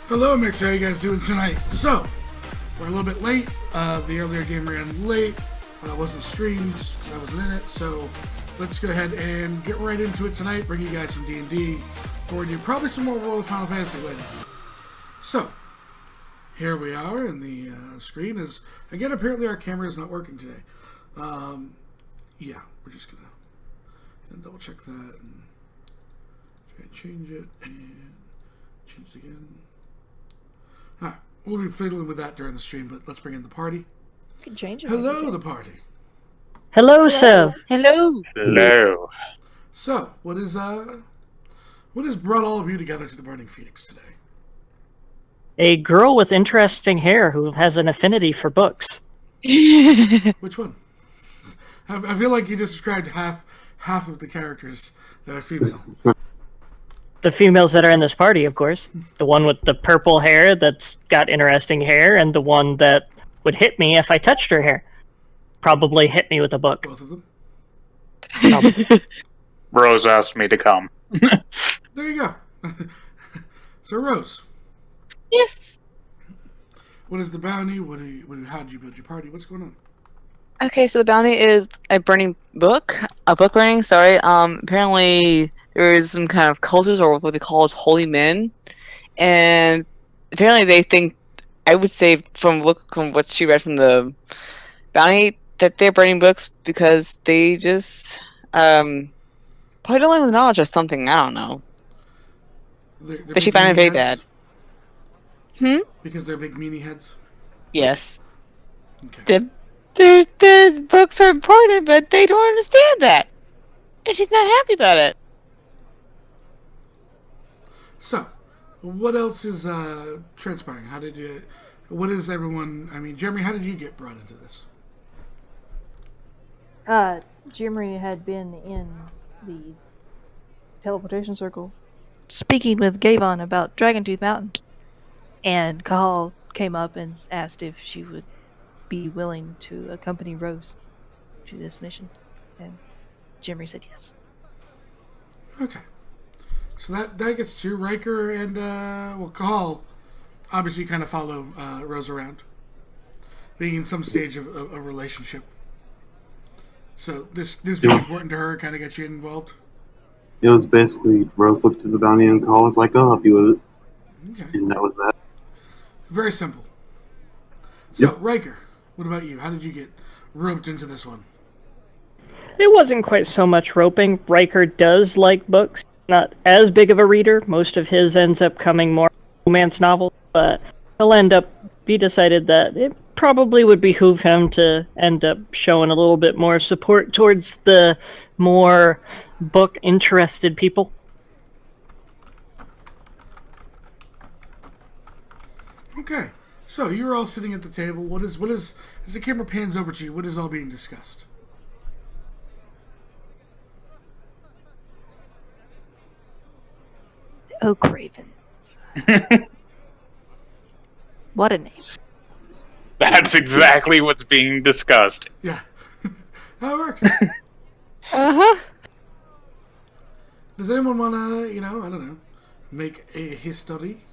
Hello, Mix. How you guys doing tonight? So, we're a little bit late. The earlier game ran late. Wasn't streamed because I wasn't in it. So, let's go ahead and get right into it tonight. Bring you guys some D&D. Forward you probably some more World of Final Fantasy later. So, here we are, and the screen is again. Apparently, our camera is not working today. Yeah, we're just gonna double check that and try and change it and change it again. Alright, we'll be fiddling with that during the stream, but let's bring in the party. You can change it. Hello, the party. Hello, Sev. Hello. Hello. So, what has brought all of you together to the Burning Phoenix today? A girl with interesting hair who has an affinity for books. Which one? I feel like you just described half of the characters that are female. The females that are in this party, of course. The one with the purple hair that's got interesting hair, and the one that would hit me if I touched her hair. Probably hit me with a book. Both of them? Probably. Rose asked me to come. There you go. So, Rose, Yes. what is the bounty? How did you build your party? What's going on? Okay, so the bounty is a book burning, sorry. Apparently there is some kind of cultist or what they call holy men. And apparently they think, I would say from what she read from the bounty, that they're burning books because they just probably don't like the knowledge or something, I don't know. They're But she big found it very meanie bad. heads? Because they're big meanie heads? Yes. Okay. The books are important, but they don't understand that. And she's not happy about it. So, what else is transpiring? What is everyone, Jeremy, how did you get brought into this? Jimmy had been in the teleportation circle speaking with Gavon about Dragontooth Mountain. And Kahal came up and asked if she would be willing to accompany Rose to this mission. And Jimmy said yes. Okay. So that gets to Riker and, Kahal obviously kind of follow Rose around, being in some stage of a relationship. So this being important to her kind of gets you involved? It was basically Rose looked at the bounty and Call was like, I'll help you with it. Okay. And that was that. Very simple. So, Yep. Riker, what about you? How did you get roped into this one? It wasn't quite so much roping. Riker does like books. Not as big of a reader. Most of his ends up coming more romance novels, but he decided that it probably would behoove him to end up showing a little bit more support towards the more book-interested people. Okay. So, you're all sitting at the table. What is, as the camera pans over to you, what is all being discussed? Oak Ravens. What a name. That's exactly what's being discussed. Yeah. How it works. Uh-huh. Does anyone want to, I don't know, make a history?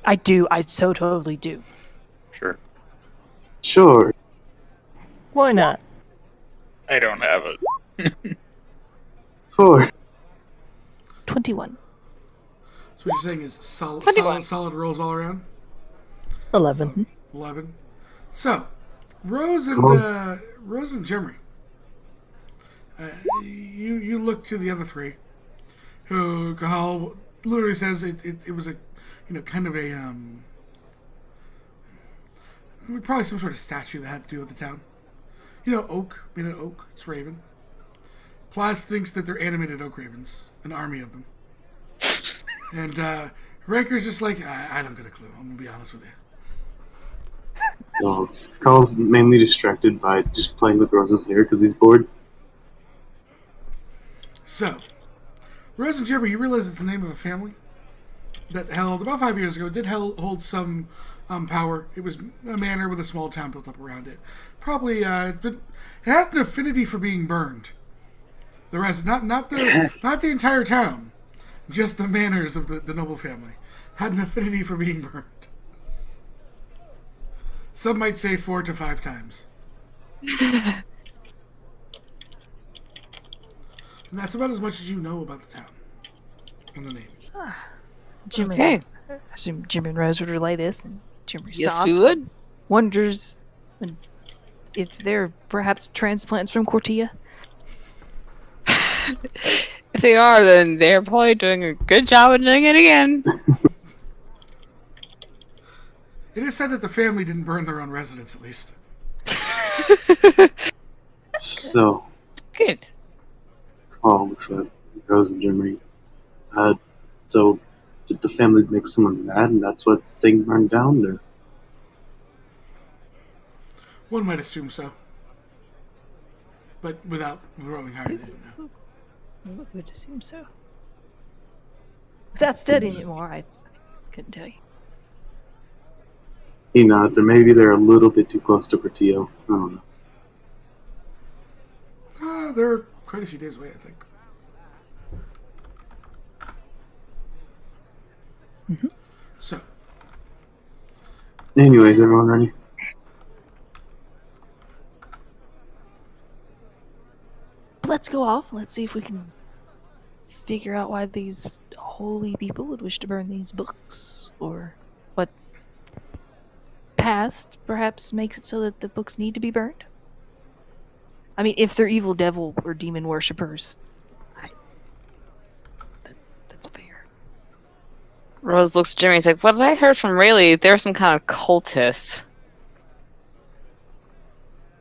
I do. I so totally do. Sure. Sure. Why not? I don't have it. 4. 21. So what you're saying is solid rolls all around? 11. 11. So, Rose and Jimmy, you look to the other three, who Kahal literally says it was a, kind of a, probably some sort of statue that had to do with the town. Oak, being an oak, it's raven. Plas thinks that they're animated oak ravens, an army of them. And Riker's just like, I don't get a clue, I'm going to be honest with you. Call's mainly distracted by just playing with Rose's hair because he's bored. So, Rose and Jimmy, you realize it's the name of a family that held, about 5 years ago, hold some power. It was a manor with a small town built up around it. Probably, it had an affinity for being burned. The rest, not the entire town, just the manors of the noble family had an affinity for being burned. Some might say 4 to 5 times. And that's about as much as you know about the town and the name. Jimmy, Okay. I assume Jimmy and Rose would relay this, and Jimmy stops. Yes, we would. Wonders if they're perhaps transplants from Cortia. If they are, then they're probably doing a good job of doing it again. It is said that the family didn't burn their own residence, at least. So, Good. Call looks at Rose and Jimmy. So, did the family make someone mad and that's what the thing burned down? Or? One might assume so. But without growing higher, they didn't know. I would assume so. Without studying it more, I couldn't tell you. He nods, or maybe they're a little bit too close to Portillo. I don't know. They're quite a few days away, I think. So, Anyways, everyone ready? Let's go off. Let's see if we can figure out why these holy people would wish to burn these books, or what past perhaps makes it so that the books need to be burned. I mean, if they're evil devil or demon worshippers, that's fair. Rose looks at Jimmy and is like, what I heard from Rayleigh, they're some kind of cultist.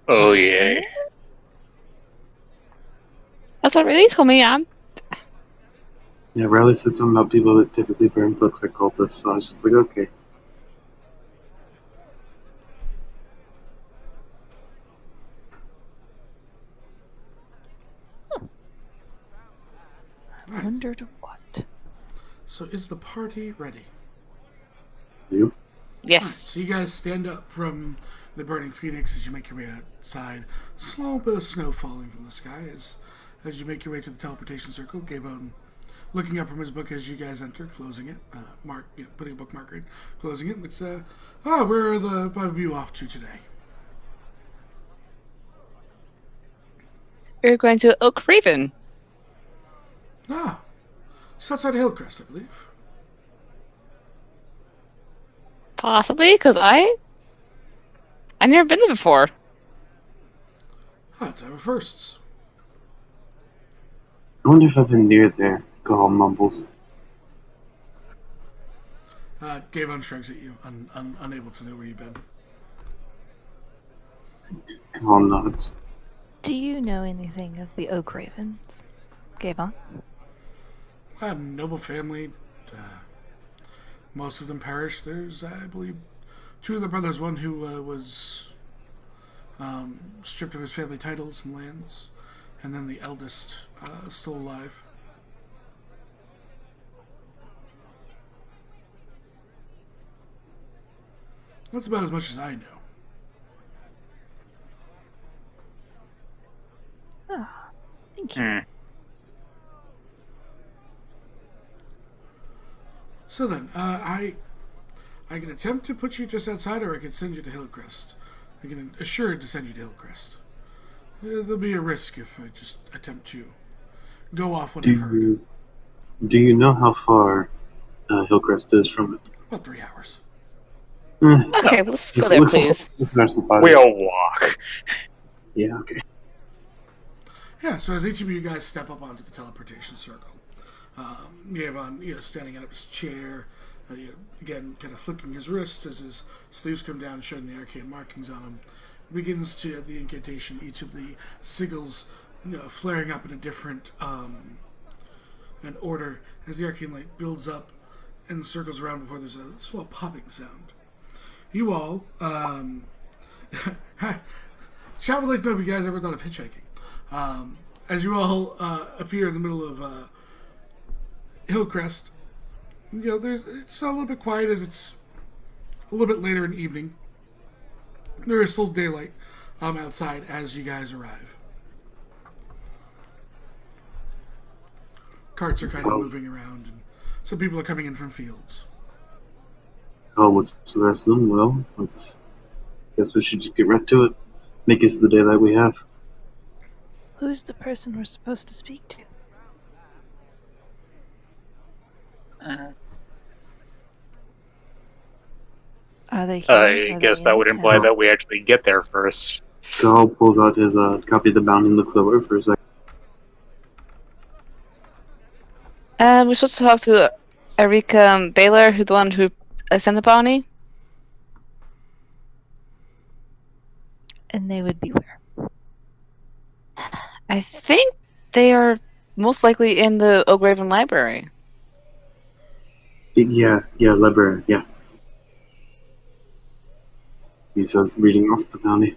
Oh, yeah. That's what Rayleigh told me. Yeah, Riley said something about people that typically burn books are cultists, so I was just like, okay. I wondered what. so is the party ready? You? Yes. So you guys stand up from the burning phoenix as you make your way outside. Slow bit of snow falling from the sky as you make your way to the teleportation circle. Gabon looking up from his book as you guys enter, closing it. Putting a bookmark in, closing it. Looks, where are the five of you off to today? We're going to Oak Raven. Ah, it's outside of Hillcrest, I believe. Possibly, because I've never been there before. Time of firsts. I wonder if I've been near there. Call mumbles. Gavon shrugs at you, unable to know where you've been. Call nods. Do you know anything of the Oak Ravens, Gavon? Noble family. Most of them perished. There's, I believe, 2 of the brothers. One who was stripped of his family titles and lands, and then the eldest still alive. That's about as much as I know. Thank you. Hmm. So then, I can attempt to put you just outside, or I can send you to Hillcrest. I can assure to send you to Hillcrest. There'll be a risk if I just attempt to go off what I've heard. Do you know how far Hillcrest is from it? About 3 hours. Okay, let's go there, please. Let's nurse the body. We'll walk. Yeah, okay. Yeah, so as each of you guys step up onto the teleportation circle, Gavon, standing up his chair, again, kind of flicking his wrists as his sleeves come down, showing the arcane markings on him, begins to add the incantation, each of the sigils flaring up in a different an order as the arcane light builds up and circles around before there's a small popping sound. You all, chat would like to know if you guys ever thought of hitchhiking. As you all appear in the middle of Hillcrest, it's a little bit quiet as it's a little bit later in the evening. There is still daylight outside as you guys arrive. Carts are kind of moving around, and some people are coming in from fields. Call looks to the rest of them. Well, guess we should just get right to it. Make use of the daylight we have. Who's the person we're supposed to speak to? Are they here? I Are guess they that in would town? imply that we actually get there first. Call pulls out his copy of the bounty and looks over it for a second. We're supposed to talk to Erika Baylor, who's the one who sent the bounty. And they would be where? I think they are most likely in the Oak Raven Library. Yeah, library, yeah. He says, reading off the bounty.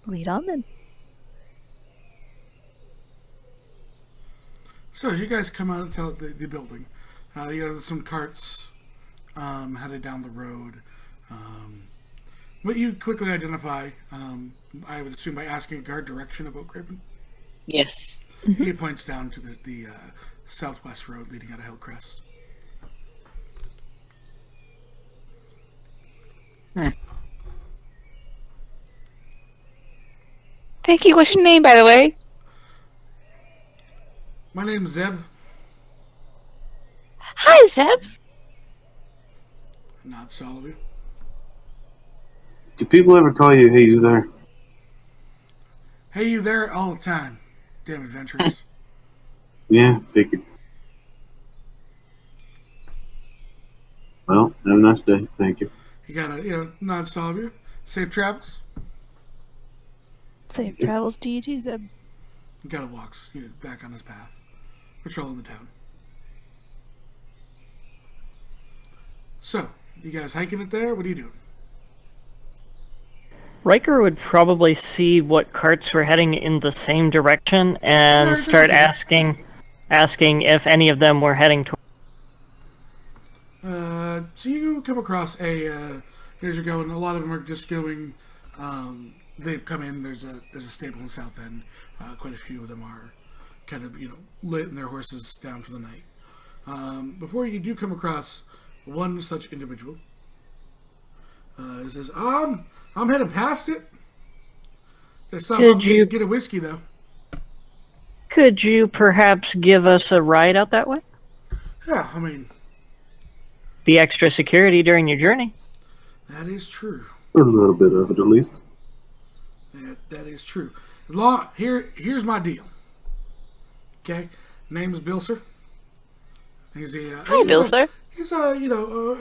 Lead on then. So as you guys come out of the building, you have some carts headed down the road. What you quickly identify, I would assume by asking a guard direction of Oak Raven. Yes. He points down to the southwest road leading out of Hillcrest. Thank you. What's your name, by the way? My name's Zeb. Hi, Zeb. Not Solaby. Do people ever call you, hey, you there? Hey, you there all the time. Damn adventurous. Yeah, figured. Well, have a nice day. Thank you. You got a nod Solaby. Safe travels. Safe travels to you too, Zeb. You gotta walks back on his path. Patrolling the town. So, you guys hiking it there? What are you doing? Riker would probably see what carts were heading in the same direction and Yeah, start definitely. asking if any of them were heading toward. So you come across as you're going, a lot of them are just going, they come in, there's a stable in the south end. Quite a few of them are kind of, letting their horses down for the night. Before you do come across one such individual, it says, I'm heading past it. Gotta stop Did and you- get a whiskey, though. Could you perhaps give us a ride out that way? Yeah, I mean, Be extra security during your journey. that is true. For a little bit of it, at least. That is true. Here's my deal. Okay, name's Bilser. He's a Hi, Bilser. He's an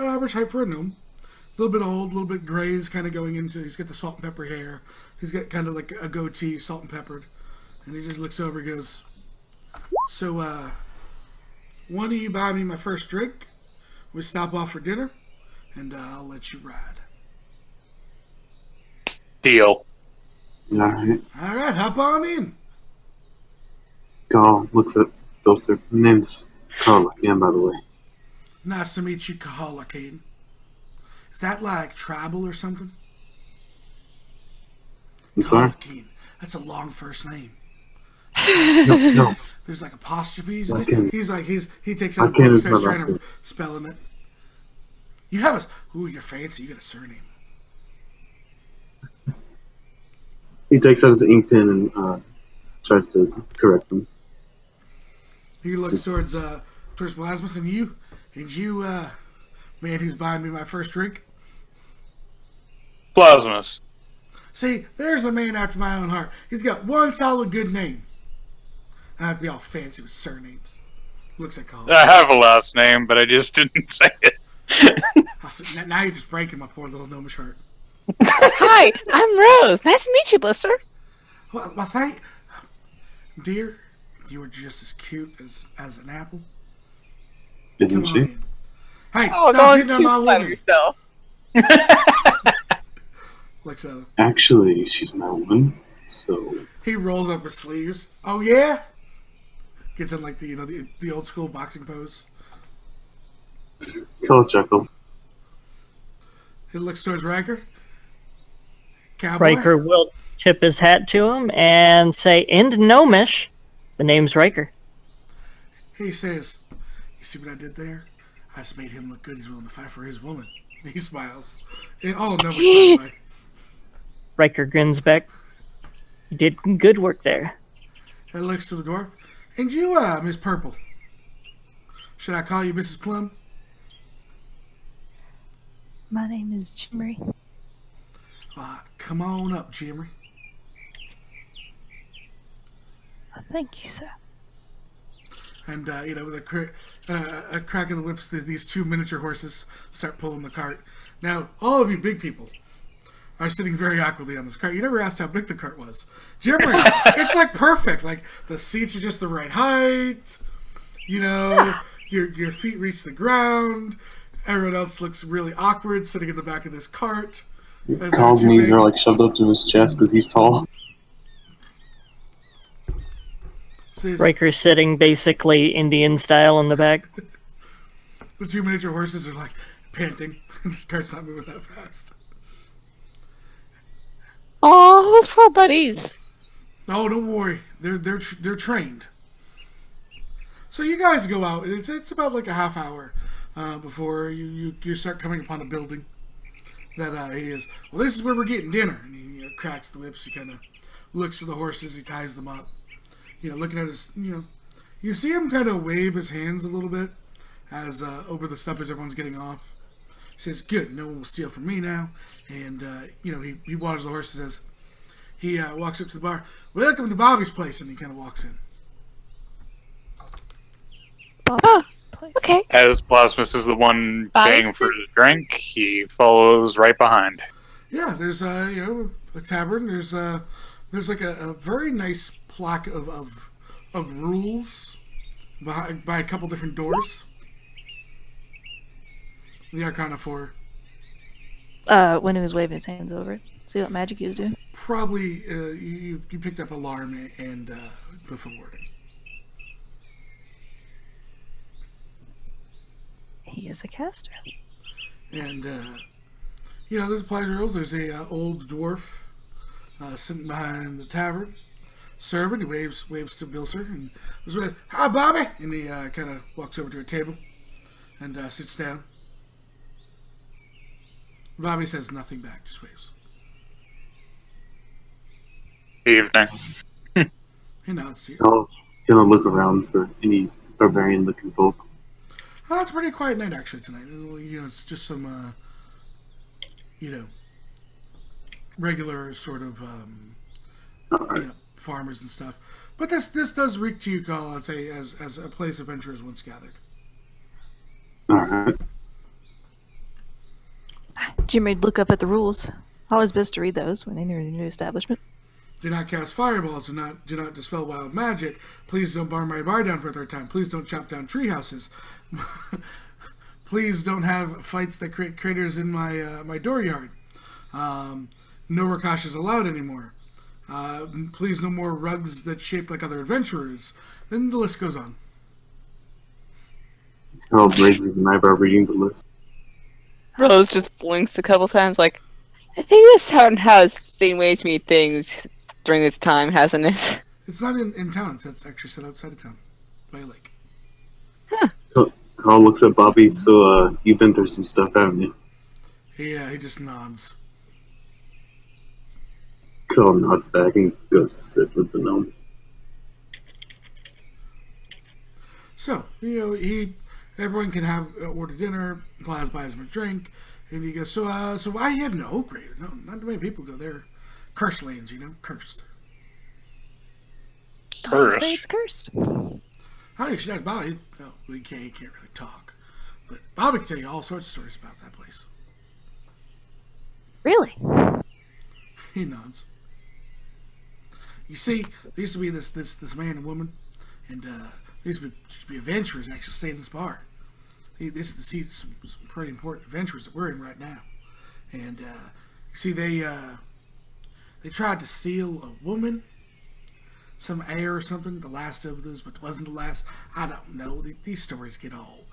average height for a gnome. A little bit old, a little bit gray. He's kind of going into. He's got the salt and pepper hair. He's got kind of like a goatee, salt and peppered, and he just looks over, and goes, "So, one of you buy me my first drink. We stop off for dinner, and I'll let you ride." Deal. Alright. All right, hop on in. Carl looks at Dulcer. Name's Carl again, by the way. Nice to meet you, Kahala. Is that like tribal or something? I'm sorry? Kahala. That's a long first name. No. There's like apostrophes. I can- He takes I out a book can and is starts my trying last to name. spelling it. You have a you're fancy. You got a surname. He takes out his ink pen and tries to correct him. He looks Just- towards Plasmus and you, man who's buying me my first drink. Plasmus. See, there's a man after my own heart. He's got one solid good name. I have to be all fancy with surnames. Looks like Colin. I have a last name, but I just didn't say it. Now you're just breaking my poor little gnomish heart. Hi, I'm Rose. Nice to meet you, Blister. Well, thank, dear. You are just as cute as an apple. Isn't Come she? on in. Hey, Oh, stop don't hitting on my keep fun of woman. yourself. Like so. Actually, she's my woman, so... He rolls up his sleeves. Oh yeah. Gets in like the old school boxing pose. Carl chuckles. He looks towards Riker. Cowboy. Riker will tip his hat to him and say, "In Gnomish, the name's Riker." He says, "You see what I did there? I just made him look good. He's willing to fight for his woman. He smiles. In all numbers, by the way. Riker grins back. You did good work there. And looks to the dwarf. And you, Miss Purple. Should I call you Mrs. Plum? My name is Jimmy. Come on up, Jimmy. Thank you, sir. And, with a crack of the whips, these two miniature horses start pulling the cart. Now, all of you big people are sitting very awkwardly on this cart. You never asked how big the cart was. Jimmy, it's like perfect. Like, the seats are just the right height. Your feet reach the ground. Everyone else looks really awkward sitting in the back of this cart. Carl's knees are like shoved up to his chest because he's tall. Riker's sitting basically Indian style in the back. The two miniature horses are like panting. This cart's not moving that fast. Oh, those poor buddies. No, don't worry. They're trained. So you guys go out. It's about like a half hour before you start coming upon a building that he is. Well, this is where we're getting dinner. And he cracks the whips. He kind of looks to the horses. He ties them up. Looking at his, you see him kind of wave his hands a little bit as over the stuff as everyone's getting off. He says, "Good, no one will steal from me now." And he waters the horses as he walks up to the bar. "Welcome to Bobby's place," and he kind of walks in. Bobby's place. Okay. As Plasmus is the one Bobby's paying for his drink, he follows right behind. Yeah, there's a tavern. There's like a very nice plaque of rules by a couple different doors. The Arcana 4. When he was waving his hands over it. See what magic he was doing? Probably you picked up alarm and the forwarding. He is a caster. And there's plaque rules. There's a old dwarf sitting behind the tavern. Serving, he waves to Bilser and was like, "Hi, Bobby," and he kind of walks over to a table and sits down. Bobby says nothing back, just waves. Evening. He nods to you. Carl's gonna look around for any barbarian-looking folk. It's a pretty quiet night actually tonight. It's just some, regular sort of, farmers and stuff. But this does reek to you, Carl, I'd say, as a place adventurers once gathered. Alright. Jimmy would look up at the rules. Always best to read those when entering a new establishment. Do not cast fireballs. Do not dispel wild magic. Please don't burn my bar down for a third time. Please don't chop down tree houses. Please don't have fights that create craters in my dooryard. No Rakashas allowed anymore. Please no more rugs that shape like other adventurers. Then the list goes on. Carl raises an eyebrow reading the list. Rose just blinks a couple times like, I think this town has the same way to meet things during this time, hasn't it? It's not in town. It's actually set outside of town by a lake. Carl looks at Bobby, so you've been through some stuff, haven't you? Yeah, he just nods. Carl nods back and goes to sit with the gnome. So, everyone can have order dinner, Plas buys him a drink, and he goes, so I had no Oak Grade. No, not too many people go there. Cursed lands, cursed. Don't say it's cursed. Oh, you should ask Bobby. No, he can't really talk. But Bobby can tell you all sorts of stories about that place. Really? He nods. You see, there used to be this man and woman, and there used to be adventurers actually staying in this bar. This is to see some pretty important adventures that we're in right now. And you see, they tried to steal a woman, some heir or something, the last of this, but it wasn't the last. I don't know. These stories get all,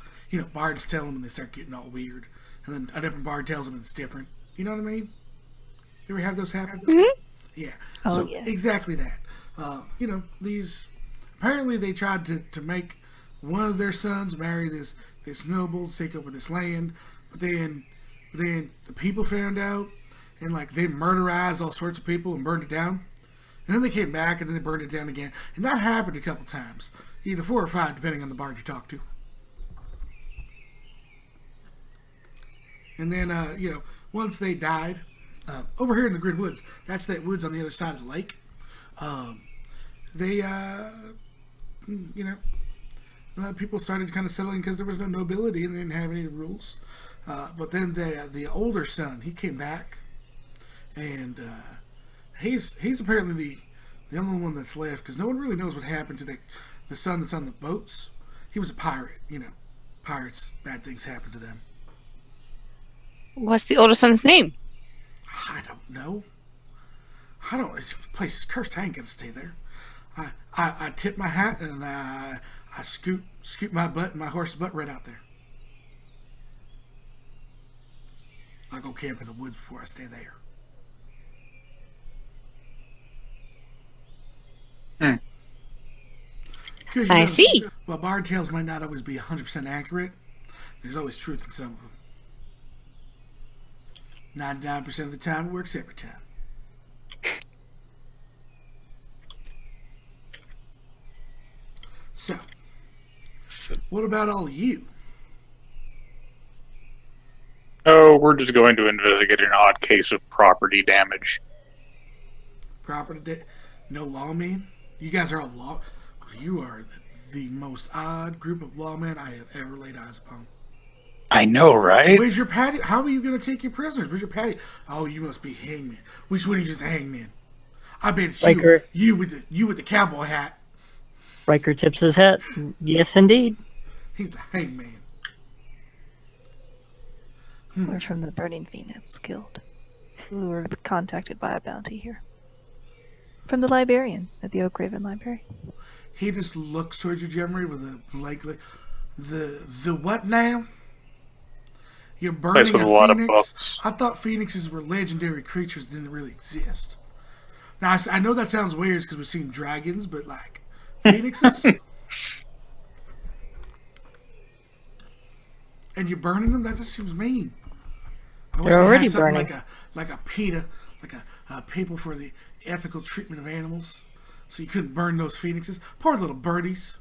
bards tell them and they start getting all weird. And then a different bard tells them it's different. You know what I mean? You ever have those happen? Mm-hmm. Yeah. Oh, so yes. exactly that. These apparently they tried to make one of their sons marry this this noble to take over this land, but then the people found out, and like they murderized all sorts of people and burned it down. And then they came back and then they burned it down again. And that happened a couple times, either 4 or 5, depending on the bard you talk to. And then, once they died, over here in the Grid Woods, that's that woods on the other side of the lake. People started kind of settling because there was no nobility and they didn't have any rules. But then the older son, he came back, and he's apparently the only one that's left because no one really knows what happened to the son that's on the boats. He was a pirate. Pirates, bad things happen to them. What's the older son's name? I don't know. This place is cursed. I ain't gonna stay there. I tip my hat and I scoot my butt and my horse's butt right out there. I go camp in the woods before I stay there. I see. While bard tales might not always be 100% accurate, there's always truth in some of them. 99% of the time, it works every time. So, what about all you? Oh, we're just going to investigate an odd case of property damage. No lawmen? You guys are all law. You are the most odd group of lawmen I have ever laid eyes upon. I know, right? Where's your patio? How are you going to take your prisoners? Where's your patio? Oh, you must be hangman. Which one are you just a hangman? I bet it's Riker. you with the cowboy hat. Riker tips his hat. Yes, indeed. He's the hangman. We're from the Burning Phoenix Guild. We were contacted by a bounty here. From the librarian at the Oak Raven Library. He just looks towards you, Jemry, with a blank look. The what now? You're burning with a a lot of phoenix? books. I thought phoenixes were legendary creatures that didn't really exist. Now, I know that sounds weird because we've seen dragons, but like, phoenixes? And you're burning them? That just seems mean. I wish They're they already had something burning. like a PETA, like a people for the ethical treatment of animals. So you couldn't burn those phoenixes. Poor little birdies.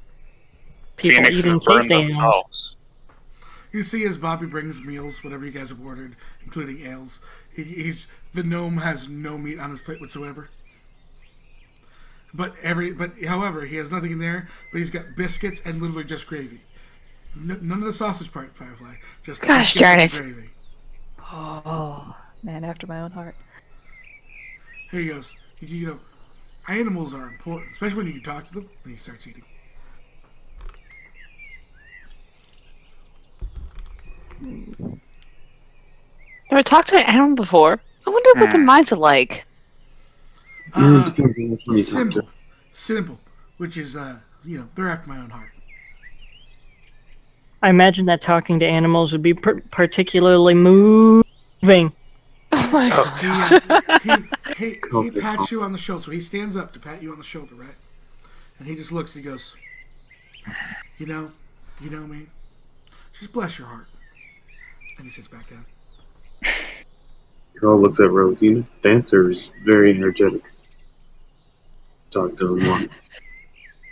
People Phoenixes eating burn taste animals. themselves. You see as Bobby brings meals, whatever you guys have ordered, including ales. The gnome has no meat on his plate whatsoever. However, he has nothing in there, but he's got biscuits and literally just gravy. None of the sausage part, Firefly. Just the Gosh biscuits darn and it. gravy. Oh, man after my own heart. Here he goes. Animals are important, especially when you can talk to them. And he starts eating. Never talked to an animal before. I wonder what the minds are like. It depends on which one you talk to. Simple. Which is, they're after my own heart. I imagine that talking to animals would be particularly moving. Oh my god. He pats you on the shoulder. So he stands up to pat you on the shoulder, right? And he just looks and he goes, you know, man, just bless your heart. And he sits back down. Carl looks at Rose. Dancer's very energetic. Talked to him once.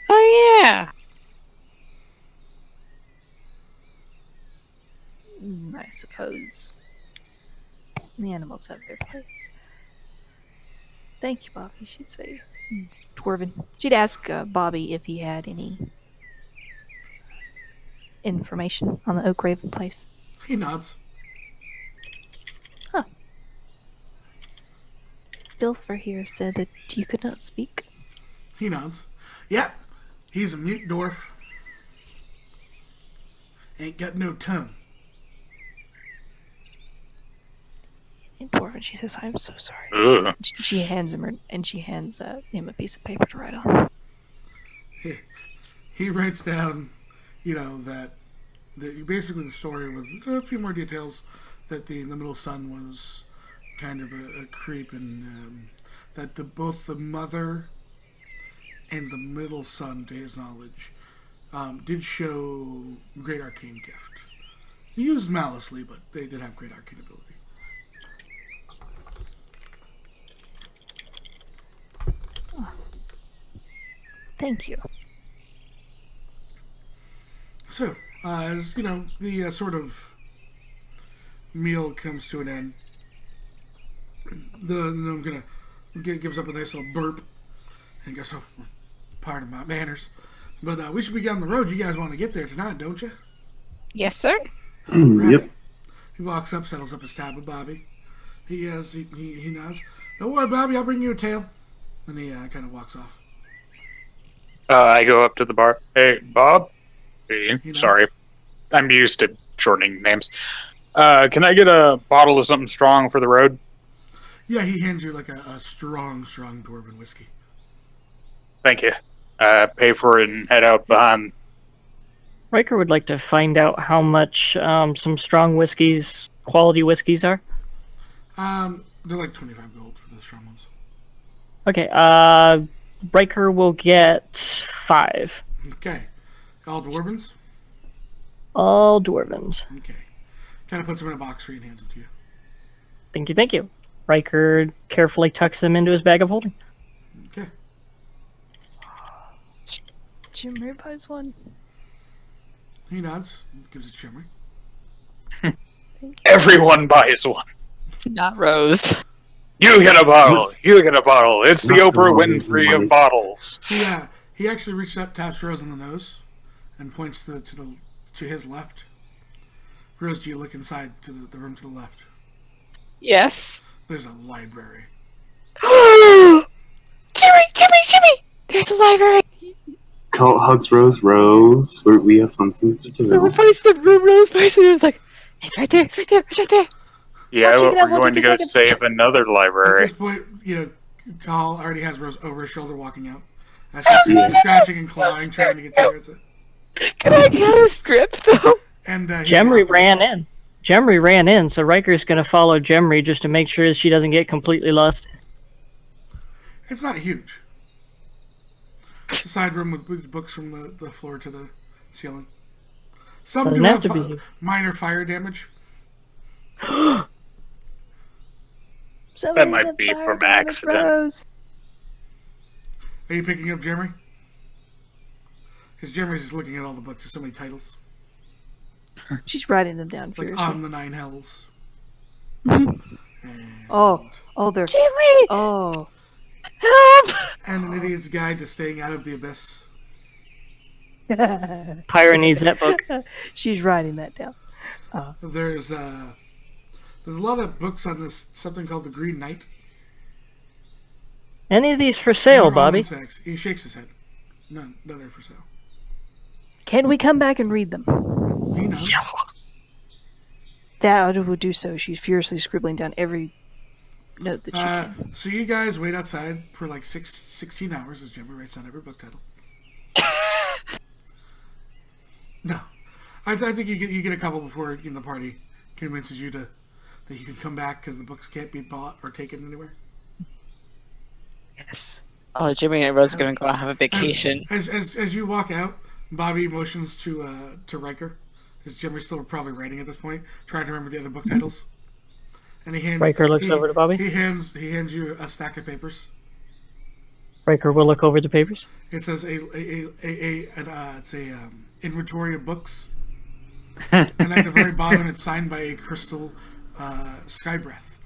Oh yeah. I suppose. The animals have their place. Thank you, Bobby, she'd say. Dwarven. She'd ask Bobby if he had any information on the Oak Raven place. He nods. Bilfer here said that you could not speak. He nods. Yep. He's a mute dwarf. Ain't got no tongue. In Dwarven, she says, "I'm so sorry." Ugh. She hands him him a piece of paper to write on. He writes down, that basically the story with a few more details that the middle son was kind of a creep, and that both the mother and the middle son, to his knowledge, did show Great Arcane Gift. Used malice,ly, but they did have Great Arcane ability. Thank you. So, as you know, the sort of meal comes to an end. The gnome gives up a nice little burp and goes, "Oh, pardon my manners, but we should be getting on the road. You guys want to get there tonight, don't you?" Yes, sir. Yep. He walks up, settles up his tab with Bobby. He nods. "Don't worry, Bobby. I'll bring you a tail." And he kind of walks off. I go up to the bar. Hey, Bob. Hey, He sorry, nods. I'm used to shortening names. Can I get a bottle of something strong for the road? Yeah, he hands you like a strong dwarven whiskey. Thank you. Pay for it and head out behind. Riker would like to find out how much some strong whiskeys, quality whiskeys are. They're like 25 gold for the strong ones. Okay, Riker will get 5. Okay. All dwarvens? All dwarvens. Okay. Kind of puts them in a box for you and hands them to you. Thank you, thank you. Riker carefully tucks them into his bag of holding. Okay. Jim buys one. He nods, gives it to Shimmery. Everyone buys one. Not Rose. You get a bottle. You get a bottle. It's the Not Oprah the one, it's the Winfrey money. of bottles. He actually reaches up, taps Rose on the nose, and points to his left. Rose, do you look inside to the room to the left? Yes. There's a library. Jimmy! There's a library. Call hugs Rose. Rose, we have something to do. Rose points it was like, it's right there. Yeah, I'll check but it out, we're we'll going to take a go second. save another At library. this point, Call already has Rose over his shoulder walking out. As she's scratching and clawing, trying to get towards it. Can I get a script though? And Jemry ran in, so Riker's going to follow Jemry just to make sure she doesn't get completely lost. It's not huge. It's a side room with books from the floor to the ceiling. Some Doesn't do have have to be. minor fire damage. Somebody's might on be fire from damage accident. Rose. Are you picking up Jeremy? Because Jeremy's just looking at all the books. There's so many titles. She's writing them down Like furiously. On the Nine Hells. Oh, they're. Jimmy! Oh, Help! And An Idiot's Guide to Staying Out of the Abyss. Pyra needs that book. she's writing that down. There's a lot of books on this, something called The Green Knight. Any of these for sale, They're all Bobby? in sacks. He shakes his head. None are for sale. Can we come back and read them? He knows. That would do so. She's furiously scribbling down every note that she can. So you guys wait outside for like 16 hours as Jimmy writes down every book title. No. I think you get a couple before the party convinces you that you can come back because the books can't be bought or taken anywhere. Yes. Oh, Jimmy and Rose are gonna go have a vacation. As you walk out, Bobby motions to Riker, because Jimmy's still probably writing at this point, trying to remember the other book titles. And he hands. Riker looks over to Bobby. He hands you a stack of papers. Riker will look over the papers. It says it's a inventory of books, and at the very bottom it's signed by a crystal Skybreath.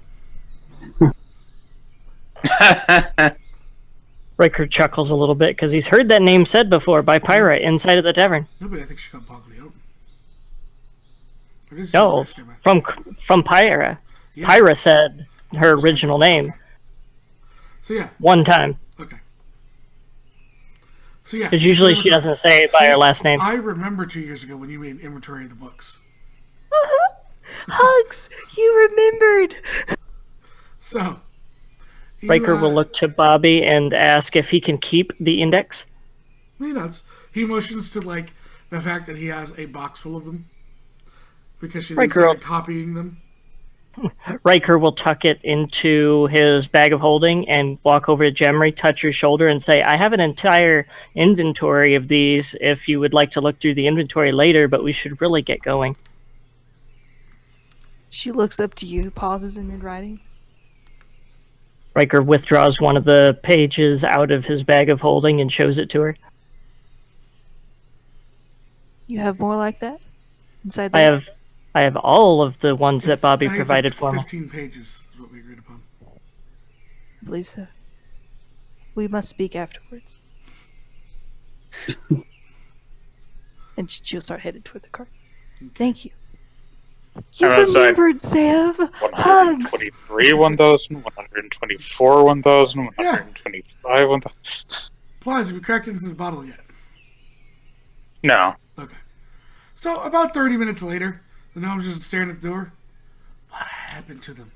Riker chuckles a little bit because he's heard that name said before by Pyra inside of the tavern. Nobody, I think she got Boglione. Or did she No, say Skybreath? from Pyra. Yeah. Pyra said her original name So yeah, one time. okay. So yeah, Because usually she doesn't say it by her last name. I remember 2 years ago when you made an inventory of the books. Hugs! You remembered! So you, Riker will look to Bobby and ask if he can keep the index. He nods. He motions to like the fact that he has a box full of them because she then Riker started copying them. Riker will tuck it into his bag of holding and walk over to Gemry, touch her shoulder, and say, I have an entire inventory of these if you would like to look through the inventory later, but we should really get going. She looks up to you, pauses in mid-writing. Riker withdraws one of the pages out of his bag of holding and shows it to her. You have more like that? Inside I there? have all of the ones that Bobby I think it's provided like for me. 15 pages is what we agreed upon. I believe so. We must speak afterwards. And she'll start headed toward the car. Thank you. You I'm outside. remembered, Sam! Hugs! 123 1000, 124 1000, 125 1000. Plies, have you cracked into the bottle yet? No. Okay. So, about 30 minutes later, the gnome's just staring at the door. What happened to them?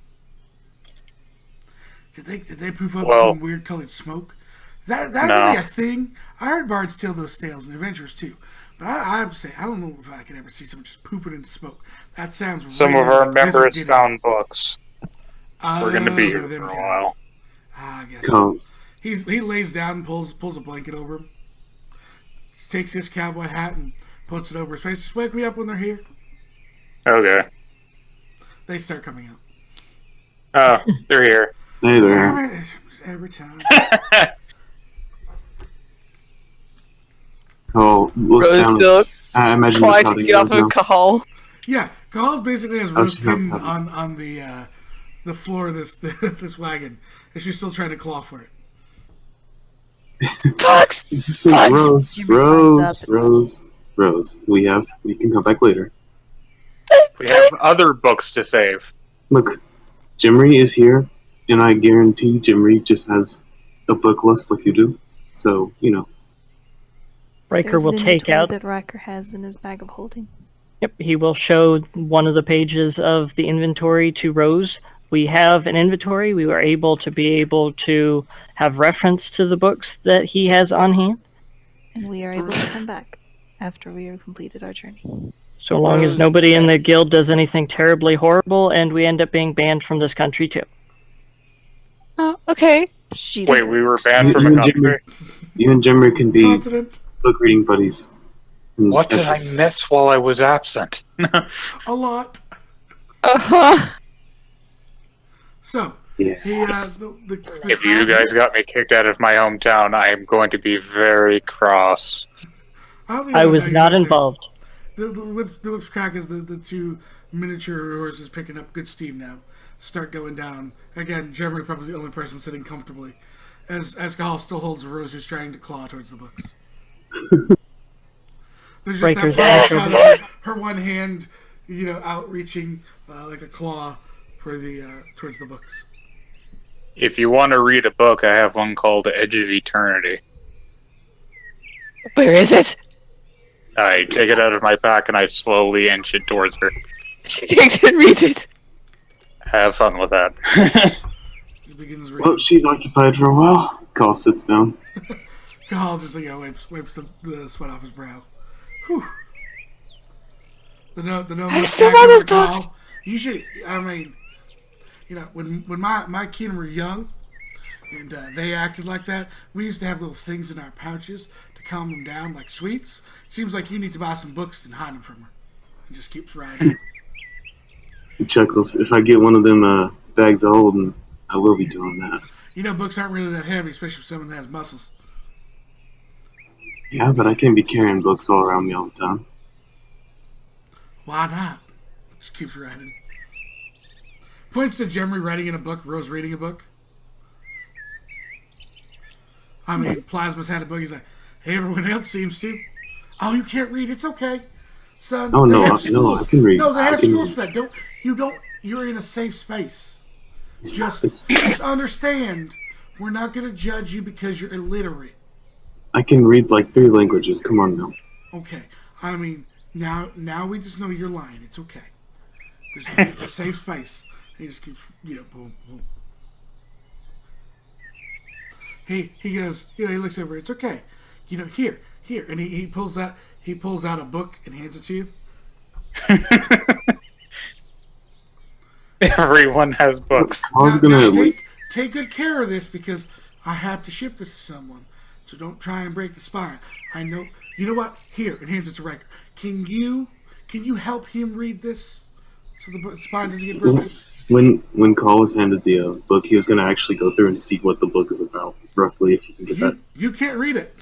Did they poof up Well- some weird colored smoke? Is that No. really a thing? I heard bards tell those tales and adventures too. But I'm saying, I don't know if I could ever see someone just pooping into smoke. That sounds Some right of our like members Wizard did it. found books. We're going to be here Oh, them for a guys. while. I guess. Call, He lays down and pulls a blanket over him. Takes his cowboy hat and puts it over his face. Just wake me up when they're here. Okay. They start coming out. Oh, they're here. hey there. Damn it, every time. Call looks Rose down. still I imagine you're trying to shouting get off Rose now. of Cahal. Yeah, Cahal basically has Oh, Rose she's not pinned coming. on the floor of this this wagon, and she's still trying to claw for it. Fox! It's just like, Fox! Rose, Jimmy climbs Rose, up. Rose. We can come back later. We have other books to save. Look, Jimry is here, and I guarantee Jimry just has a book list like you do. So, you know. Riker There's will an take inventory out. that Riker has in his bag of holding. Yep, he will show one of the pages of the inventory to Rose. We have an inventory. We were able to have reference to the books that he has on hand. And we are able to come back after we have completed our journey. So long as Rose, nobody in yeah. the guild does anything terribly horrible, and we end up being banned from this country too. Oh, okay. She Wait, doesn't- we were banned from You a and Jimmy- country? You and Jimry can be Continent, book reading buddies. And What did I everything. miss while I was absent? a lot. Uh-huh. So Yeah. he the If you crabs- guys got me kicked out of my hometown, I am going to be very cross. don't think I they'll was know not you get involved. there. The whips crack is the two miniature horses picking up good steam now. Start going down again. Jeremy probably the only person sitting comfortably, as Cahal still holds Rose, who's trying to claw towards the books. There's just Riker's that also- shot of her one hand, outreaching like a claw for the towards the books. If you want to read a book, I have one called Edge of Eternity. Where is it? I take it out of my pack and I slowly inch it towards her. She takes it and reads it. Have fun with that. He begins reading. Well, she's occupied for a while. Call sits down. Cahal just wipes the sweat off his brow. Whew. The gnome I looks still back want over this at box. Cahal. You should. I mean, when my kin were young, and they acted like that, we used to have little things in our pouches to calm them down, like sweets. It seems like you need to buy some books and hide them from her. And just keeps riding. He chuckles. If I get one of them bags of holding, I will be doing that. Books aren't really that heavy, especially for someone that has muscles. Yeah, but I can't be carrying books all around me all the time. Why not? Just keeps riding. Points to Jemry writing in a book, Rose reading a book. I mean, Plasma's had a book. He's like, hey, everyone else seems to. Oh, you can't read. It's okay, son. Oh, They no, have no, schools. I can read. No, they I have can schools read. for that. You're in a safe space. It's- Just understand, we're not going to judge you because you're illiterate. I can read like 3 languages. Come on now. Okay. I mean, now we just know you're lying. It's okay. It's a safe space. He just keeps, boom, boom. He goes, he looks over. It's okay. Here, and he pulls out a book and hands it to you. Everyone has books. I was Now, gonna take good care of this because I have to ship this to someone. So don't try and break the spine. I know. You know what? Here, and hands it to Riker. Can you help him read this so the spine doesn't get broken? when Call was handed the book, he was gonna actually go through and see what the book is about, roughly, if he can get that. You can't read it.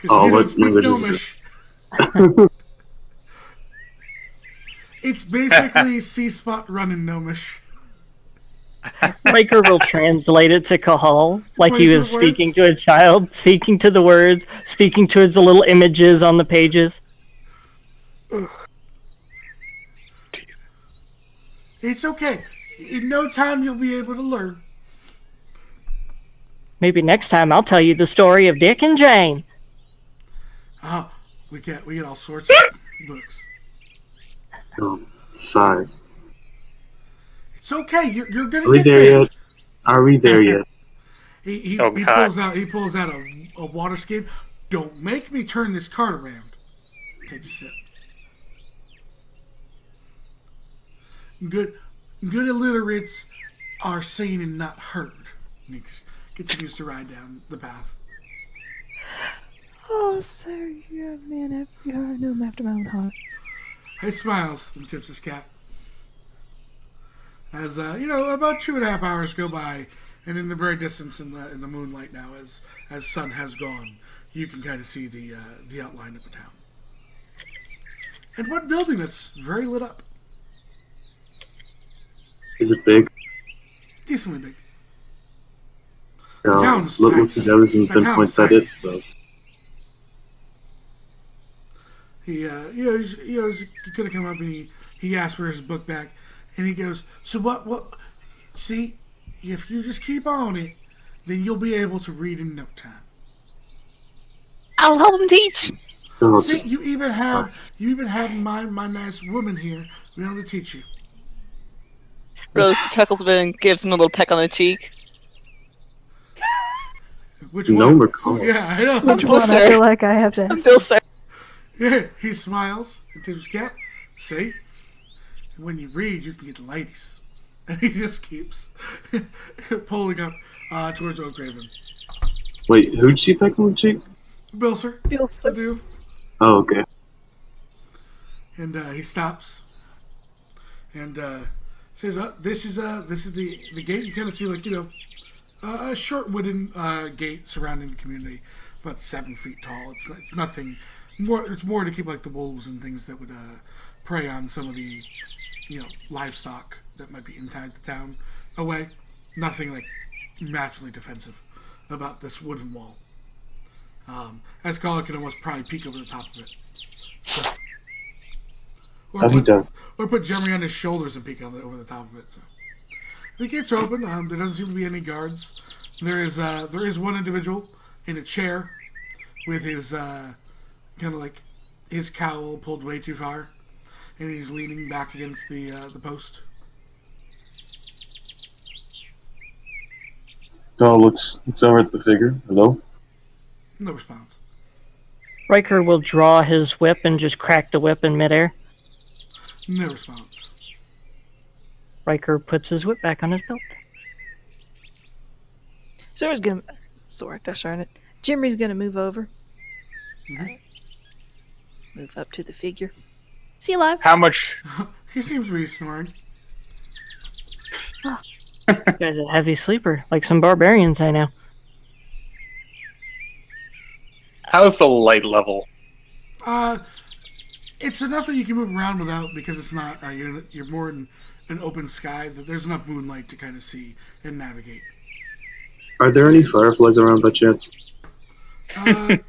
Oh, You what don't speak language is Gnomish. It's basically C-Spot running Gnomish. Riker will translate it to Cahal, like he Pointing to was the speaking words. to a child, speaking to the words, speaking to the little images on the pages. It's okay. In no time, you'll be able to learn. Maybe next time I'll tell you the story of Dick and Jane. We get all sorts of books. Size. It's okay. You're gonna Are we get there there. yet? Are we there yet? He Oh, God. pulls out a water skin. Don't make me turn this card around. Takes a sip. Good illiterates are seen and not heard. And he continues to ride down the path. Oh, sir, you're a man. You're a gnome after my own heart. He smiles and tips his cap. As about 2.5 hours go by, and in the very distance, in the moonlight now, as sun has gone, you can kind of see the outline of the town. And one building that's very lit up, Is it big? decently big. No. town's Looks as though there's The town's points at tiny. it, so. He's gonna come up and he asks for his book back, and he goes, "So what? See, if you just keep on it, then you'll be able to read in no time." I'll help him teach. No, See, just you even sucks. have my nice woman here be able to teach you. Rose chuckles a bit and gives him a little peck on the cheek. Which No one? recall. Yeah, I know. Which Bill, one? I sir. feel like I have to I'm ask. Bill, sir. Yeah, he smiles and tips his cap. See, when you read, you can get the ladies, and he just keeps pulling up towards Oak Raven. Wait, who'd she peck on the cheek? Bill, sir. Bill, sir. I do. Oh, okay. And he stops and says, "This is the gate. You kind of see a short wooden gate surrounding the community, about 7 feet tall. It's nothing more. It's more to keep the wolves and things that would prey on some of the livestock that might be inside the town away. Nothing massively defensive about this wooden wall. As Kala can almost probably peek over the top of it. So, Oh, he does. or put Jeremy on his shoulders and peek over the top of it. So the gates are open. There doesn't seem to be any guards. There is one individual in a chair with his his cowl pulled way too far, and he's leaning back against the post. Doll looks over at the figure. Hello? No response. Riker will draw his whip and just crack the whip in midair. No response. Riker puts his whip back on his belt. Sora's gonna. Sora, gosh darn it. Jimry's gonna move over. Mhm. Move up to the figure. Is he alive? How much? He seems to be snoring. You guy's a heavy sleeper, like some barbarians I know. How's the light level? It's enough that you can move around without, because it's not you're more in an open sky. That there's enough moonlight to kind of see and navigate. Are there any fireflies around by chance?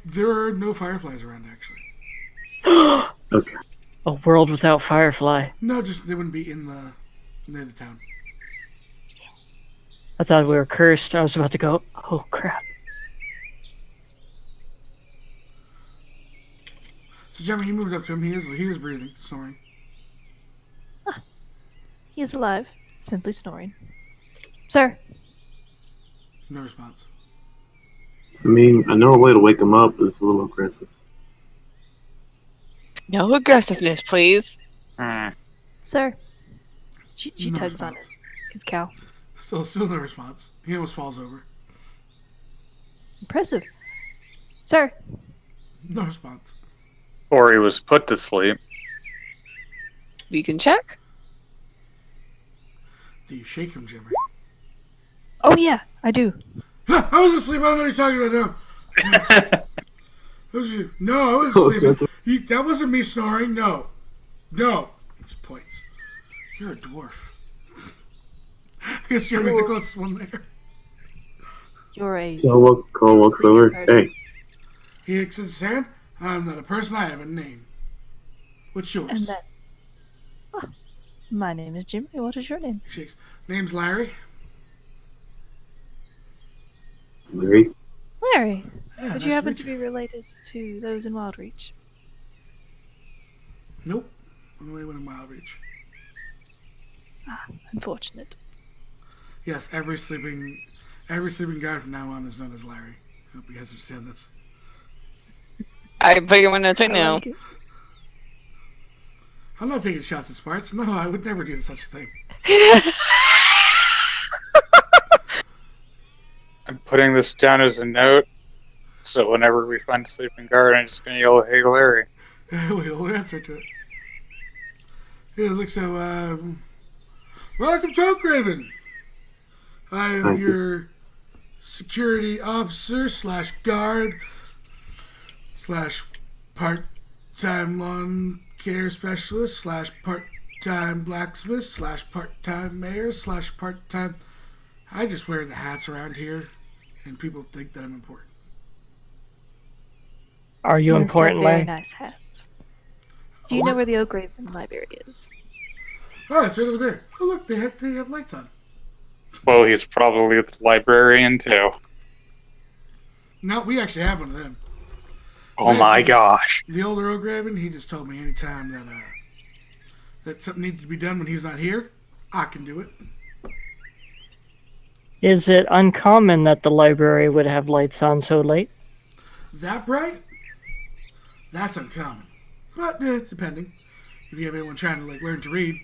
There are no fireflies around actually. Okay. A world without Firefly. No, just they wouldn't be near the town. I thought we were cursed. I was about to go, oh crap. So Jeremy, he moves up to him. He is breathing, snoring. He is alive. Simply snoring. Sir. No response. I mean, I know a way to wake him up, but it's a little aggressive. No aggressiveness, please. Sir. She No tugs on response. his cow. Still no response. He almost falls over. Impressive. Sir, No response. Or he was put to sleep. We can check. Do you shake him, Jimmy? oh yeah, I do. Huh, I was asleep. I don't know what you're talking about now. Was you? No, I was Oh, asleep. Jekyll. That wasn't me snoring. No. No. He just points. You're a dwarf. I guess Jeremy's the closest one there. You're a Call walks sleeping over. person. Hey, He extends his hand. I'm not a person. I have a name. What's yours? And that. Ah, my name is Jimmy. What is your name? He shakes. Name's Larry. Larry. Larry. Yeah, Would nice you happen meet to be related to those in Wildreach? Nope. I don't know anyone in Wild Reach. Unfortunate. Yes, every sleeping guard from now on is known as Larry. I hope you guys understand this. I put your notes right I now. like it. I'm not taking shots at Sparts. No, I would never do such a thing. I'm putting this down as a note, so whenever we find a sleeping guard, I'm just gonna yell, "Hey, Larry!" We'll answer to it. Yeah, look, so, welcome to Oakraven. I am Thank you. your security officer slash guard slash part-time lawn care specialist slash part-time blacksmith slash part-time mayor slash part-time... I just wear the hats around here, and people think that I'm important. Are you must have important, very Larry? nice hats. Do you know where the Oakraven Library is? Oh, it's right over there. Oh, look, they have lights on. Well, he's probably the librarian too. No, we actually have one of them. Oh my gosh! The older Oakraven, he just told me anytime that that something needed to be done when he's not here, I can do it. Is it uncommon that the library would have lights on so late? That bright? That's uncommon. But, depending. If you have anyone trying to, learn to read.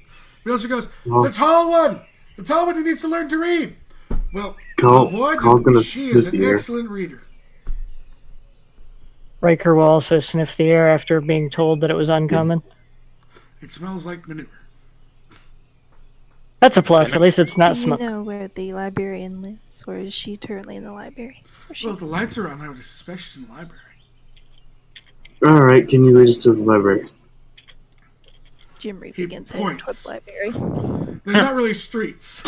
He also goes, Well- the tall one! The tall one who needs to learn to read! Well, Call- oh boy, Call's gonna she sniff is an the air. excellent reader. Riker will also sniff the air after being told that it was uncommon. It smells like manure. That's a plus. At least it's not Do you smoke. know where the librarian lives, or is she currently in the library? Or she... Well, if the lights are on, I would suspect she's in the library. Alright, can you lead us to the library? Jimry He begins heading toward points. the library. They're not really streets.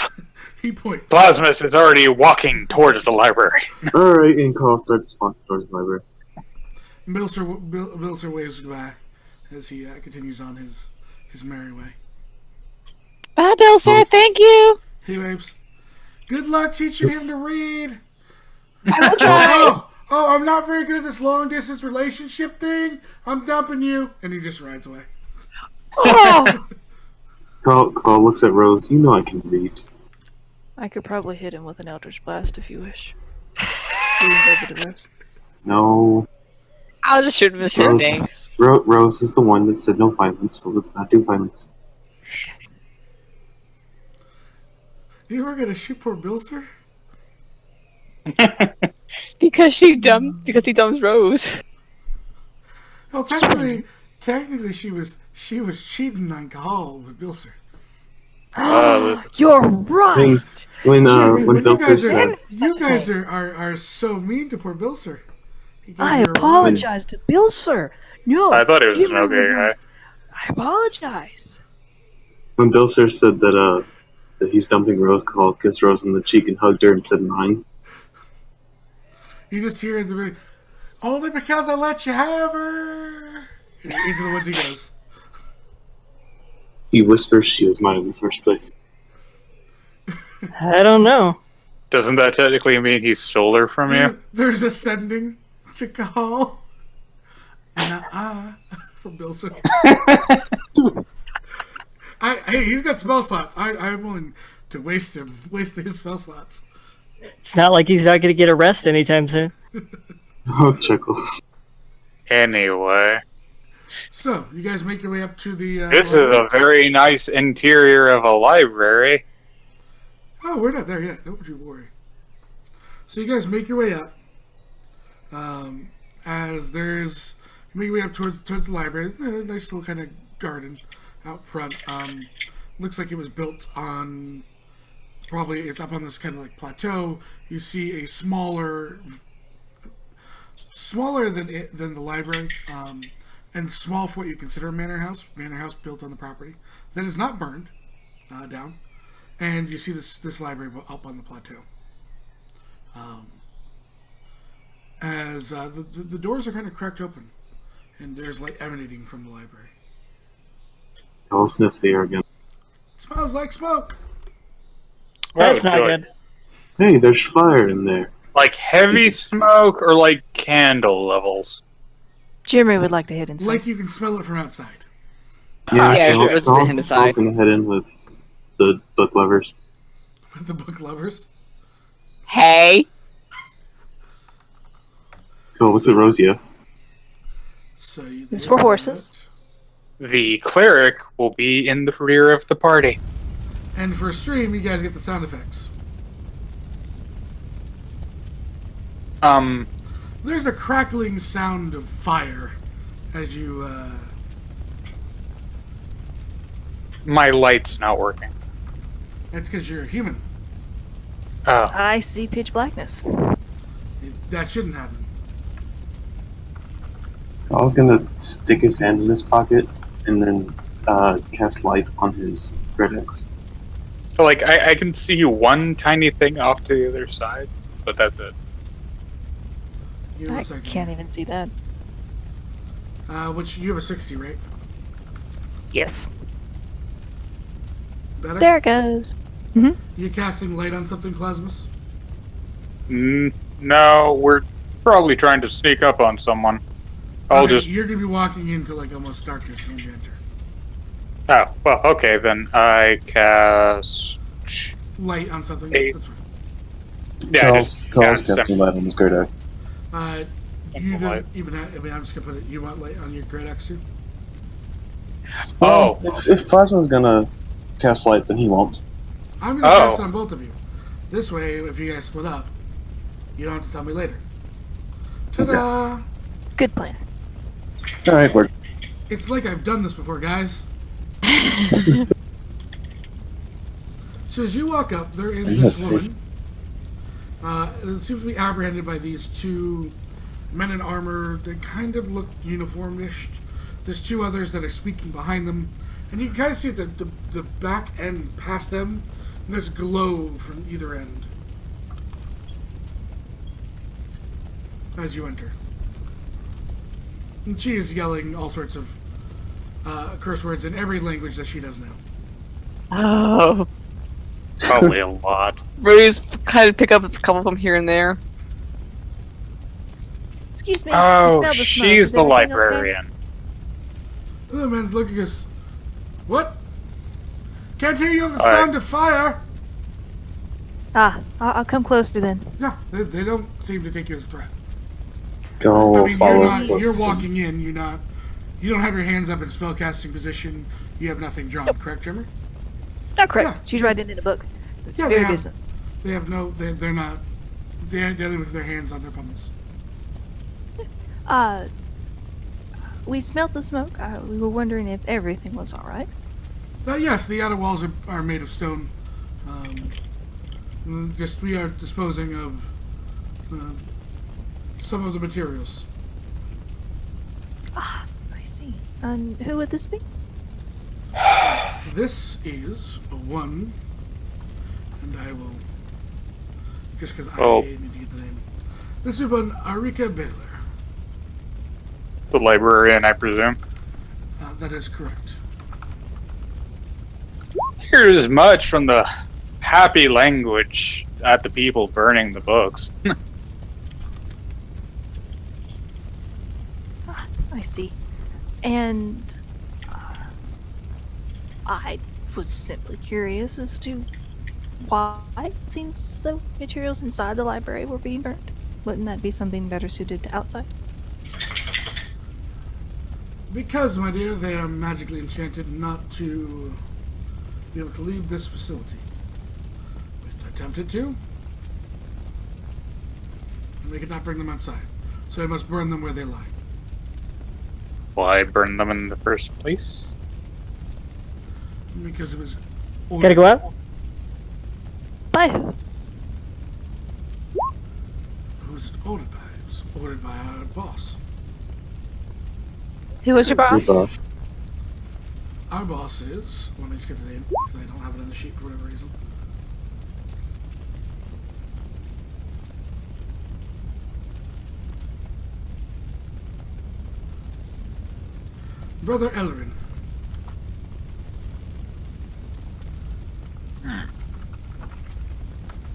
He points. Plasmus is already walking towards the library. Alright, and Call starts walking towards the library. Bilser waves goodbye as he continues on his merry way. Bye, Bill, sir. Thank you. He waves. Good luck teaching him to read. I will try. Oh, I'm not very good at this long distance relationship thing. I'm dumping you. And he just rides away. Oh. Call looks at Rose. You know I can read. I could probably hit him with an Eldritch Blast if you wish. Leans over to Rose. No. I'll just shoot him the same Rose, thing. Rose is the one that said no violence, so let's not do violence. You were gonna shoot poor Bilser? Because he dumps Rose. Well, technically she was cheating on Cahal with Bilser. You're right! When You Bilser guys said, are, you guys are so mean to poor Bilser. He gave I you a ride. apologize to Bill, sir. No, I thought he was an Jimmy okay guy. was- I apologize. when Bilser said that he's dumping Rose, Call kissed Rose on the cheek and hugged her and said mine. You just hear at the beginning, only because I let you have her. Into the woods he goes. He whispers she was mine in the first place. I don't know. Doesn't that technically mean he stole her from you? There's ascending to Cahal. From Bilser. Hey, he's got spell slots. I'm willing to waste his spell slots. It's not like he's not going to get a rest anytime soon. Oh, Chuckles. Anyway, So, you guys make your way up to the. This is library. a very nice interior of a library. Oh, we're not there yet. Don't you worry. So, you guys make your way up. As there's. You make your way up towards the library. Nice little kind of garden out front. Looks like it was built on. Probably it's up on this kind of like plateau. You see a smaller than the library, and small for what you consider a manor house. Manor house built on the property that is not burned down, and you see this library up on the plateau. As the doors are kind of cracked open, and there's light emanating from the library. Call sniffs the air again. Smells like smoke. That's Oh, not joy. good. Hey, there's fire in there. Like heavy smoke or like candle levels? Jimmy would like to hit inside. Like you can smell it from outside. Yeah, Call- it was Call's- him Call's aside. gonna head in with the book lovers. With the book lovers. Hey. Call looks at Rose, yes. So It's for horses. The cleric will be in the rear of the party. And for stream, you guys get the sound effects. There's a crackling sound of fire as you. My light's not working. That's because you're a human. Oh. I see pitch blackness. That shouldn't happen. Call's gonna stick his hand in his pocket and then cast light on his Great Axe. So, like, I can see one tiny thing off to the other side, but that's it. Give me I a second. can't even see that. Which you have a 60, right? Yes. Better? There it goes. You casting light on something, Plasmus? No, we're probably trying to sneak up on someone. I'll Okay, just. You're gonna be walking into like almost darkness when you enter. Oh, well, okay, then I cast. Light on something. Hey. That's right. Yeah, Call's just casting light on his Great Axe. You Light. don't even have, I mean, I'm just gonna put it. You want light on your Great Axe too? Oh, If Plasma's gonna cast light, then he won't. I'm gonna cast Oh. it on both of you. This way, if you guys split up, you don't have to tell me later. Ta-da! Good plan. Alright, work. It's like I've done this before, guys. So as you walk up, there is this That's crazy. woman. It seems to be apprehended by these two men in armor that kind of look uniformish. There's two others that are speaking behind them, and you can kind of see at the back end past them, and there's glow from either end as you enter. And she is yelling all sorts of curse words in every language that she does know. Oh. probably a lot. Rudy's kind of pick up a couple of them here and there. Excuse me. I Oh, smell the smoke. she's Is the everything okay? librarian. The man looking at us. What? Can't hear you on the All right. sound of fire. Ah, I'll come closer then. Yeah, they don't seem to take you as a threat. Go I mean, follow. you're walking in. You don't have your hands up in spellcasting position. You have nothing drawn, correct, Jimmer? Not correct. Yeah. She's writing in a book. Yeah, Very distant. they have no. They're not. They don't even have their hands on their pummels. We smelt the smoke. We were wondering if everything was all right. Yes, the outer walls are made of stone. Just we are disposing of some of the materials. I see. And who would this be? This is a one, and I will just because Oh. I need to get the name. This is one Arika Baylor. The librarian, I presume. That is correct. Here's much from the happy language at the people burning the books. I see. And I was simply curious as to why it seems as though materials inside the library were being burnt. Wouldn't that be something better suited to outside? Because, my dear, they are magically enchanted not to be able to leave this facility. We attempted to, and we could not bring them outside. So we must burn them where they lie. Why burn them in the first place? Because it was Gotta go out? Bye. Who's it ordered by? It was ordered by our boss. Who was your boss? Your boss. Our boss is, let me just get the name, because I don't have it on the sheet for whatever reason. Brother Elrin.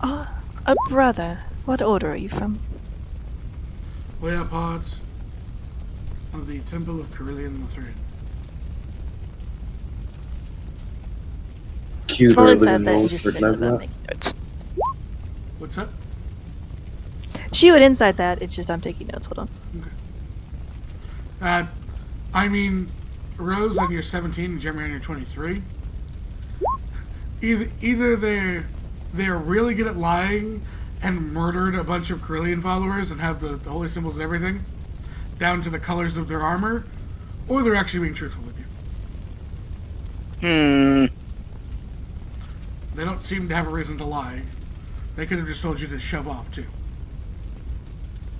A brother. What order are you from? We are part of the Temple of Carillion Lutheran. Cues Well, are inside living that, you rules just to didn't know recognize that that. making notes. What's that? She would inside that. It's just I'm taking notes. Hold on. I mean, Rose on your 17 and Jeremy on your 23. Either they're really good at lying and murdered a bunch of Carillion followers and have the holy symbols and everything, down to the colors of their armor, or they're actually being truthful with you. They don't seem to have a reason to lie. They could have just told you to shove off, too.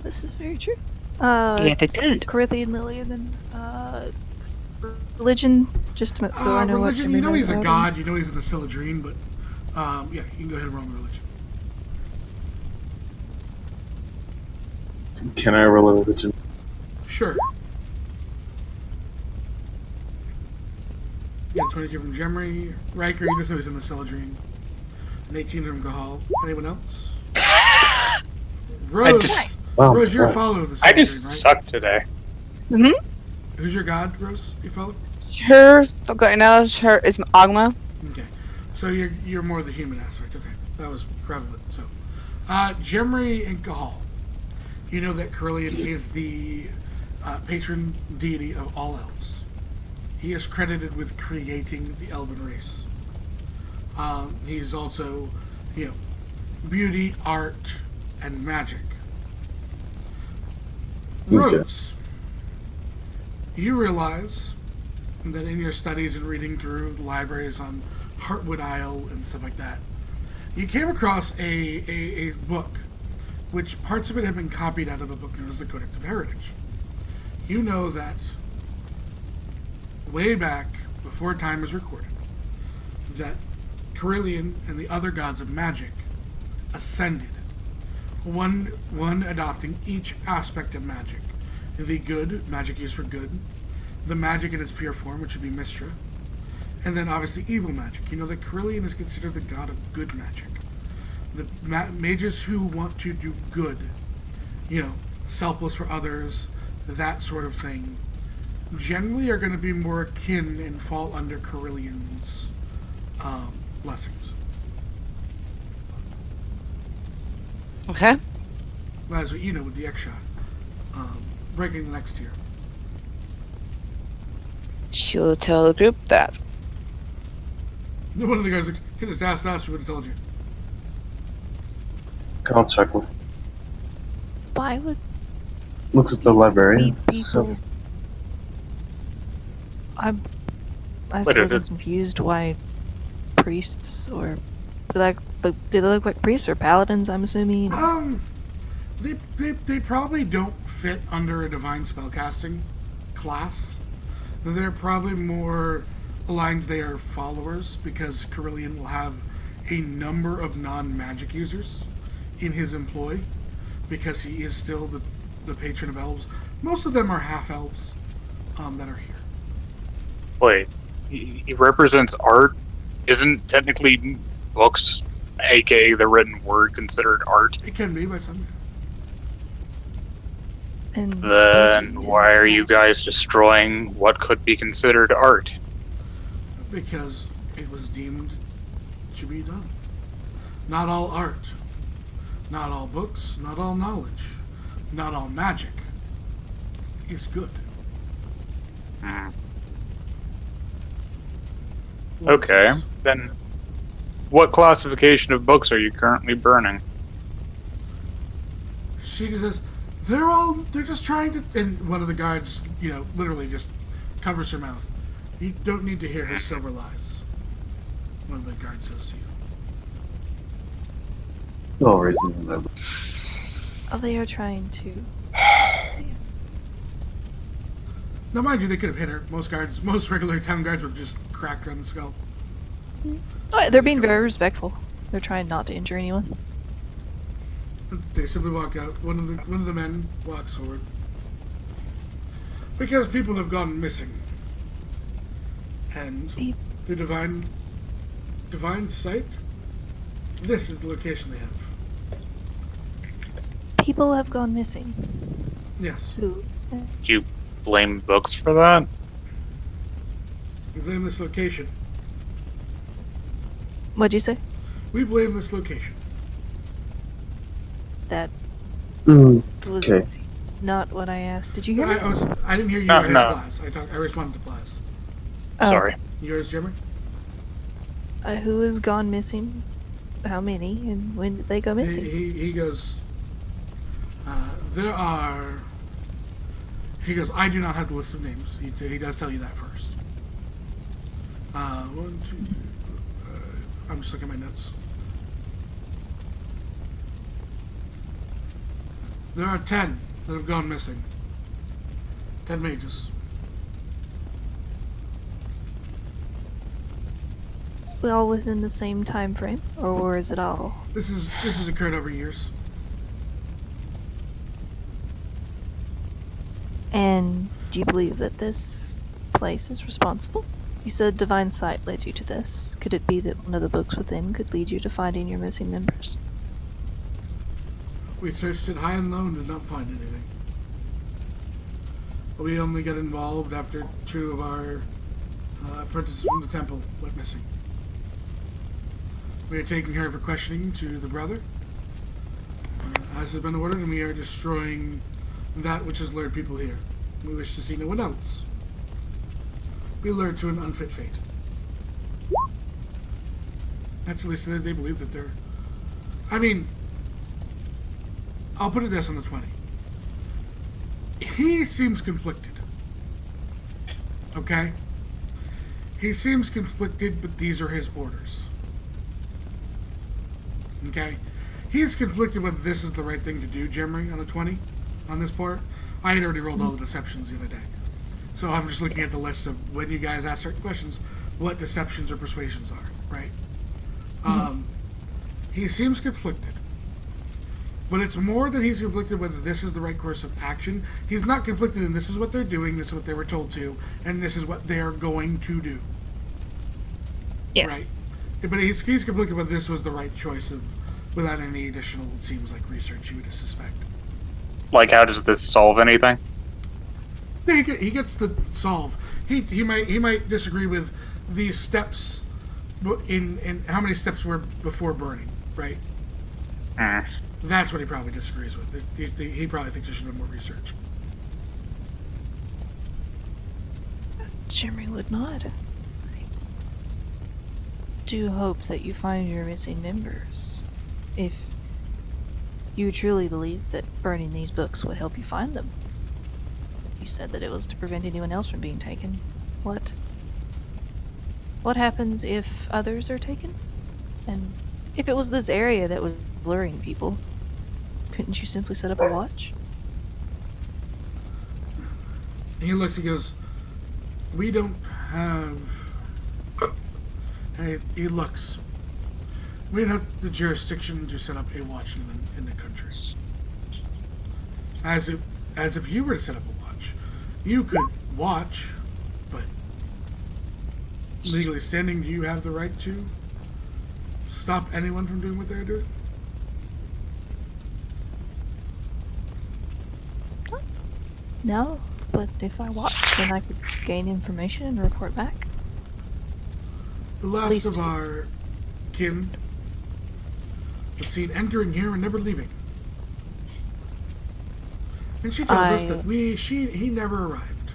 This is very true. Yeah, they did. Corinthian Lillian and religion. Just to, so I know religion, what you know he's a about god, you know he's in the Siladrine, but yeah, you can go ahead and roll me religion. Can I roll a religion? Sure. Yeah, 22 from Gemry. Riker, you just know he's in the Siladrine. An 18 from Gahal. Anyone else? Rose. Wow, I'm Rose, you're a surprised. follower of the I just Siladrine, right? suck today. Who's your god, Rose? You follow? Hers, okay, now it's Agma. Okay. So you're more the human aspect. Okay. That was prevalent. So, Gemry and Gahal. You know that Carillion is the patron deity of all elves. He is credited with creating the elven race. He's also, beauty, art, and magic. Okay. Rose, you realize that in your studies and reading through libraries on Heartwood Isle and stuff like that, you came across a book, which parts of it have been copied out of a book known as the Codex of Heritage. You know that way back, before time was recorded, that Carillion and the other gods of magic ascended, one adopting each aspect of magic. The good, magic used for good, the magic in its pure form, which would be Mystra, and then obviously evil magic. You know that Carillion is considered the god of good magic. The mages who want to do good, selfless for others, that sort of thing, generally are going to be more akin and fall under Carillion's blessings. Okay. That is what you know with the X-Shot. Breaking the next tier. She'll tell the group that. One of the guys could have just asked us, we would have told you. I'll check this. Why would Looks at the library. people? So I suppose I'm confused why priests or do they look like priests or paladins? I'm assuming. They probably don't fit under a divine spellcasting class. They're probably more aligned. They are followers because Carillion will have a number of non-magic users in his employ because he is still the patron of elves. Most of them are half elves that are here. Wait, he represents art? Isn't technically books, aka the written word, considered art? It can be by some. And Then why are you guys destroying what could be considered art? Because it was deemed to be done. Not all art, not all books, not all knowledge, not all magic is good. Hmm. What Okay, says? then what classification of books are you currently burning? She just says, they're just trying to, and one of the guards, literally just covers her mouth. You don't need to hear his silver lies. One of the guards says to you. All racism ever. Oh, they are trying to. Now, mind you, they could have hit her. Most regular town guards would just crack her on the skull. Oh, they're being very respectful. They're trying not to injure anyone. They simply walk out. One of the men walks forward. Because people have gone missing. And through divine sight, this is the location they have. People have gone missing. Yes. Who? Do you blame books for that? We blame this location. What'd you say? We blame this location. That Mm, was okay. not what I asked. Did you hear me? I didn't hear you. No, I heard no. Plaz. I responded to Plaz. Oh. Sorry. Yours, Jimmy? Who has gone missing? How many? And when did they go missing? He goes, there are... He goes, I do not have the list of names. He does tell you that first. 1, 2, I'm just looking at my notes. There are 10 that have gone missing. 10 mages. All within the same time frame, or is it all? This has occurred over years. And do you believe that this place is responsible? You said divine sight led you to this. Could it be that one of the books within could lead you to finding your missing members? We searched it high and low and did not find anything. We only got involved after 2 of our apprentices from the temple went missing. We are taking care of a questioning to the brother, as has been ordered, and we are destroying that which has lured people here. We wish to see no one else. We lured to an unfit fate. That's at least they believe that they're... I mean, I'll put it this on the 20. He seems conflicted. Okay? He seems conflicted, but these are his orders. Okay? He's conflicted whether this is the right thing to do, Jimry, on a 20, on this part. I had already rolled all the deceptions the other day. So I'm just looking at the list of when you guys ask certain questions, what deceptions or persuasions are, right? He seems conflicted. But it's more that he's conflicted whether this is the right course of action. He's not conflicted in this is what they're doing, this is what they were told to, and this is what they are going to do. Yes. Right? But he's conflicted whether this was the right choice of, without any additional, it seems like, research you would suspect. Like, how does this solve anything? Yeah, he gets the solve. He might disagree with the steps in how many steps were before burning, right? Hmm. That's what he probably disagrees with. He probably thinks there should have been more research. Jimmy would not. I do hope that you find your missing members. If you truly believe that burning these books would help you find them. You said that it was to prevent anyone else from being taken. What happens if others are taken? And if it was this area that was luring people, couldn't you simply set up a watch? He looks, he goes, we don't have... He looks. We don't have the jurisdiction to set up a watch in the country. As if you were to set up a watch. You could watch, but legally standing, do you have the right to stop anyone from doing what they're doing? No, but if I watched, then I could gain information and report back. The last Least of two. our kin was seen entering here and never leaving. And she tells us that he never arrived.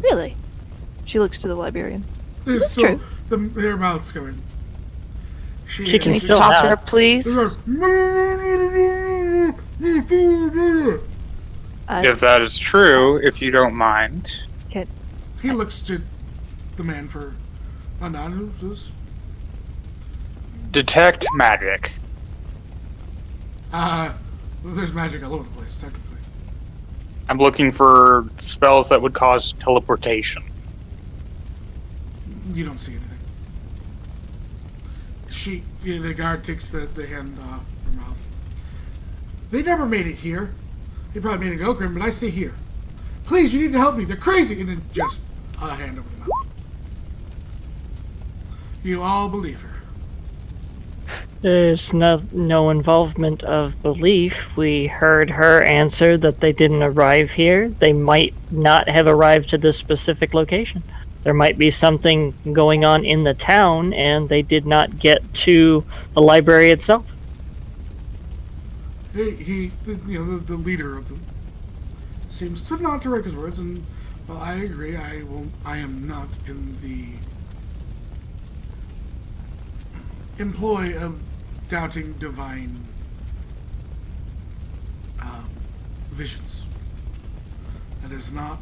Really? She looks to the librarian. There's That's still, true. Her mouth's going. She Can can you still talk to have- her, please? If that is true, if you don't mind. He looks to the man for a nod. Who's this? Detect magic. There's magic all over the place, technically. I'm looking for spells that would cause teleportation. You don't see anything. The guard takes the hand off her mouth. They never made it here. They probably made it to Okran, but I stay here. Please, you need to help me. They're crazy. And then just a hand over the mouth. You all believe her. There's no involvement of belief. We heard her answer that they didn't arrive here. They might not have arrived to this specific location. There might be something going on in the town, and they did not get to the library itself. The leader of them seems to nod to Riker's words, and well, I agree. I am not in the employ of doubting divine visions. That is not.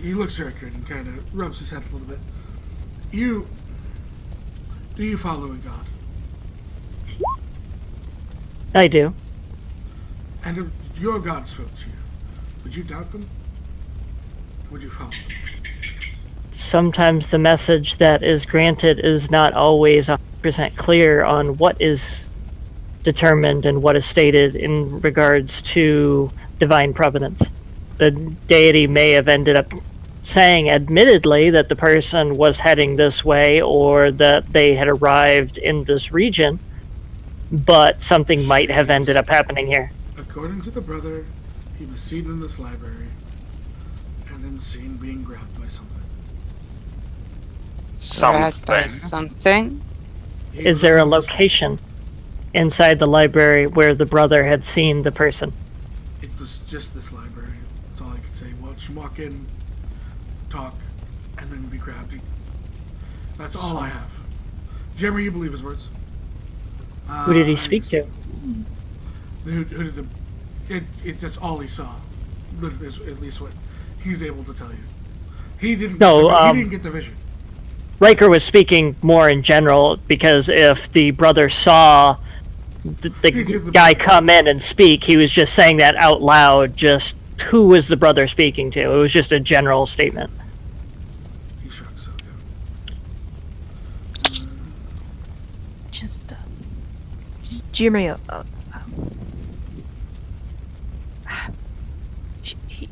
He looks at Riker and kind of rubs his head a little bit. Do you follow a god? I do. And if your God spoke to you, would you doubt them? Would you follow them? Sometimes the message that is granted is not always 100% clear on what is determined and what is stated in regards to divine providence. The deity may have ended up saying admittedly that the person was heading this way or that they had arrived in this region, but something might have ended up happening here. According to the brother, he was seen in this library and then seen being grabbed by something. Grabbed by Something. something? He Is was there a in this- location inside the library where the brother had seen the person? It was just this library. That's all I could say. Watch him walk in, talk, and then be grabbed. That's all I have. Jeremy, you believe his words? Who did he speak to? Who did the? That's all he saw. Is at least what he's able to tell you. He didn't. No, he didn't get the vision. Riker was speaking more in general because if the brother saw the guy come in and speak, he was just saying that out loud. Just who was the brother speaking to? It was just a general statement. He shrugs. So yeah. Just, Jimmy,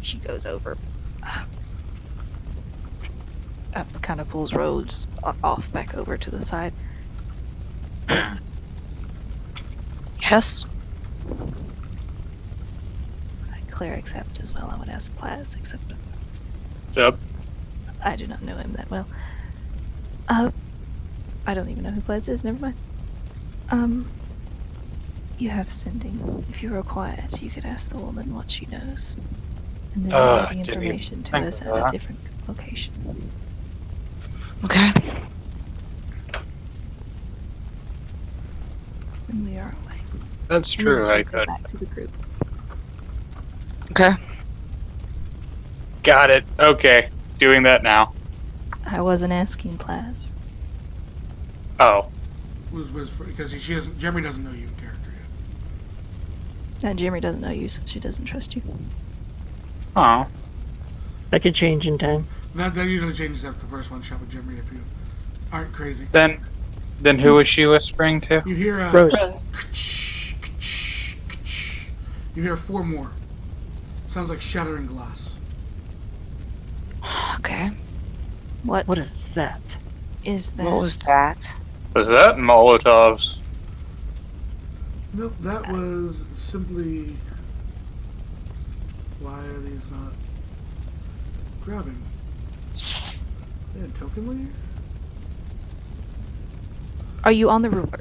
she goes over, kind of pulls Rhodes off back over to the side. Yes? Claire accept as well. I would ask Plaz accept. Yep. I do not know him that well. I don't even know who Plaz is. Never mind. You have sending. If you were quiet, you could ask the woman what she knows, and then relay the didn't even information to think us of at a that. different location. Okay. When we are away. That's And true, then I we'll go could. back to the group. Okay. Got it. Okay. Doing that now. I wasn't asking Plaz. Oh. Because she doesn't. Jeremy doesn't know you in character yet. And Jimmy doesn't know you, so she doesn't trust you. Oh. That could change in time. That usually changes after the first one shot with Jeremy if you aren't crazy. Then who was she whispering to? You hear Rose. You hear 4 more. Sounds like shattering glass. Okay. What What is that? is that? What was that? Was that Molotovs? Nope, that was simply. Why are these not grabbing? Yeah, tokenly? Are you on the ruler?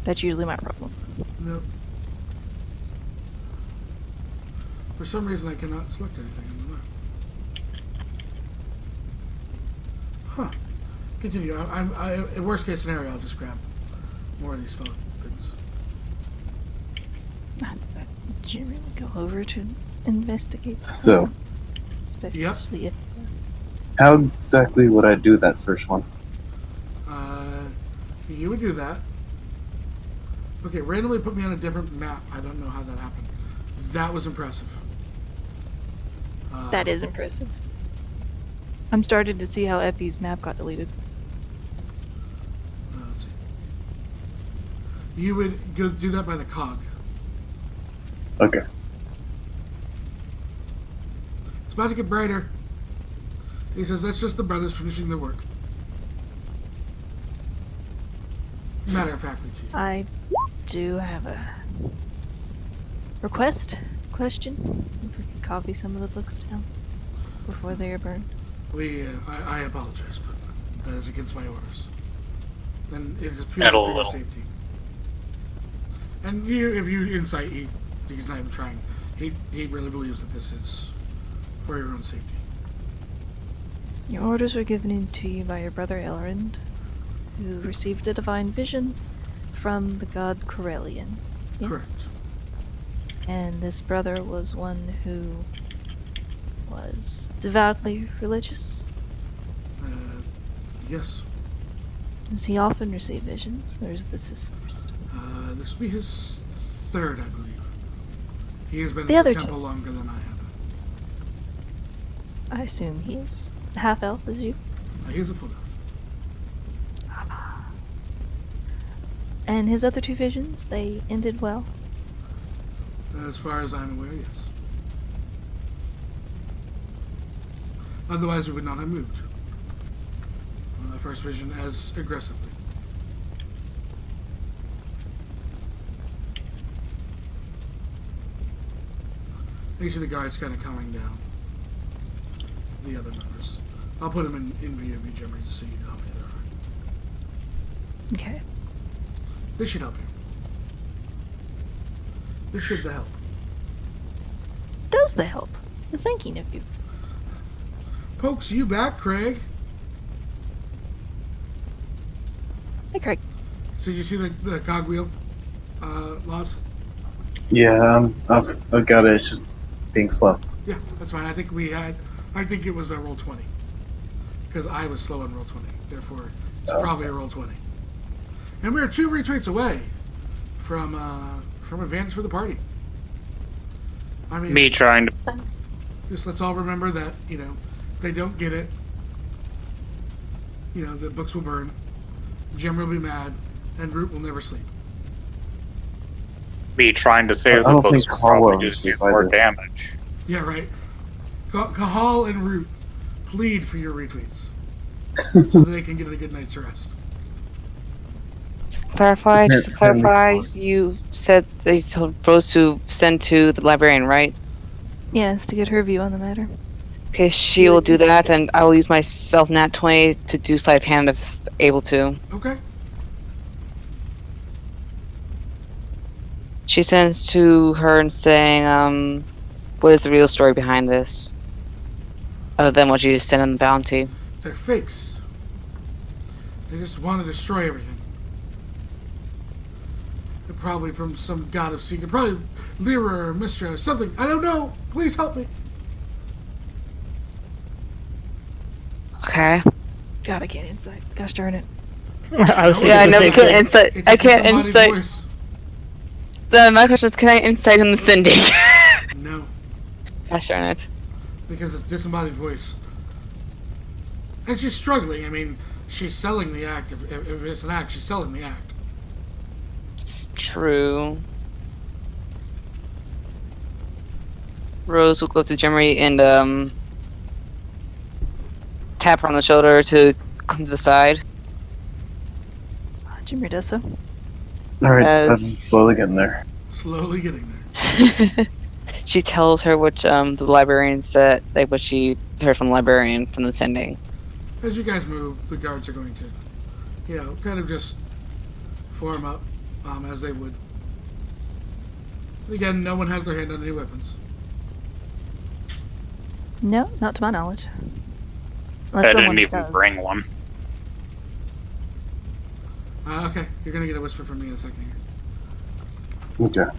That's usually my problem. Nope. For some reason, I cannot select anything on the map. Huh. Continue. In worst case scenario, I'll just grab more of these spell things. Did you really go over to investigate? So, Especially if how exactly would I do that first one? You would do that. Okay, randomly put me on a different map. I don't know how that happened. That was impressive. that is impressive. I'm starting to see how Epi's map got deleted. Let's see. You would go do that by the cog. Okay. It's about to get brighter. He says that's just the brothers finishing their work. Matter of factly to you. I do have a question. If we could copy some of the books down before they are burned. I apologize, but that is against my orders. And it is purely Meddle for a your little. safety. And if you insight, he's not even trying. He really believes that this is for your own safety. Your orders were given to you by your brother Elrond, who received a divine vision from the god Corellian. Yes? Correct. And this brother was one who was devoutly religious. Yes. Does he often receive visions, or is this his first? This will be his third, I believe. He has been The in other the two. temple longer than I have. I assume he is half elf as you. He is a full elf. And his other two visions, they ended well. As far as I'm aware, yes. Otherwise, we would not have moved. The first vision as aggressively. You see the guards kind of coming down. The other members. I'll put them in view of you, Jimmy, so you know how many there are. Okay. This should help you. This should help. Does the help? The thinking of you. Pokes you back, Craig. Hey, Craig. So did you see the cogwheel, Laws? Yeah, I've got it. It's just being slow. Yeah, that's fine. I think it was a roll 20. Because I was slow on roll 20. Therefore, it's probably a roll 20. And we are 2 retweets away from advantage for the party. I mean, Me trying to. just let's all remember that, they don't get it. The books will burn. Jim will be mad. And Root will never sleep. Me trying to save I the don't books think will Carl probably will just do sleep more either. damage. Yeah, right. Kahal and Root plead for your retweets. So that they can get a good night's rest. Clarify, just to Apparently clarify, not. you said they told Rose to send to the librarian, right? Yes, to get her view on the matter. Okay, she will do that, and I will use my self-nat 20 to do sleight of hand if able to. Okay. She sends to her and saying, what is the real story behind this? Other than what you just sent in the bounty. They're fakes. They just want to destroy everything. They're probably from some god of secret. Probably Lyra or Mystra or something. I don't know. Please help me. Okay. God, I can't insight. Gosh darn it. I was Yeah, I thinking the never same can thing. insight. It's I a can't disembodied insight. voice. My question is, can I insight in the sending? No, Gosh darn it. because it's disembodied voice. And she's struggling. I mean, she's selling the act. If it's an act, she's selling the act. True. Rose will go up to Jimmy and tap her on the shoulder to come to the side. Jimmy does so. Alright, so I'm As- slowly getting there. Slowly getting there. She tells her what the librarian said, like what she heard from the librarian from the sending. As you guys move, the guards are going to, kind of just form up as they would. Again, no one has their hand on any weapons. No, not to my knowledge. I Unless didn't someone even does. bring one. Okay, you're gonna get a whisper from me in a second here. Okay.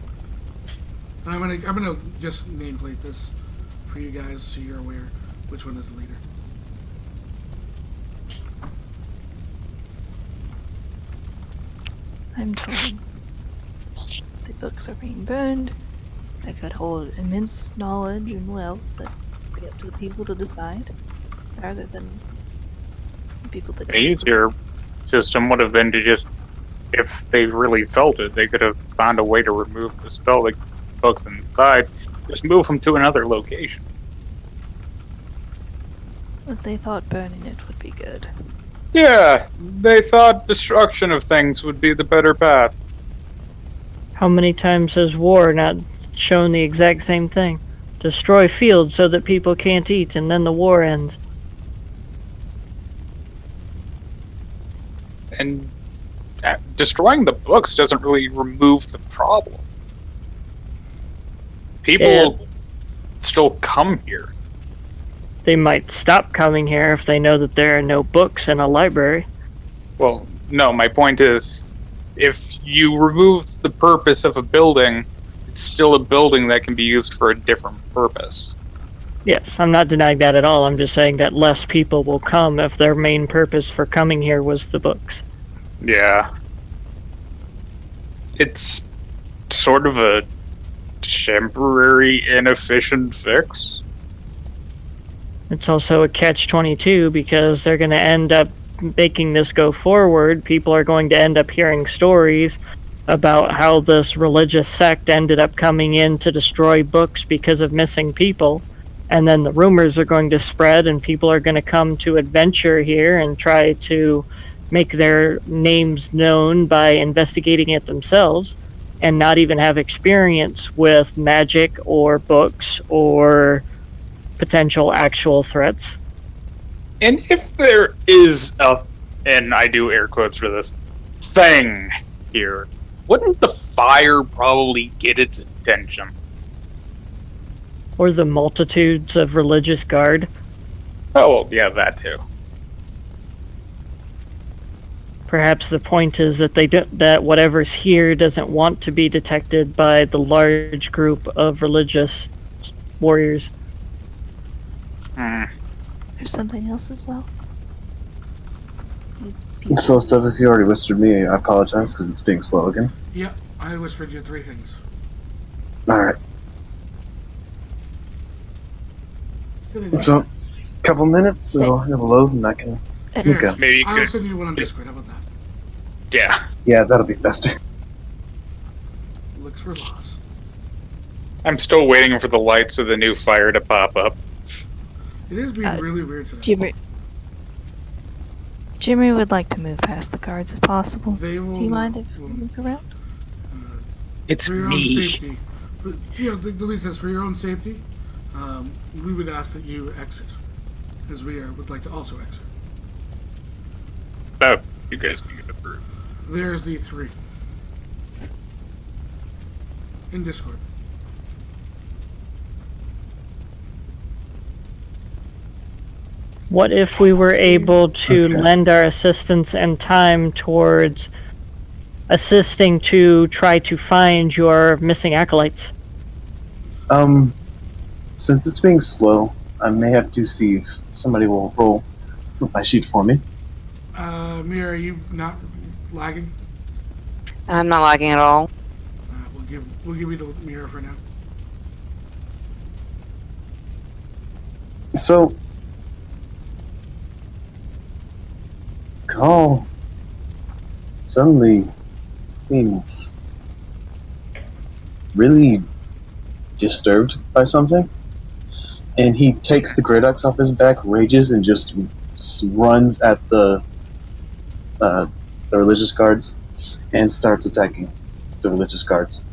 And I'm gonna just nameplate this for you guys so you're aware which one is the leader. I'm told the books are being burned. That could hold immense knowledge and wealth that would be up to the people to decide, rather than the people that An easier system would have been to just, if they really felt it, they could have found a way to remove the spell, like books inside, just move them to another location. But they thought burning it would be good. Yeah, they thought destruction of things would be the better path. How many times has war not shown the exact same thing? Destroy fields so that people can't eat, and then the war ends. And destroying the books doesn't really remove the problem. People still come here. They might stop coming here if they know that there are no books in a library. Well, no, my point is, if you remove the purpose of a building, it's still a building that can be used for a different purpose. Yes, I'm not denying that at all. I'm just saying that less people will come if their main purpose for coming here was the books. Yeah. It's sort of a temporary, inefficient fix. It's also a catch-22 because they're going to end up making this go forward. People are going to end up hearing stories about how this religious sect ended up coming in to destroy books because of missing people. And then the rumors are going to spread and people are going to come to adventure here and try to make their names known by investigating it themselves and not even have experience with magic or books or potential actual threats. And if there is a, and I do air quotes for this, thing here, wouldn't the fire probably get its attention? Or the multitudes of religious guard. Oh, well, yeah, that too. Perhaps the point is that that whatever's here doesn't want to be detected by the large group of religious warriors. There's something else as well. These So, stuff, if you already whispered me, I apologize because it's being slow again. Yep, I whispered you 3 things. Alright, Good idea. so, couple minutes, so it'll load and I can. Here, Okay. Maybe you I'll could, send you one on Discord. How about that? yeah. Yeah, that'll be faster. Looks for loss. I'm still waiting for the lights of the new fire to pop up. It is being really weird today. Jimmy would like to move past the guards if possible. They will. Do you mind if we will- move around? It's for your own me. safety. But, you know, the lead says for your own safety, we would ask that you exit, as we would like to also exit. Oh, you guys can get approved. There's the 3 in Discord. What if we were able to Okay. lend our assistance and time towards assisting to try to find your missing acolytes? Since it's being slow, I may have to see if somebody will roll my sheet for me. Mira, are you not lagging? I'm not lagging at all. We'll give you the Mira for now. So, Call suddenly seems really disturbed by something, and he takes the great axe off his back, rages, and just runs at the religious guards and starts attacking the religious guards.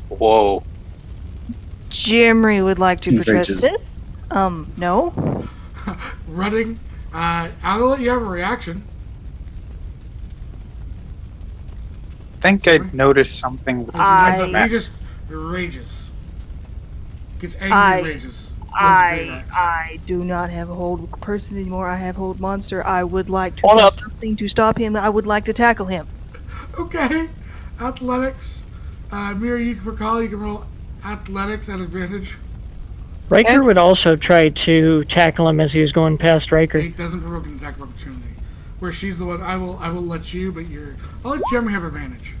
Whoa. Jimmy would like to He protest rages. this. No. Running. I'll let you have a reaction. I think I noticed something. As he runs up, I- he just rages. Gets angry, I- rages. Throws a great axe. I do not have a hold person anymore. I have hold monster. I would like to Hold do up. something to stop him. I would like to tackle him. Okay. Athletics. Mira, you can recall, you can roll athletics at advantage. Riker Okay. would also try to tackle him as he was going past Riker. It doesn't provoke an attack of opportunity. Where she's the one, I will let you, but I'll let Jeremy have advantage.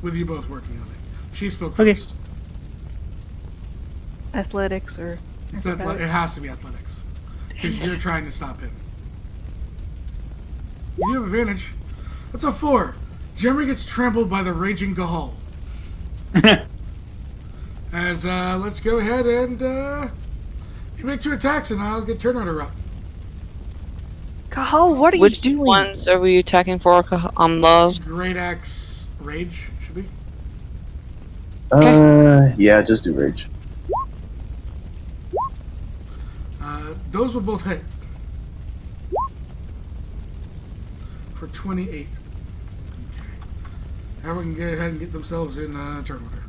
With you both working on it. She spoke Okay. first. Athletics or It has to be athletics. Because you're trying to stop him. You have advantage. That's a 4. Jeremy gets trampled by the raging Gahal. As, let's go ahead and, you make 2 attacks and I'll get turn order up. Cahal, what are you Which doing? ones are we attacking for, Laws? Great Axe Rage, should be. Yeah, just do rage. Those will both hit. For 28. Okay. Everyone can go ahead and get themselves in turn order.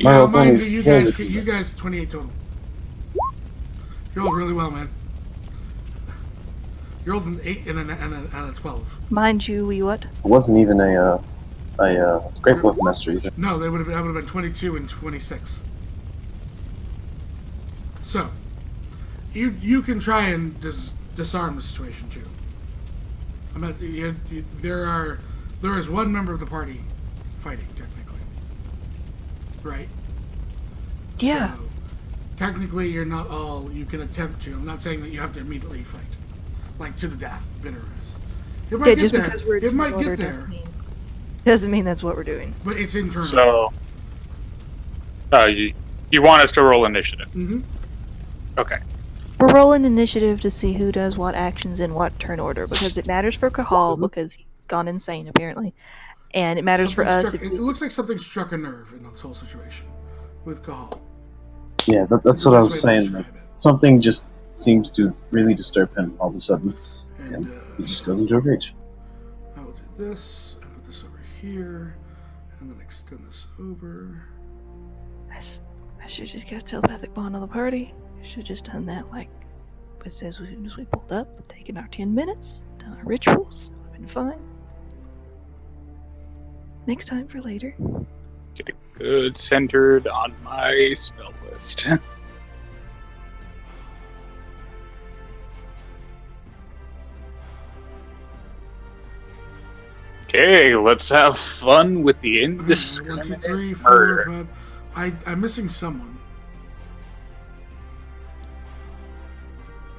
My roll mind 20 you, you guys 28 total. You rolled really well, man. You rolled an 8 and a 12. Mind you, we what? It wasn't even a Great Wolf Master either. No, that would have been 22 and 26. So, you can try and disarm the situation too. There is one member of the party fighting technically, right? Yeah. So, technically, you're not all you can attempt to. I'm not saying that you have to immediately fight, like to the death. Bitter is. It might Yeah, get just there. because we're It might order get there, doesn't mean that's what we're doing. but it's internal. So, you want us to roll initiative? Mm-hmm. Okay. We're rolling initiative to see who does what actions in what turn order because it matters for Cahal because he's gone insane apparently, and it matters for us. It looks like something struck a nerve in this whole situation with Cahal. Yeah, that's That's what I the was best way to saying. describe it. Something just seems to really disturb him all of a sudden. And And he just goes into a rage. I will do this and put this over here, and then extend this over. I should just cast telepathic bond on the party. I should just done that like as soon as we pulled up, taken our 10 minutes, done our rituals, would have been fine. Next time for later. Get it good centered on my spell list. Okay, let's have fun with the 1, 2, indiscriminate 3, 4, murder. 5. I'm missing someone.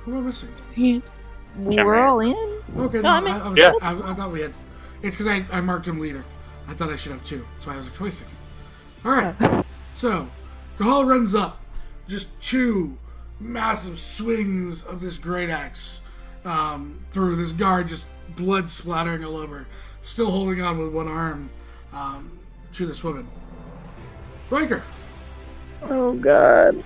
Who am I missing? We're all in. Okay, No, no, I mean- I thought we had. It's because I marked him leader. I thought I should have 2. That's why I was like, wait a second. Alright, so, Gahal runs up. Just 2 massive swings of this great axe through this guard, just blood splattering all over. Still holding on with one arm to this woman. Riker! Oh god.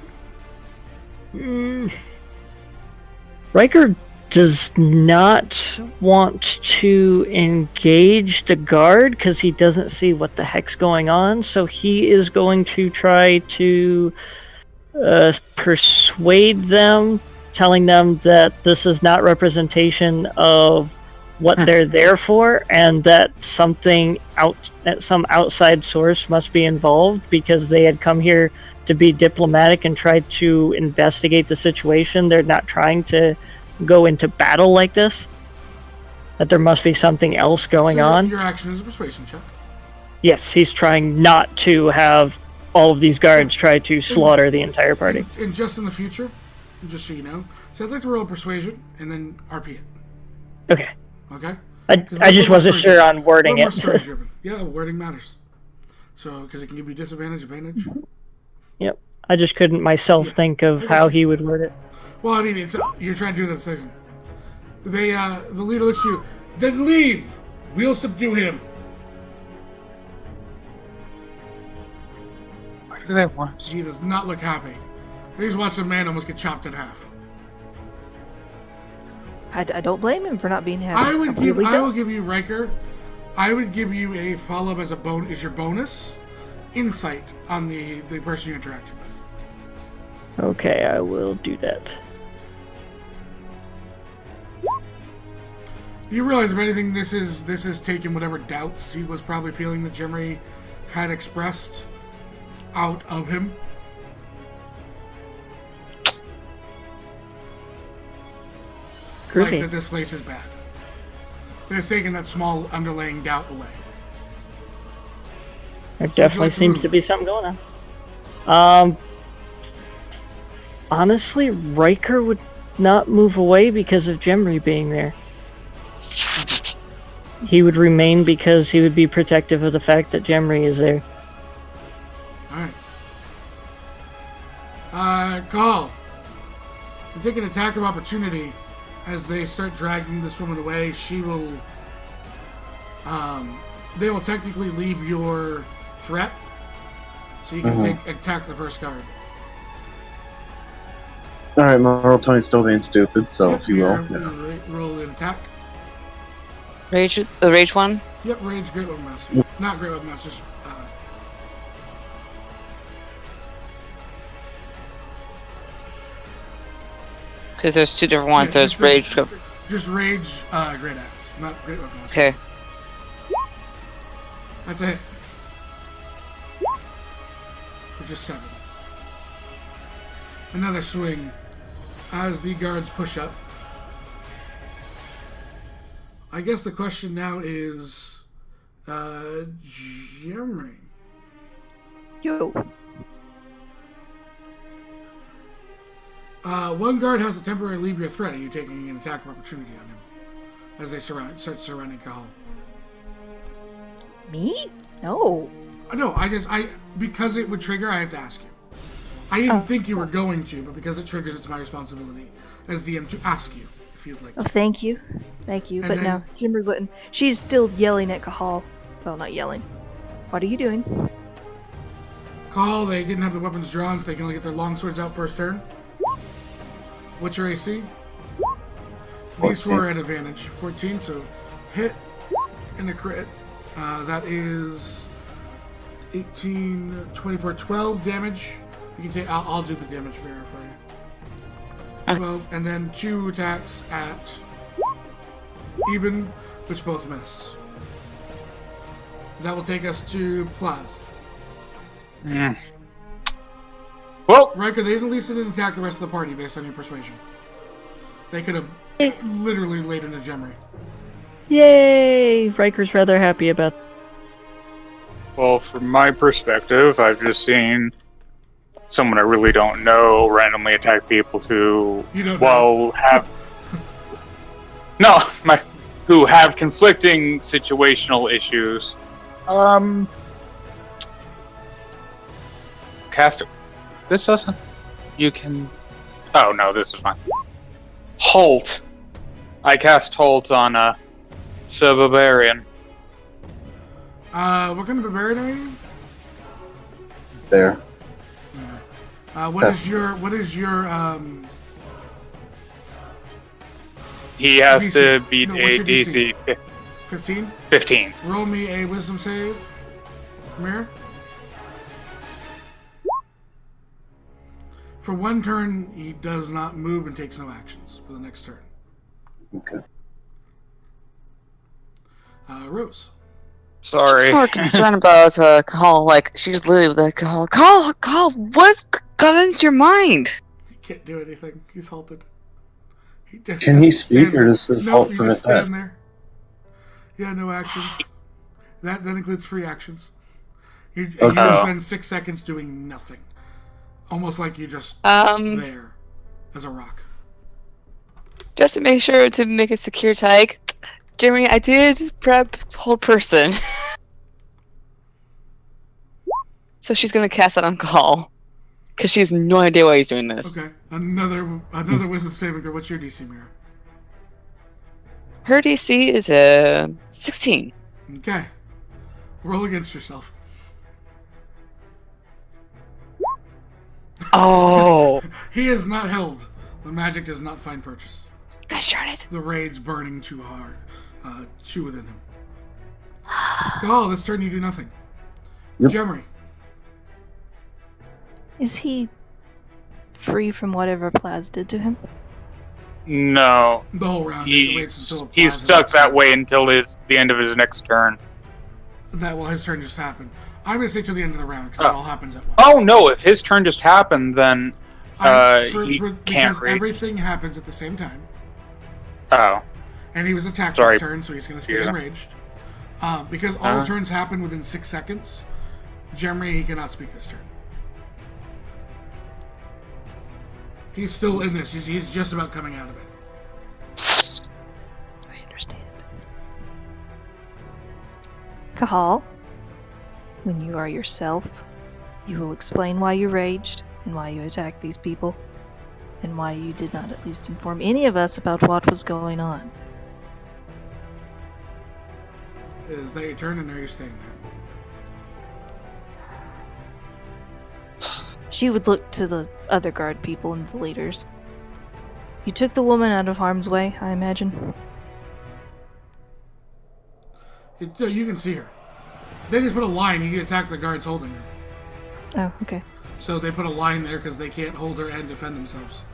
Riker does not want to engage the guard because he doesn't see what the heck's going on, so he is going to try to persuade them, telling them that this is not representation of what they're there for, and that some outside source must be involved because they had come here to be diplomatic and try to investigate the situation. They're not trying to go into battle like this. That there must be something else going on. Your action is a persuasion check. Yes, he's trying not to have all of these guards try to slaughter the entire party. And just in the future, just so you know, so I'd like to roll persuasion and then RP it. Okay. Okay? I just wasn't sure on wording More it. story driven. Yeah, wording matters. So, because it can give you disadvantage, advantage. Yep. I just couldn't myself think of how he would word it. Well, I mean, it's you're trying to do that section. They, the leader looks at you. Then leave. We'll subdue him. Why do they want? He does not look happy. He's watching a man almost get chopped in half. I don't blame him for not being happy. I will really don't. give you Riker. I would give you a follow up as your bonus insight on the person you interacted with. Okay, I will do that. You realize, if anything, this is taking whatever doubts he was probably feeling that Jimmy had expressed out of him. Like Groovy. that this place is bad. And it's taking that small underlying doubt away. There So definitely would you seems move? to be something going on. Honestly, Riker would not move away because of Jemri being there. He would remain because he would be protective of the fact that Jemri is there. Alright. Call. You take an attack of opportunity as they start dragging this woman away. She will. They will technically leave your threat. So you can attack the first guard. Alright, my roll 20 is still being stupid, so if you will. You roll an attack. The rage one? Yep, Rage, Great Weapon Master. Not Great Weapon Masters. Because there's two different ones. Yeah, There's rage. Just Rage, Great Axe, not Great Weapon Master. Okay. That's a hit. Which is 7. Another swing as the guards push up. I guess the question now is, Jimmy. Yo. One guard has to temporarily leave your threat. Are you taking an attack of opportunity on him as they start surrounding Kahal? Me? No. No, because it would trigger, I have to ask you. I didn't think you were going to, but because it triggers, it's my responsibility as DM to ask you if you'd like Oh, to. thank you. Thank you. And But then- no, Jimber wouldn't. She's still yelling at Kahal. Well, not yelling. What are you doing? Kahal, they didn't have the weapons drawn, so they can only get their long swords out first turn. What's your AC? These 14. were at advantage. 14, so hit and a crit. That is 18, 24, 12 damage. You can take. I'll do the damage bearer for you. 12, and then 2 attacks at even, which both miss. That will take us to Plaz. Well, Riker, they at least didn't attack the rest of the party based on your persuasion. They could have literally laid into Jemri. Yay! Riker's rather happy about. well, from my perspective, I've just seen someone I really don't know randomly attack people who, You don't well, have who have conflicting situational issues. Cast it. This doesn't. You can. Oh no, this is fine. Halt. I cast Halt on a Barbarian. What kind of barbarian are you? There. What is your He has DC. to beat No, a what's your DC 15? 15. Roll me a wisdom save. Mirror. For one turn, he does not move and takes no actions for the next turn. Okay. Rose. Sorry. I'm more concerned about Kahal. Like, she's literally like, Kahal, what got into your mind? He can't do anything. He's halted. Can he speak, or does this no, halt you prevent just stand that? there. Yeah, no actions. That includes 3 actions. You Okay. spend 6 seconds doing nothing. Almost like you just there as a rock. Just to make sure to make a secure tag, Jimmy, I did prep whole person. So she's gonna cast that on Kahal. Because she has no idea why he's doing this. Okay, another wisdom saving throw. What's your DC, Mira? Her DC is a 16. Okay, roll against yourself. Oh, He is not held. The magic does not find purchase. gosh darn it. The rage burning too hard, too within him. Go, this turn you do nothing. Yep. Jemri. Is he free from whatever Plaz did to him? No. The whole round. It waits He's, until he's Plaza stuck next that turn. way until the end of his next turn. His turn just happened. I'm going to say till the end of the round because it all happens at once. Oh no! If his turn just happened, then he can't because rage. everything happens at the same time. Oh, And he was attacked Sorry. this turn, so he's going to stay Yeah. enraged. Because all turns happen within 6 seconds, generally he cannot speak this turn. He's still in this. He's just about coming out of it. I understand. Kahal, when you are yourself, you will explain why you raged and why you attacked these people, and why you did not at least inform any of us about what was going on. Is that your turn, and now you're staying there? She would look to the other guard people and the leaders. You took the woman out of harm's way, I imagine. You can see her. They just put a line. You can attack the guards holding her. Oh, okay. So they put a line there because they can't hold her and defend themselves.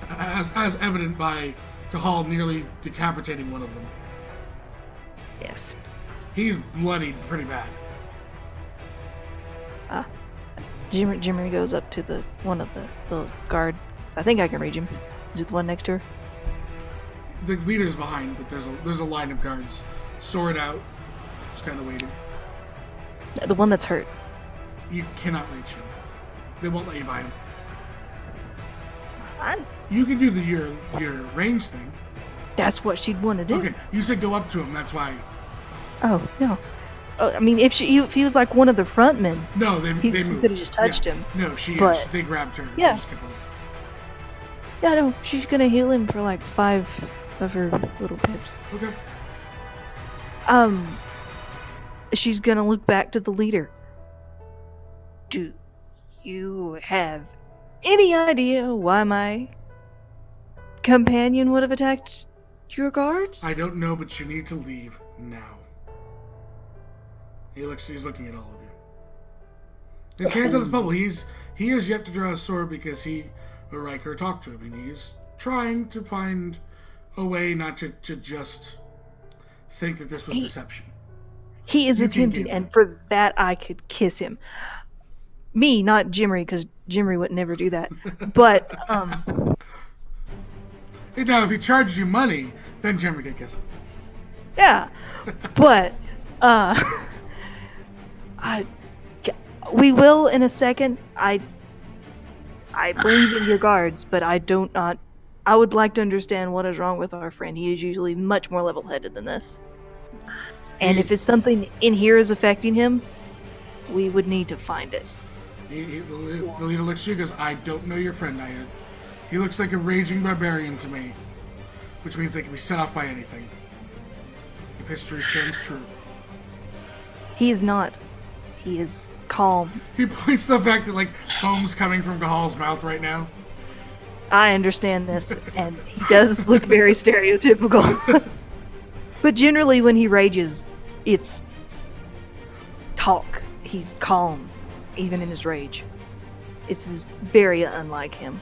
As evident by Kahal nearly decapitating one of them. Yes. He's bloodied pretty bad. Jimmy goes up to the one of the guard. I think I can reach him. Is it the one next to her? The leader's behind, but there's a line of guards, sword out, just kind of waiting. The one that's hurt. You cannot reach him. They won't let you by him. I'm, You can do your range thing. that's what she'd want to do. Okay, you said go up to him. That's why. Oh no. Oh, I mean, if he was like one of the front men, No, they he moved. could have just touched him. No, But- they grabbed her. Yeah. Just kept on. Yeah, no, she's gonna heal him for like 5 of her little pips. Okay. She's gonna look back to the leader. Do you have any idea why my companion would have attacked your guards? I don't know, but you need to leave now. He's looking at all of you. His hands on his bubble. He has yet to draw a sword because Riker talked to him, and he's trying to find a way not to just think that this was deception. He is You can attempting, get and it. for that I could kiss him. Me, not Jimry, because Jimry would never do that. But Hey, now, if he charges you money, then Jeremy can kiss him. yeah, but we will in a second. I believe in your guards, but I would like to understand what is wrong with our friend. He is usually much more level-headed than this. And if it's something in here is affecting him, we would need to find it. The leader looks at you and goes, I don't know your friend, Nayad. He looks like a raging barbarian to me, which means they can be set off by anything. If history stands true. He is not. He is calm. He points to the fact that, like, foam's coming from Gahal's mouth right now. I understand this, and he does look very stereotypical. But generally, when he rages, it's talk. He's calm, even in his rage. It's very unlike him,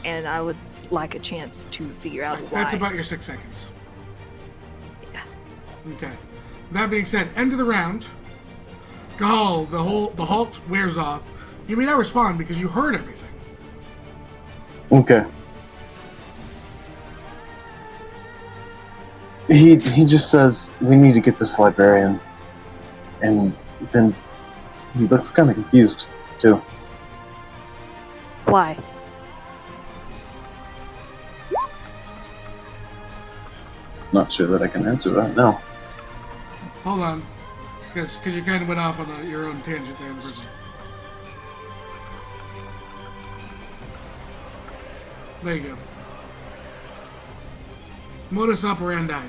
and I would like a chance to figure out why. That's about your 6 seconds. Yeah. Okay. That being said, end of the round. Gahal, the halt wears off. You may not respond because you heard everything. Okay. He just says we need to get this librarian, and then he looks kind of confused too. Why? Not sure that I can answer that now. Hold on. Because you kind of went off on your own tangent there in the prison. There you go. Modus operandi.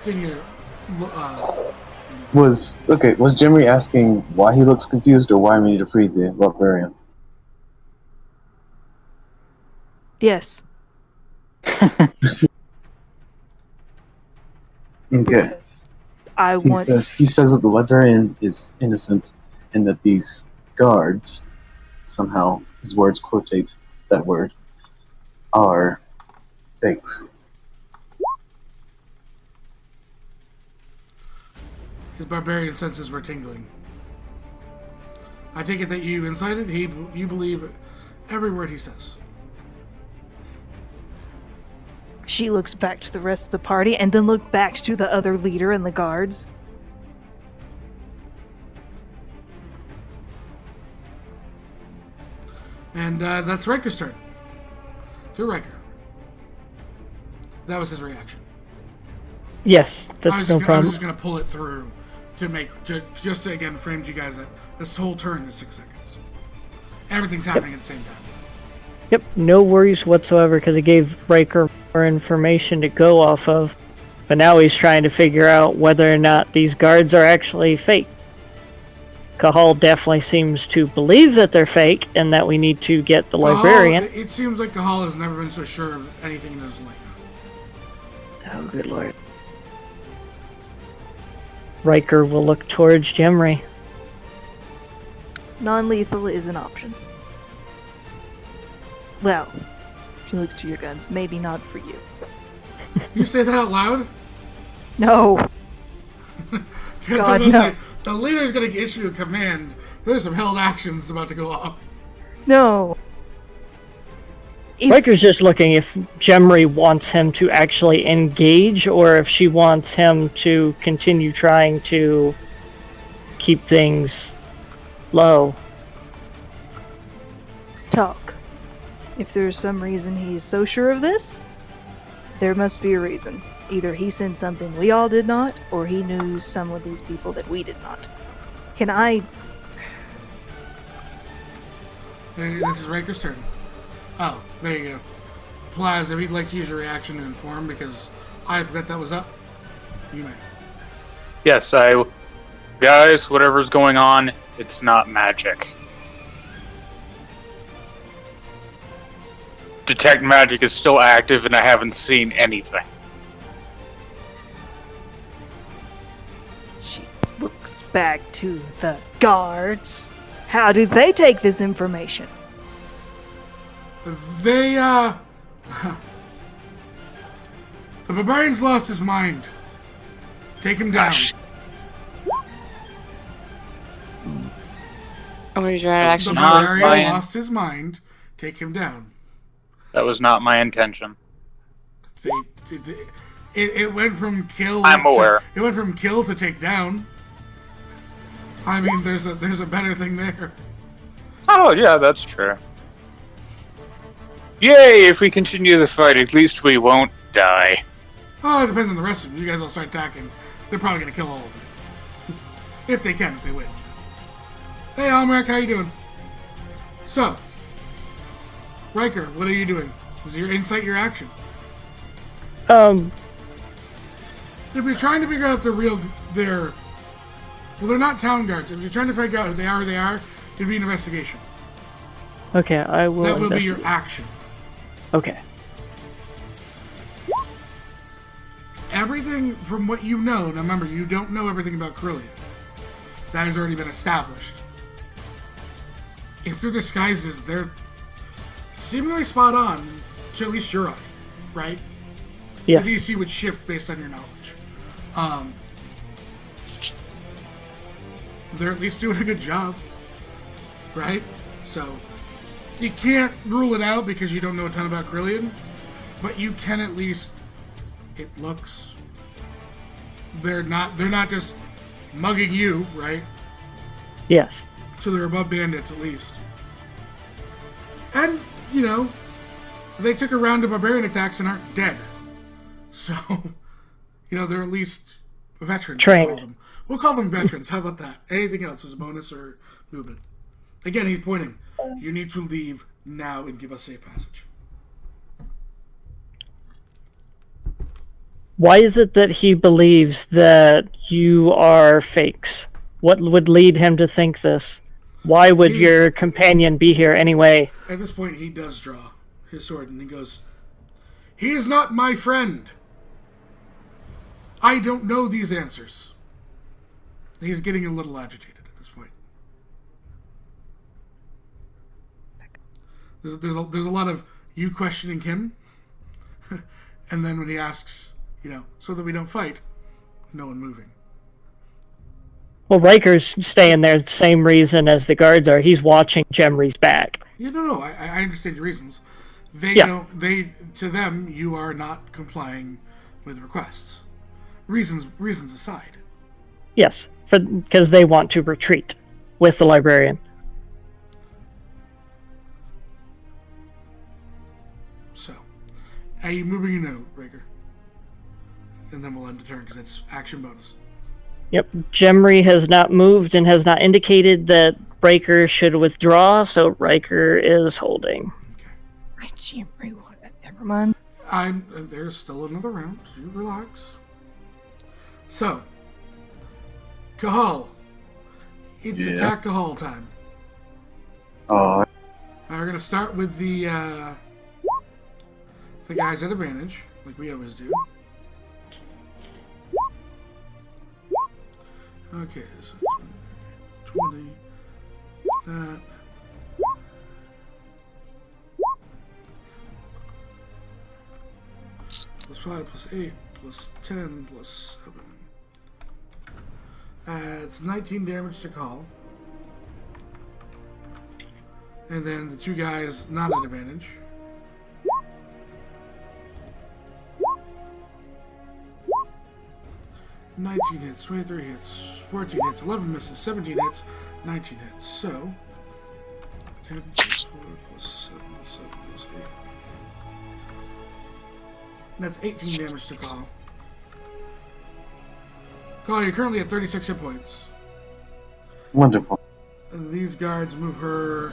Can you Was Jimmy asking why he looks confused or why we need to free the librarian? Yes. Okay. I He want. says that the librarian is innocent and that these guards, somehow his words quotate that word, are fakes. His barbarian senses were tingling. I take it that you incited. You believe every word he says. She looks back to the rest of the party and then look back to the other leader and the guards. And that's Riker's turn. To Riker. That was his reaction. Yes, I that's was no just problem. gonna pull it through to again frame to you guys that this whole turn is 6 seconds. Everything's happening at the same time. Yep, no worries whatsoever because it gave Riker more information to go off of. But now he's trying to figure out whether or not these guards are actually fake. Cahal definitely seems to believe that they're fake and that we need to get the librarian. It seems like Cahal has never been so sure of anything in his life. Oh, good lord. Riker will look towards Jemri. Non-lethal is an option. Well, if you look to your guns, maybe not for you. You say that out loud? No. 'Cause God, I'm about to no. say, the leader's gonna issue a command. There's some held actions about to go up. No. If- Riker's just looking if Jemri wants him to actually engage or if she wants him to continue trying to keep things low. Talk. If there's some reason he's so sure of this, there must be a reason. Either he sent something we all did not, or he knew some of these people that we did not. Can I... Hey, this is Riker's turn. Oh, there you go. Plaza, if you'd like to use your reaction to inform, because I forgot that was up, you may. Yes, guys, whatever's going on, it's not magic. Detect magic is still active, and I haven't seen anything. She looks back to the guards. How do they take this information? They, the barbarian's lost his mind. Take him down. I'm gonna use your action. The Not barbarian science. lost his mind. Take him down. That was not my intention. It went from kill. I'm aware. It went from kill to take down. I mean, there's a better thing there. Oh, yeah, that's true. Yay, if we continue the fight, at least we won't die. Oh, it depends on the rest of them. You guys all start attacking. They're probably gonna kill all of them. If they can, if they win. Hey, Almeric, how you doing? So, Riker, what are you doing? Is your insight your action? If you're trying to figure out well, they're not town guards. If you're trying to figure out who they are, it'd be an investigation. Okay, I will That will be investigate. your action. Okay. Everything from what you know, now remember, you don't know everything about Carillion. That has already been established. If their disguises, they're seemingly spot on, to at least your eye, right? Yes. The DC would shift based on your knowledge. They're at least doing a good job, right? So, you can't rule it out because you don't know a ton about Carillion, but you can at least, it looks, they're not just mugging you, right? Yes. So they're above bandits at least. And, they took a round of barbarian attacks and aren't dead. So, they're at least veterans. Trained. We'll call them veterans. How about that? Anything else as a bonus or movement? Again, he's pointing. You need to leave now and give us safe passage. Why is it that he believes that you are fakes? What would lead him to think this? Why would your companion be here anyway? At this point, he does draw his sword and he goes, He is not my friend. I don't know these answers. He's getting a little agitated at this point. There's a lot of you questioning him, and then when he asks, so that we don't fight, no one moving. Well, Riker's staying there the same reason as the guards are. He's watching Jemry's back. Yeah, no, I understand your reasons. To them, you are not complying with requests. Reasons aside. Yes, because they want to retreat with the librarian. So, are you moving or no, Raker? And then we'll end the turn because it's action bonus. Yep, Jemry has not moved and has not indicated that Riker should withdraw, so Riker is holding. I Jimmy, what? Never mind. There's still another round. You relax. So, Kahal. It's attack Kahal time. Oh, We're gonna start with the guys at advantage, like we always do. Okay, so 20, that. Plus 5, plus 8, plus 10, plus 7. It's 19 damage to Call. And then the two guys not at advantage. "19 hits, 23 hits, 14 hits, 11 misses, 17 hits, 19 hits." So, 10 plus 4 plus 7 plus 7 plus 8. That's 18 damage to Call. Call, you're currently at 36 hit points. wonderful. These guards move her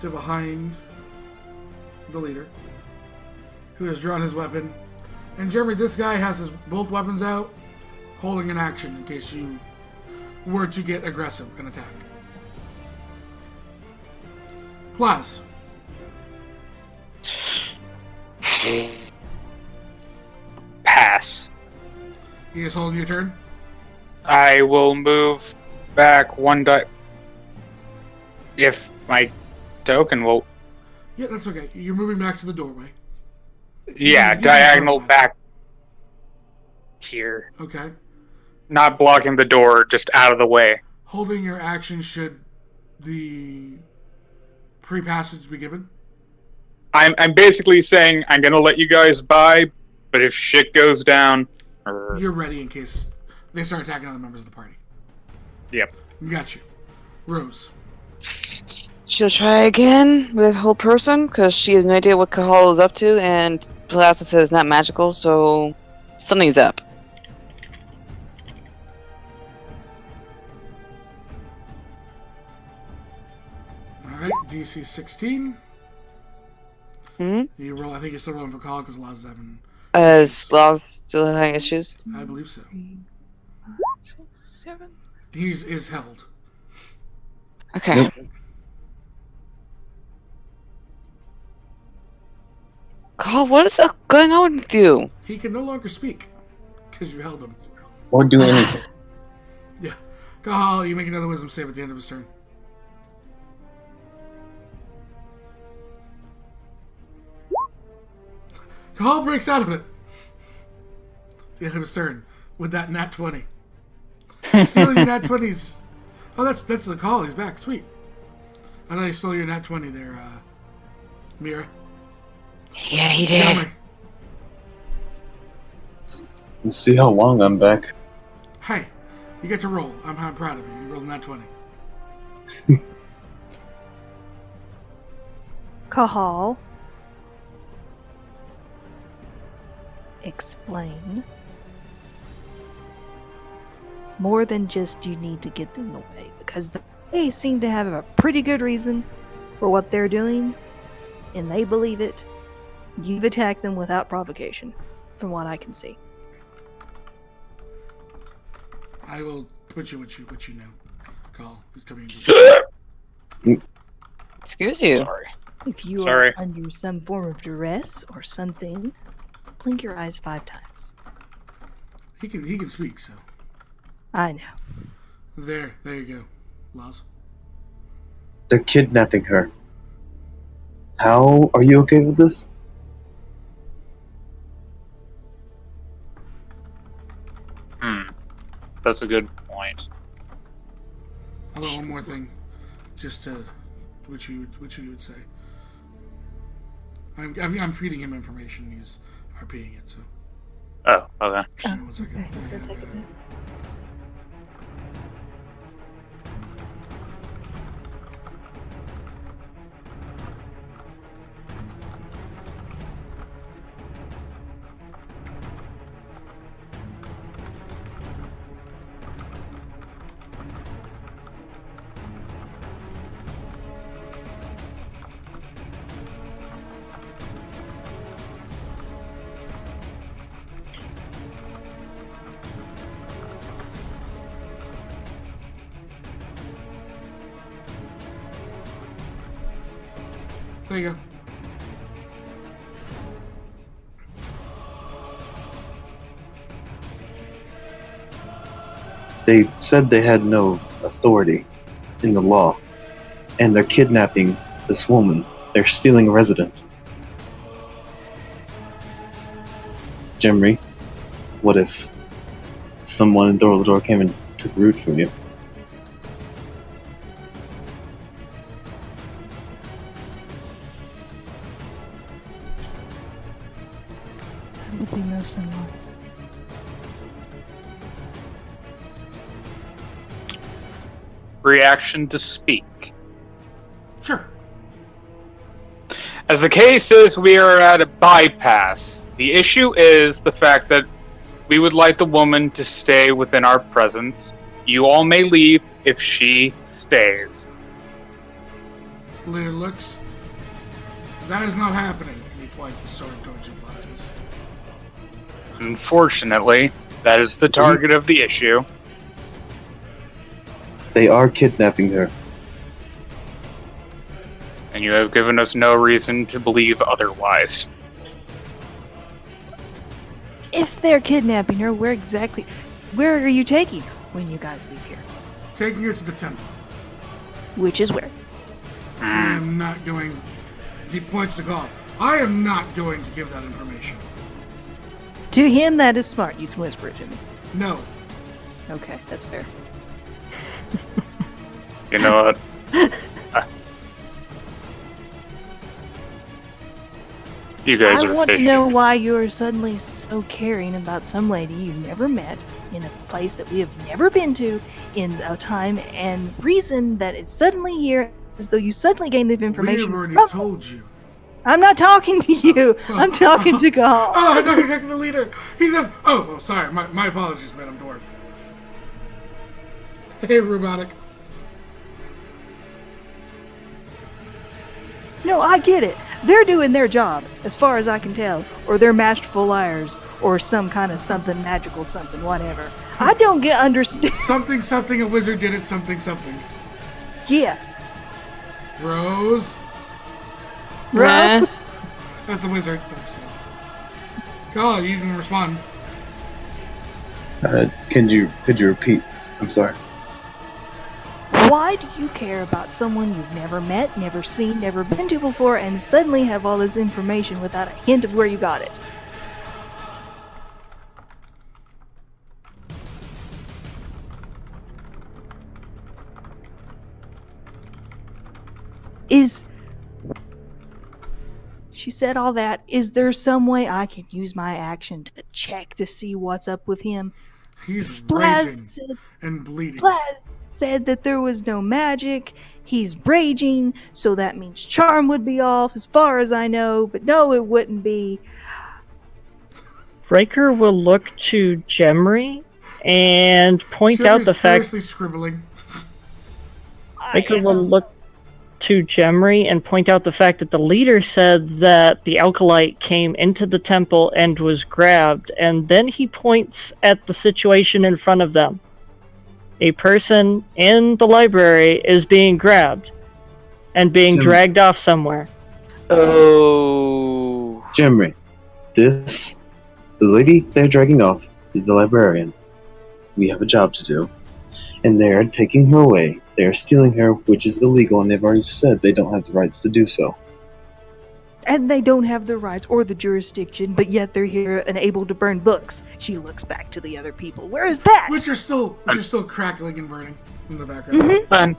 to behind the leader, who has drawn his weapon. And Jeremy, this guy has both weapons out, holding an action in case you were to get aggressive and attack. Plus, Pass. you just holding your turn? I will move back one die. If my token will. Yeah, that's okay. You're moving back to the doorway. Yeah, You diagonal can- back here. Okay. Not blocking the door, just out of the way. Holding your action should the pre-passage be given? I'm basically saying I'm gonna let you guys by, but if shit goes down, or You're ready in case they start attacking other members of the party. yep. Got you. Rose. She'll try again with whole person because she has no idea what Kahal is up to, and Plastic says it's not magical, so something's up. Alright, DC 16. Hmm? You roll, I think you're still rolling for call because Laz is having, Is Laws still having issues? I believe so. 7. He is held. Okay. Yep. Kahal, what is going on with you? He can no longer speak because you held him. Or do anything. Yeah. Kahal, you make another wisdom save at the end of his turn. Kahal breaks out of it. At the end of his turn with that nat 20. Stealing your nat 20s. Oh, that's the call. He's back. Sweet. I thought he stole your nat 20 there, Mira. Yeah, he Tell did. me. Let's see how long I'm back. Hey, you get to roll. I'm proud of you. You rolled a nat 20. Kahal. Explain. More than just you need to get them away, because they seem to have a pretty good reason for what they're doing, and they believe it. You've attacked them without provocation, from what I can see. I will put you what you know. Call. Who's coming in? Excuse you. Sorry. If you Sorry. are under some form of duress or something, blink your eyes 5 times. He can speak, so. I know. There you go. Laws. They're kidnapping her. How are you okay with this? That's a good point. How about one more thing, just to which you would say. I'm feeding him information. He's RPing it. So. Oh, okay. Hang on 1 second. Okay, he's gonna take it then. There you go. They said they had no authority in the law, and they're kidnapping this woman. They're stealing a resident. Jimry, what if someone in Thoraldor came and took root from you? That would be most unwise. Reaction to speak. Sure. As the case is, we are at a bypass. The issue is the fact that we would like the woman to stay within our presence. You all may leave if she stays. Lear looks. That is not happening. And he points the sword towards you, Plasmas. Unfortunately, that is the target of the issue. They are kidnapping her. And you have given us no reason to believe otherwise. If they're kidnapping her, where are you taking her when you guys leave here? Taking her to the temple. Which is where? I am not going. He points to God. I am not going to give that information. To him, that is smart. You can whisper it to me. No. Okay, that's fair. You know what? You guys I are want to fishy. know why you're suddenly so caring about some lady you never met in a place that we have never been to in a time and reason that it's suddenly here as though you suddenly gained the We information have already from- told you. I'm not talking to you. I'm talking to God. Oh, I thought you were talking to the leader. He says, oh, sorry. My apologies, Madam Dwarf. Hey, Robotic. No, I get it. They're doing their job, as far as I can tell. Or they're masterful liars, or some kind of something magical something, whatever. I don't understand. Something, a wizard did it, something. Yeah. Rose. Nah. That's the wizard. Go, you can respond. Could you repeat? I'm sorry. Why do you care about someone you've never met, never seen, never been to before, and suddenly have all this information without a hint of where you got it? She said all that. Is there some way I can use my action to check to see what's up with him? He's Blaz raging said, and bleeding. Blaz said that there was no magic. He's raging, so that means charm would be off, as far as I know. But no, it wouldn't be. Riker will look to Jemry and point out the fact. Furiously scribbling. Riker will look to Jemry and point out the fact that the leader said that the Alkalite came into the temple and was grabbed, and then he points at the situation in front of them. A person in the library is being grabbed and being dragged off somewhere. Oh. Jimry, this The lady they're dragging off is the librarian. We have a job to do. And they're taking her away. They're stealing her, which is illegal, and they've already said they don't have the rights to do so. And they don't have the rights or the jurisdiction, but yet they're here and able to burn books. She looks back to the other people. Where is that? Which are still crackling and burning in the background. And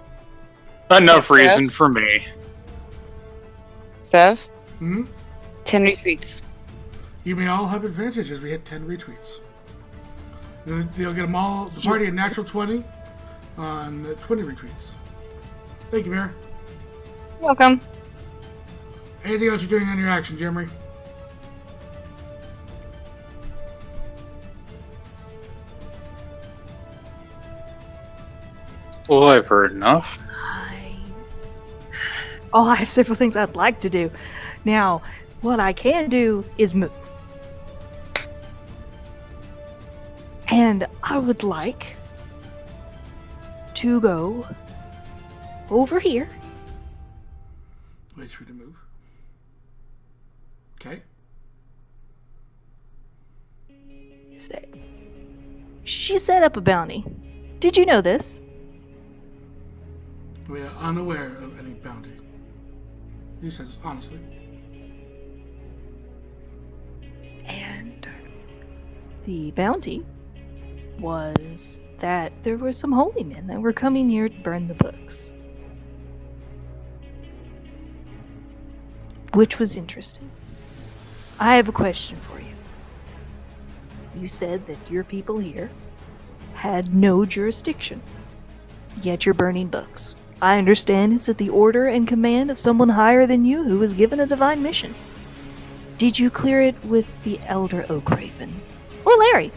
enough reason for me. Steph? Hmm? 10 retweets. You may all have advantage as we hit 10 retweets. They'll get them all, the party, a natural 20 on 20 retweets. Thank you, Mira. Welcome. Anything else you're doing on your action, Jimmy? Well, I've heard enough. I have several things I'd like to do. Now, what I can do is move. And I would like to go over here. Wait for you to move. Okay. Stay. She set up a bounty. Did you know this? We are unaware of any bounty. He says, honestly. And the bounty was that there were some holy men that were coming here to burn the books. Which was interesting. I have a question for you. You said that your people here had no jurisdiction, yet you're burning books. I understand it's at the order and command of someone higher than you who was given a divine mission. Did you clear it with the Elder Oakraven? Or Larry,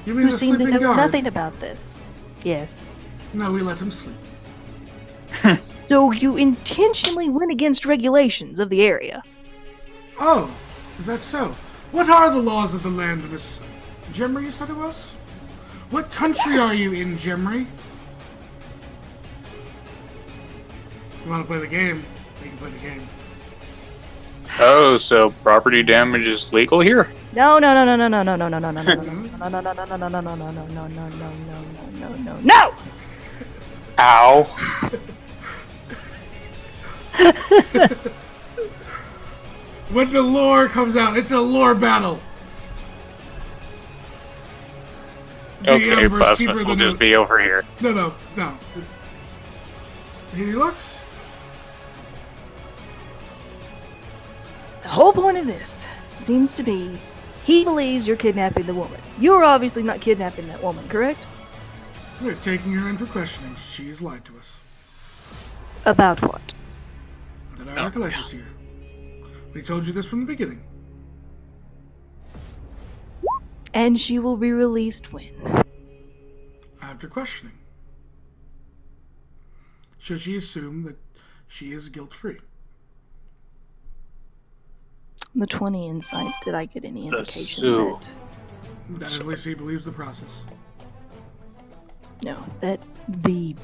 You mean who the seemed to sleeping know guard? nothing about this? Yes. No, we let him sleep. So you intentionally went against regulations of the area. Oh, is that so? What are the laws of the land, Miss Jimry, you said it was? What country are you in, Jimry? You want to play the game? You can play the game. Oh, so property damage is legal here? No. No. Ow. When the lore comes out, it's a lore battle. Okay, DM versus Busman, keeper of the we'll just notes. be over here. No. It's... He looks. The whole point of this seems to be he believes you're kidnapping the woman. You're obviously not kidnapping that woman, correct? We're taking her in for questioning. She has lied to us. About what? That our acolyte was here. We told you this from the beginning. And she will be released when? After questioning. Should she assume that she is guilt-free? The 20 insight, did I get any indication Assume. That is at least he believes the process. that the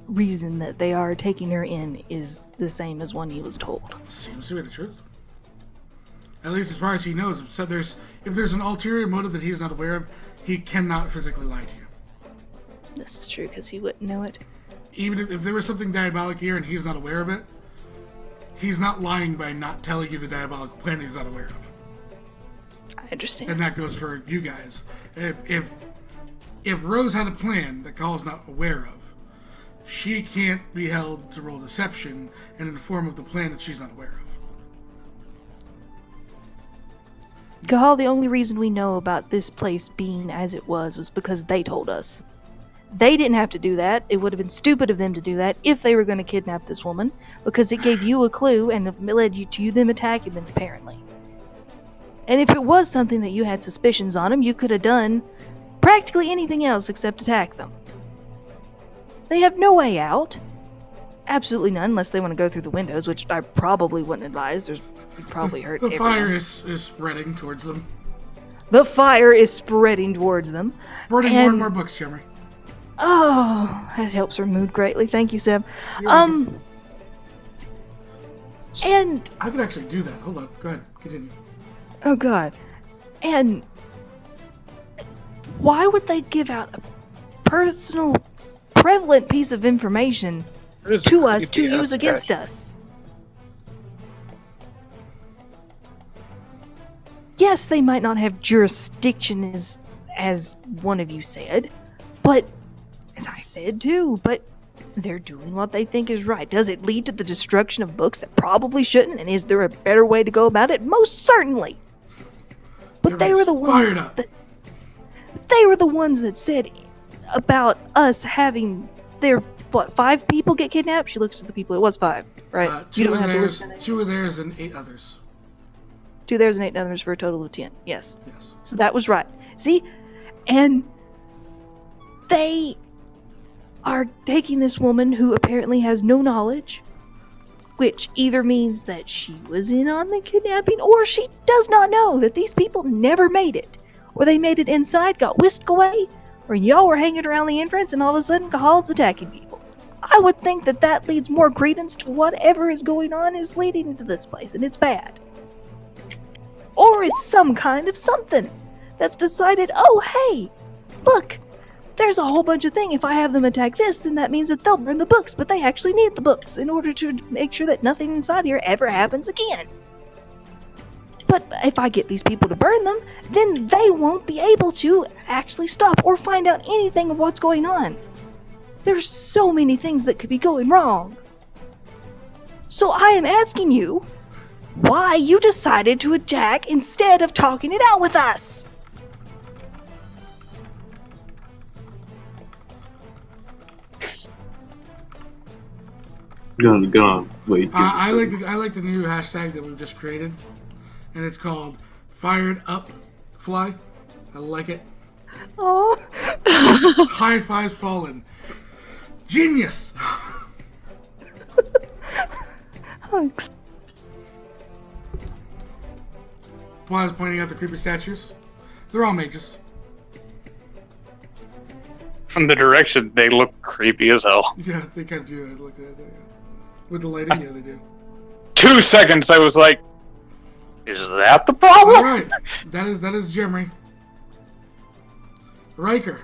reason that they are taking her in is the same as one he was told? Seems to be the truth. At least as far as he knows. So if there's an ulterior motive that he is not aware of, he cannot physically lie to you. This is true because he wouldn't know it. Even if there was something diabolic here and he's not aware of it, he's not lying by not telling you the diabolical plan he's not aware of. I understand. And that goes for you guys. If Rose had a plan that Call's not aware of, she can't be held to roll deception and inform of the plan that she's not aware of. Gahal, the only reason we know about this place being as it was because they told us. They didn't have to do that. It would have been stupid of them to do that if they were going to kidnap this woman, because it gave you a clue and it led you to them attacking them, apparently. And if it was something that you had suspicions on them, you could have done practically anything else except attack them. They have no way out. Absolutely none, unless they want to go through the windows, which I probably wouldn't advise. You'd probably hurt The everyone. fire is spreading towards them. The fire is spreading towards them. Burning more and more books, Jeremy. Oh, that helps her mood greatly. Thank you, Seb. You're welcome. And I could actually do that. Hold on. Go ahead. Continue. oh god, And why would they give out a personal, prevalent piece of information to us to use against us? Yes, they might not have jurisdiction as one of you said, but as I said too, but they're doing what they think is right. Does it lead to the destruction of books that probably shouldn't? And is there a better way to go about it? Most certainly. But they were the ones they were the ones that said about us having their 5 people get kidnapped. She looks at the people. It was 5, right? You don't have to listen. 2 of theirs and 8 others. 2 theirs and 8 others for a total of 10. Yes. Yes. So that was right. See, and they are taking this woman who apparently has no knowledge, which either means that she was in on the kidnapping or she does not know that these people never made it, or they made it inside, got whisked away, or y'all were hanging around the entrance and all of a sudden Cahal's attacking people. I would think that that leads more credence to whatever is going on is leading into this place, and it's bad. Or it's some kind of something that's decided, oh hey, look, there's a whole bunch of things. If I have them attack this, then that means that they'll burn the books, but they actually need the books in order to make sure that nothing inside here ever happens again. But if I get these people to burn them, then they won't be able to actually stop or find out anything of what's going on. There's so many things that could be going wrong. So I am asking you why you decided to attack instead of talking it out with us. Gonna wait. I like the new hashtag that we've just created, and it's called Fired Up Fly. I like it. Oh. High fives fallen. Genius. Thanks. Fly's pointing out the creepy statues. They're all mages. From the direction, they look creepy as hell. Yeah, they kind of do. Look at that. Yeah. With the lighting, yeah, they do. 2 seconds, I was like, is that the problem? All right, that is Jimry. Riker.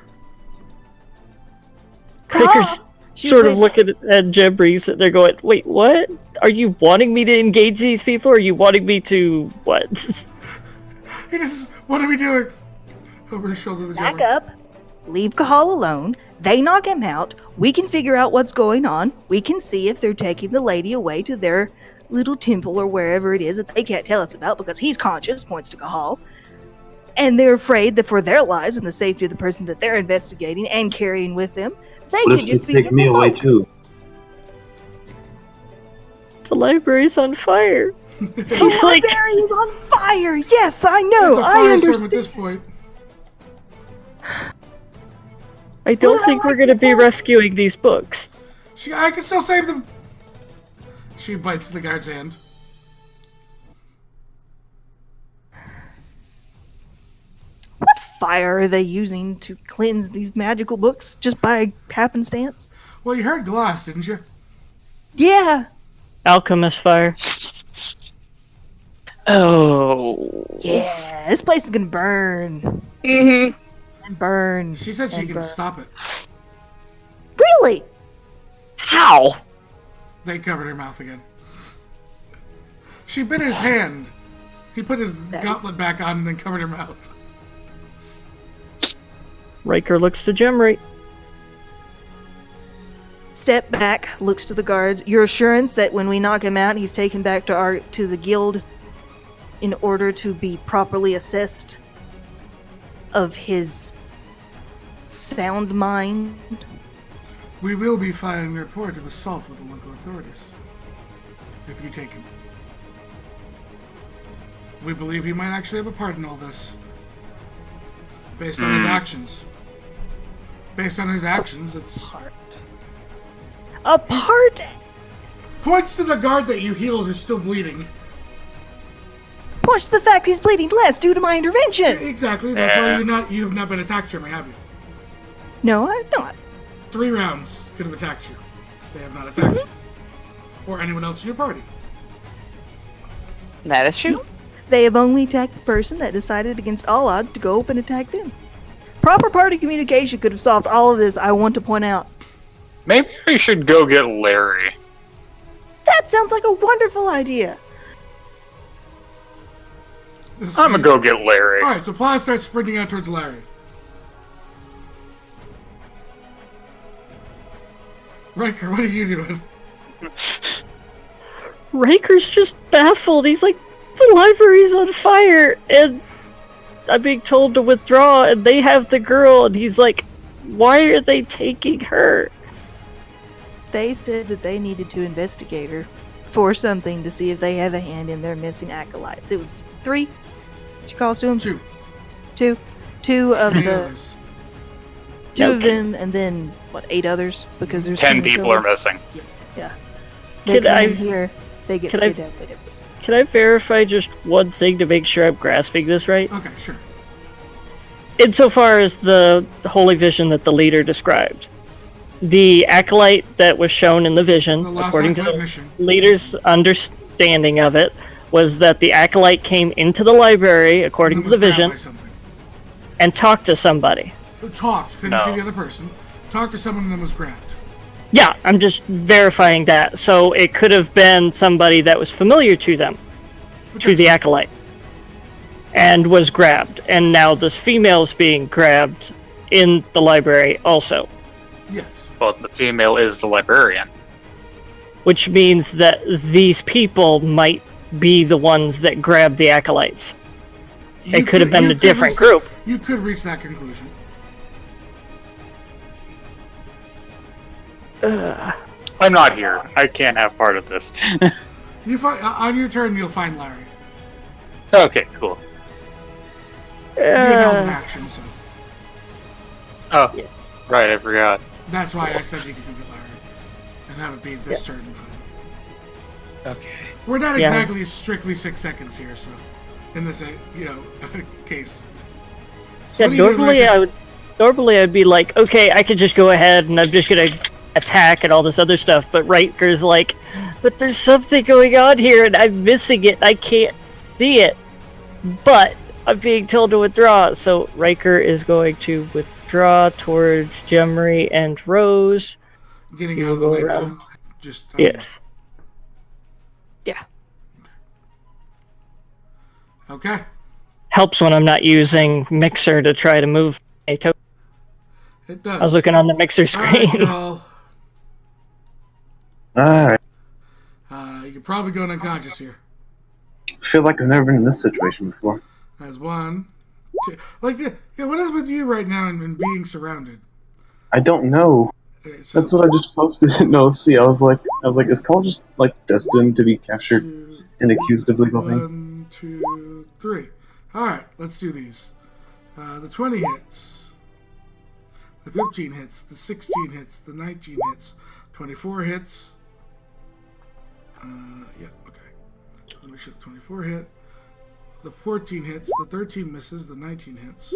Riker's sort of looking at Jembree, they're going, wait, what? Are you wanting me to engage these people, or are you wanting me to what? He just, what are we doing? Over his shoulder, the Back Jimry. up. Leave Cahal alone. They knock him out. We can figure out what's going on. We can see if they're taking the lady away to their little temple or wherever it is that they can't tell us about because he's conscious, points to Cahal. And they're afraid that for their lives and the safety of the person that they're investigating and carrying with them, they What could if just they be take me simple away folk. too? The library's on fire. The He's like, library is on fire. Yes, I know. It's a I firestorm understand. at this point. I don't What think I we're like going to to be do- rescuing these books. I can still save them. She bites the guard's hand. What fire are they using to cleanse these magical books just by happenstance? Well, you heard glass, didn't you? Yeah. Alchemist fire. Oh. Yeah. This place is gonna burn. Mm-hmm. And burn. She said she and can burn. stop it. Really? How? They covered her mouth again. She bit his hand. He put his gauntlet back on and then covered her mouth. Riker looks to Jemry. Step back, looks to the guards. Your assurance that when we knock him out, he's taken back to the guild in order to be properly assessed of his sound mind. We will be filing a report of assault with the local authorities. If you take him. We believe he might actually have a part in all this. Based on his actions. Based on his actions, it's... A part? Points to the guard that you healed who's still bleeding. Points to the fact he's bleeding less due to my intervention. Exactly, that's why you have not been attacked, Jeremy, have you? No, I'm not. 3 rounds could have attacked you. They have not attacked you. Or anyone else in your party. That is true. They have only attacked the person that decided against all odds to go up and attack them. Proper party communication could have solved all of this, I want to point out. Maybe we should go get Larry. That sounds like a wonderful idea. I'm gonna go get Larry. Alright, so Pla starts sprinting out towards Larry. Riker, what are you doing? Riker's just baffled. He's like, the library's on fire, and I'm being told to withdraw, and they have the girl, and he's like, why are they taking her? They said that they needed to investigate her for something to see if they have a hand in their missing acolytes. It was 3. She calls to him? 2. 2. 2 of Any the... others? 2 of Okay. them, and then, 8 others? Because there's 10 2 people are missing. Yeah. They Can come I- in here, they get can I- kidnapped. Can I verify just one thing to make sure I'm grasping this right? Okay, sure. Insofar as the holy vision that the leader described, the acolyte that was shown in the vision, The last according to acolyte the mission. leader's understanding of it, was that the acolyte came into the library, according And to was the grabbed vision, by something. and talked to somebody. Who talked, couldn't No. see the other person. Talked to someone and then was grabbed. Yeah, I'm just verifying that. So it could have been somebody that was familiar to them, to the acolyte, and was grabbed. And now this female's being grabbed in the library also, Yes. Well, the female is the librarian. which means that these people might be the ones that grabbed the acolytes. It could have been you a different reach group. You could reach that conclusion. I'm not here. I can't have part of this. You find on your turn, you'll find Larry. Okay, cool. You're held in action, so Oh, right, I forgot. that's why I said you could go get Larry, and that would be this turn. Okay. We're not Yeah. exactly strictly 6 seconds here, so in this, case. So Yeah, what are you doing, Riker? normally I'd be like, okay, I could just go ahead and I'm just gonna attack and all this other stuff, but Riker's like, but there's something going on here and I'm missing it. I can't see it, but I'm being told to withdraw. So Riker is going to withdraw towards Jemry and Rose. Getting out of the way. around. of them. Just Yes. Yeah. Okay. Helps when I'm not using Mixer to try to move a token. It does. I was looking on the Mixer All right, screen. Cole. Alright. You're probably going unconscious here. I feel like I've never been in this situation before. That's 1, 2. What is with you right now and being surrounded? I don't know. Okay, so That's what I just posted. No, see, I was like, is Cole just like destined to be captured 2, and accused of legal things? 1, 2, 3. All right, let's do these. The 20 hits. The 15 hits. The 16 hits. The 19 hits. 24 hits. Yeah, okay. Let me make sure the 24 hit. The 14 hits. The 13 misses. The 19 hits.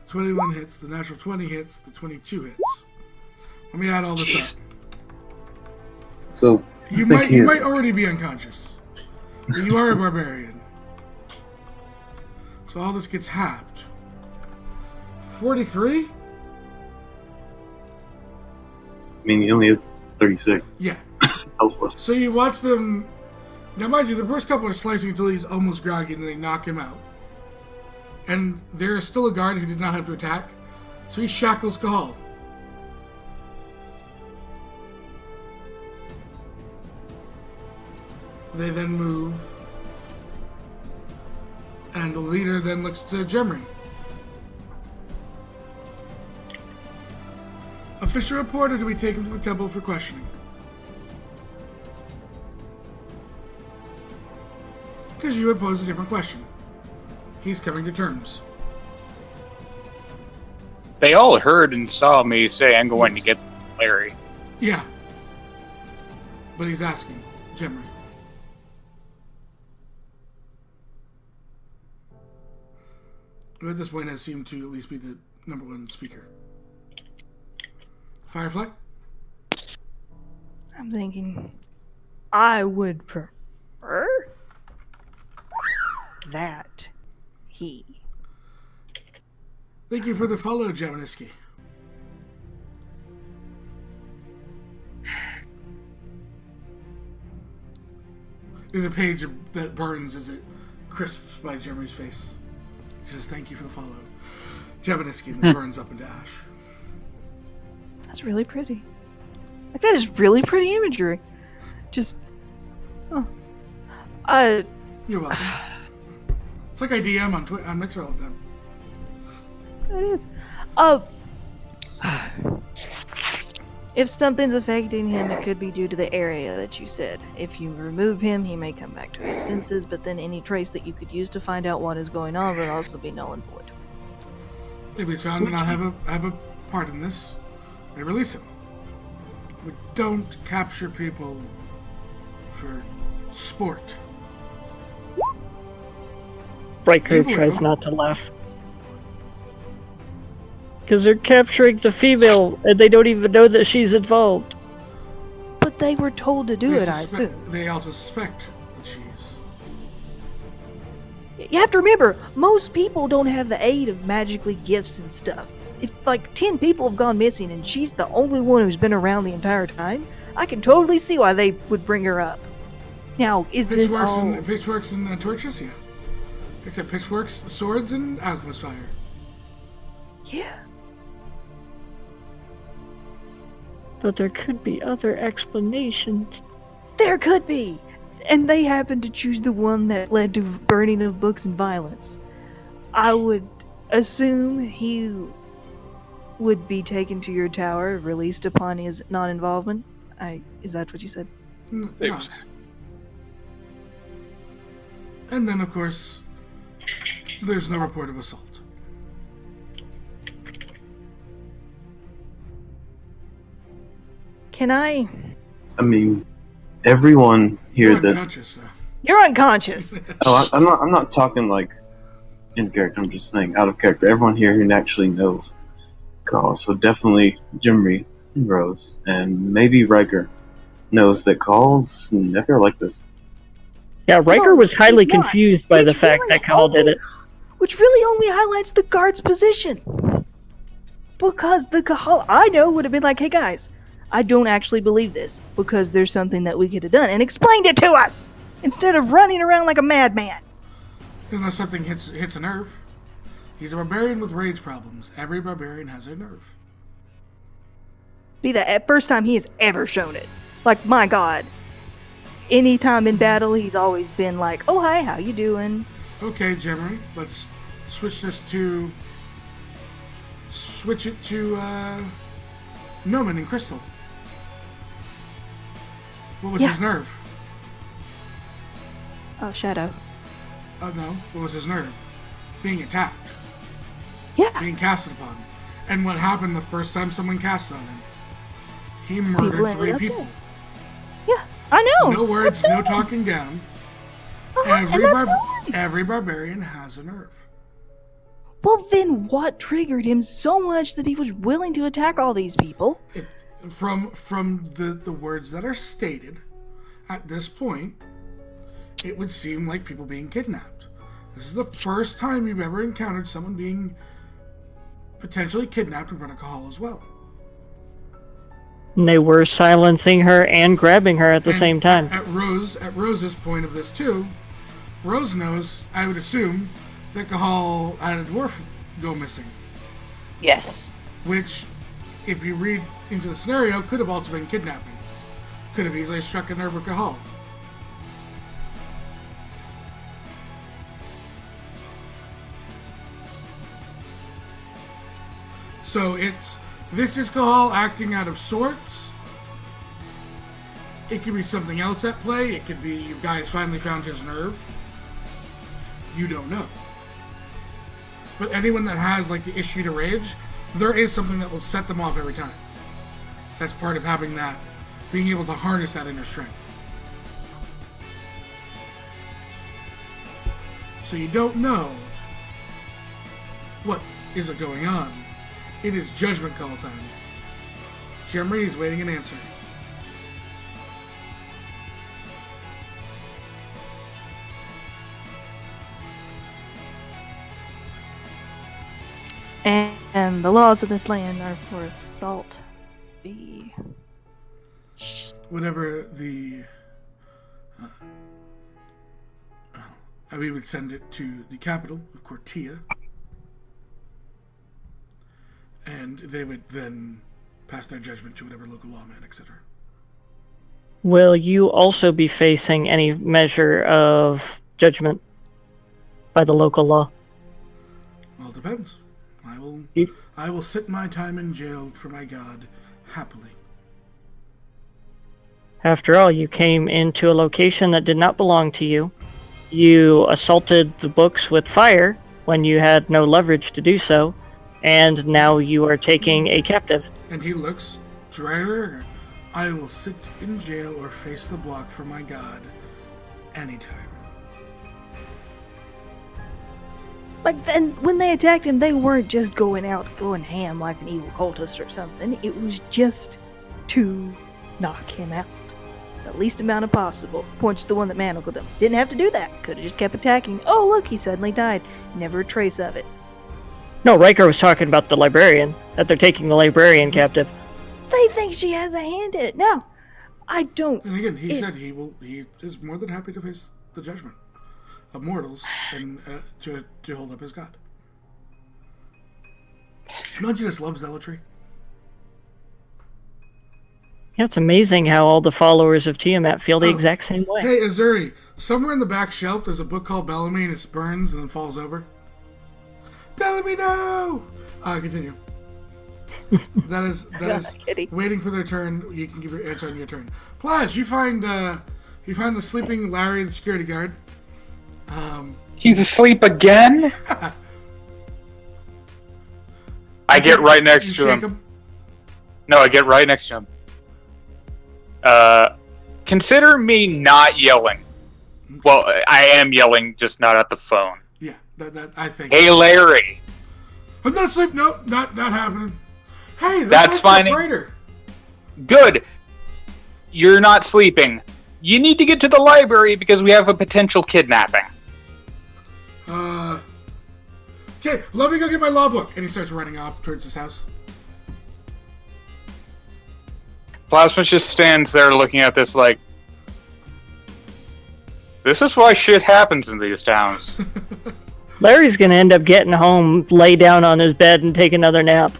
The 21 hits. The natural 20 hits. The 22 hits. Let me add all this up. So, I You think might he you is. might already be unconscious. But you are a barbarian. So all this gets halved. 43? I mean, he only has 36 Yeah. health left. So you watch them. Now, mind you, the first couple are slicing until he's almost groggy, and then they knock him out. And there is still a guard who did not have to attack, so he shackles Kahal. They then move, and the leader then looks to Jemry. Official report, or do we take him to the temple for questioning? Because you would pose a different question. He's coming to terms. They all heard and saw me say I'm going to get Larry. Yeah. But he's asking, Jemry. Who at this point has seemed to at least be the number one speaker. Firefly? I'm thinking I would prefer that he. Thank you for the follow, Javaniski. There's a page that burns as it crisps by Jeremy's face. He says, thank you for the follow. Javaniski, and then burns up into ash. That's really pretty. Like, that is really pretty imagery. Just. Oh. You're welcome. It's like I DM on Mixer all the time. It is. If something's affecting him, it could be due to the area that you said. If you remove him, he may come back to his senses, but then any trace that you could use to find out what is going on would also be null and void. If he's found to not have a part in this, they release him. We don't capture people for sport. Riker People tries do. not to laugh. Because they're capturing the female, and they don't even know that she's involved. But they were told to do it, I assume. They also suspect that she is. You have to remember, most people don't have the aid of magically gifts and stuff. If like 10 people have gone missing and she's the only one who's been around the entire time, I can totally see why they would bring her up. Now, is this all... Pitchforks and torches, yeah. Except pitchforks, swords, and alchemist fire. Yeah. But there could be other explanations. There could be! And they happened to choose the one that led to burning of books and violence. I would assume he would be taken to your tower, released upon his non-involvement. Is that what you said? Not. And then, of course, there's no report of assault. Can I... I mean, everyone here You're that unconscious, though. You're unconscious! I'm not talking like in character. I'm just saying out of character. Everyone here who actually knows Call, so definitely Jimmy and Rose, and maybe Riker knows that Call's never like this. Yeah, Riker No, was highly he's not. confused by the Which fact really that Call did only- it. Which really only highlights the guard's position. Because the Kahal I know would have been like, hey guys, I don't actually believe this, because there's something that we could have done, and explained it to us! Instead of running around like a madman. Unless something hits a nerve. He's a barbarian with rage problems. Every barbarian has a nerve. Be the first time he has ever shown it. Like, my god. Anytime in battle, he's always been like, oh hi, how you doing? Okay, Jemery, let's switch it to Noman and Crystal. What was Yeah. his nerve? Oh, Shadow. Oh no, what was his nerve? Being attacked, Yeah. being casted upon. And what happened the first time someone cast on him? He People murdered ended 3 up people. dead. Yeah, I know. No words, That's no it. talking down. And that's fine. Every barbarian has a nerve. Well, then what triggered him so much that he was willing to attack all these people? From the words that are stated, at this point, it would seem like people being kidnapped. This is the first time you've ever encountered someone being potentially kidnapped in front of Kahal as well. And they were silencing her and grabbing her at the And same time. At Rose's point of this too, Rose knows, I would assume, that Kahal had a dwarf go missing. Yes. Which, if you read into the scenario, could have also been kidnapping. Could have easily struck a nerve with Kahal. So this is Kahal acting out of sorts. It could be something else at play. It could be you guys finally found his nerve. You don't know. But anyone that has like the issue to rage, there is something that will set them off every time. That's part of having that, being able to harness that inner strength. So you don't know what is going on. It is judgment call time. Jeremy is waiting an answer. and the laws of this land are for assault. B. Whatever we would send it to the capital of Cortia, and they would then pass their judgment to whatever local lawman, etc. Will you also be facing any measure of judgment by the local law? Well, it depends. You- I will sit my time in jail for my god happily. After all, you came into a location that did not belong to you. You assaulted the books with fire when you had no leverage to do so, and now you are taking a captive. And he looks to Ryder. I will sit in jail or face the block for my god anytime. Like, then when they attacked him, they weren't just going ham like an evil cultist or something. It was just to knock him out. The least amount of possible. Points to the one that manacled him. Didn't have to do that. Could have just kept attacking. Oh, look, he suddenly died. Never a trace of it. No, Riker was talking about the librarian, that they're taking the librarian captive. They think she has a hand in it. No, I don't. And again, he said he is more than happy to face the judgment of mortals and to hold up his god. Don't you just love zealotry? Yeah, it's amazing how all the followers of Tiamat feel the exact same way. Hey, Azuri, somewhere in the back shelf there's a book called Bellamy and it burns and then falls over. Bellamy, no! Continue. That is Kitty. waiting for their turn. You can give your answer on your turn. Plus, you find the sleeping Larry, the security guard. He's asleep again? I get right next to shake him. No, I get right next to him. Consider me not yelling. Well, I am yelling, just not at the phone. Yeah, that I think. Hey, Larry. I'm not asleep. Nope, not happening. Hey, That's fine. Brighter. Good. You're not sleeping. You need to get to the library because we have a potential kidnapping. Okay, let me go get my law book. And he starts running off towards his house. Plasma just stands there looking at this like, this is why shit happens in these towns. Larry's gonna end up getting home, lay down on his bed, and take another nap.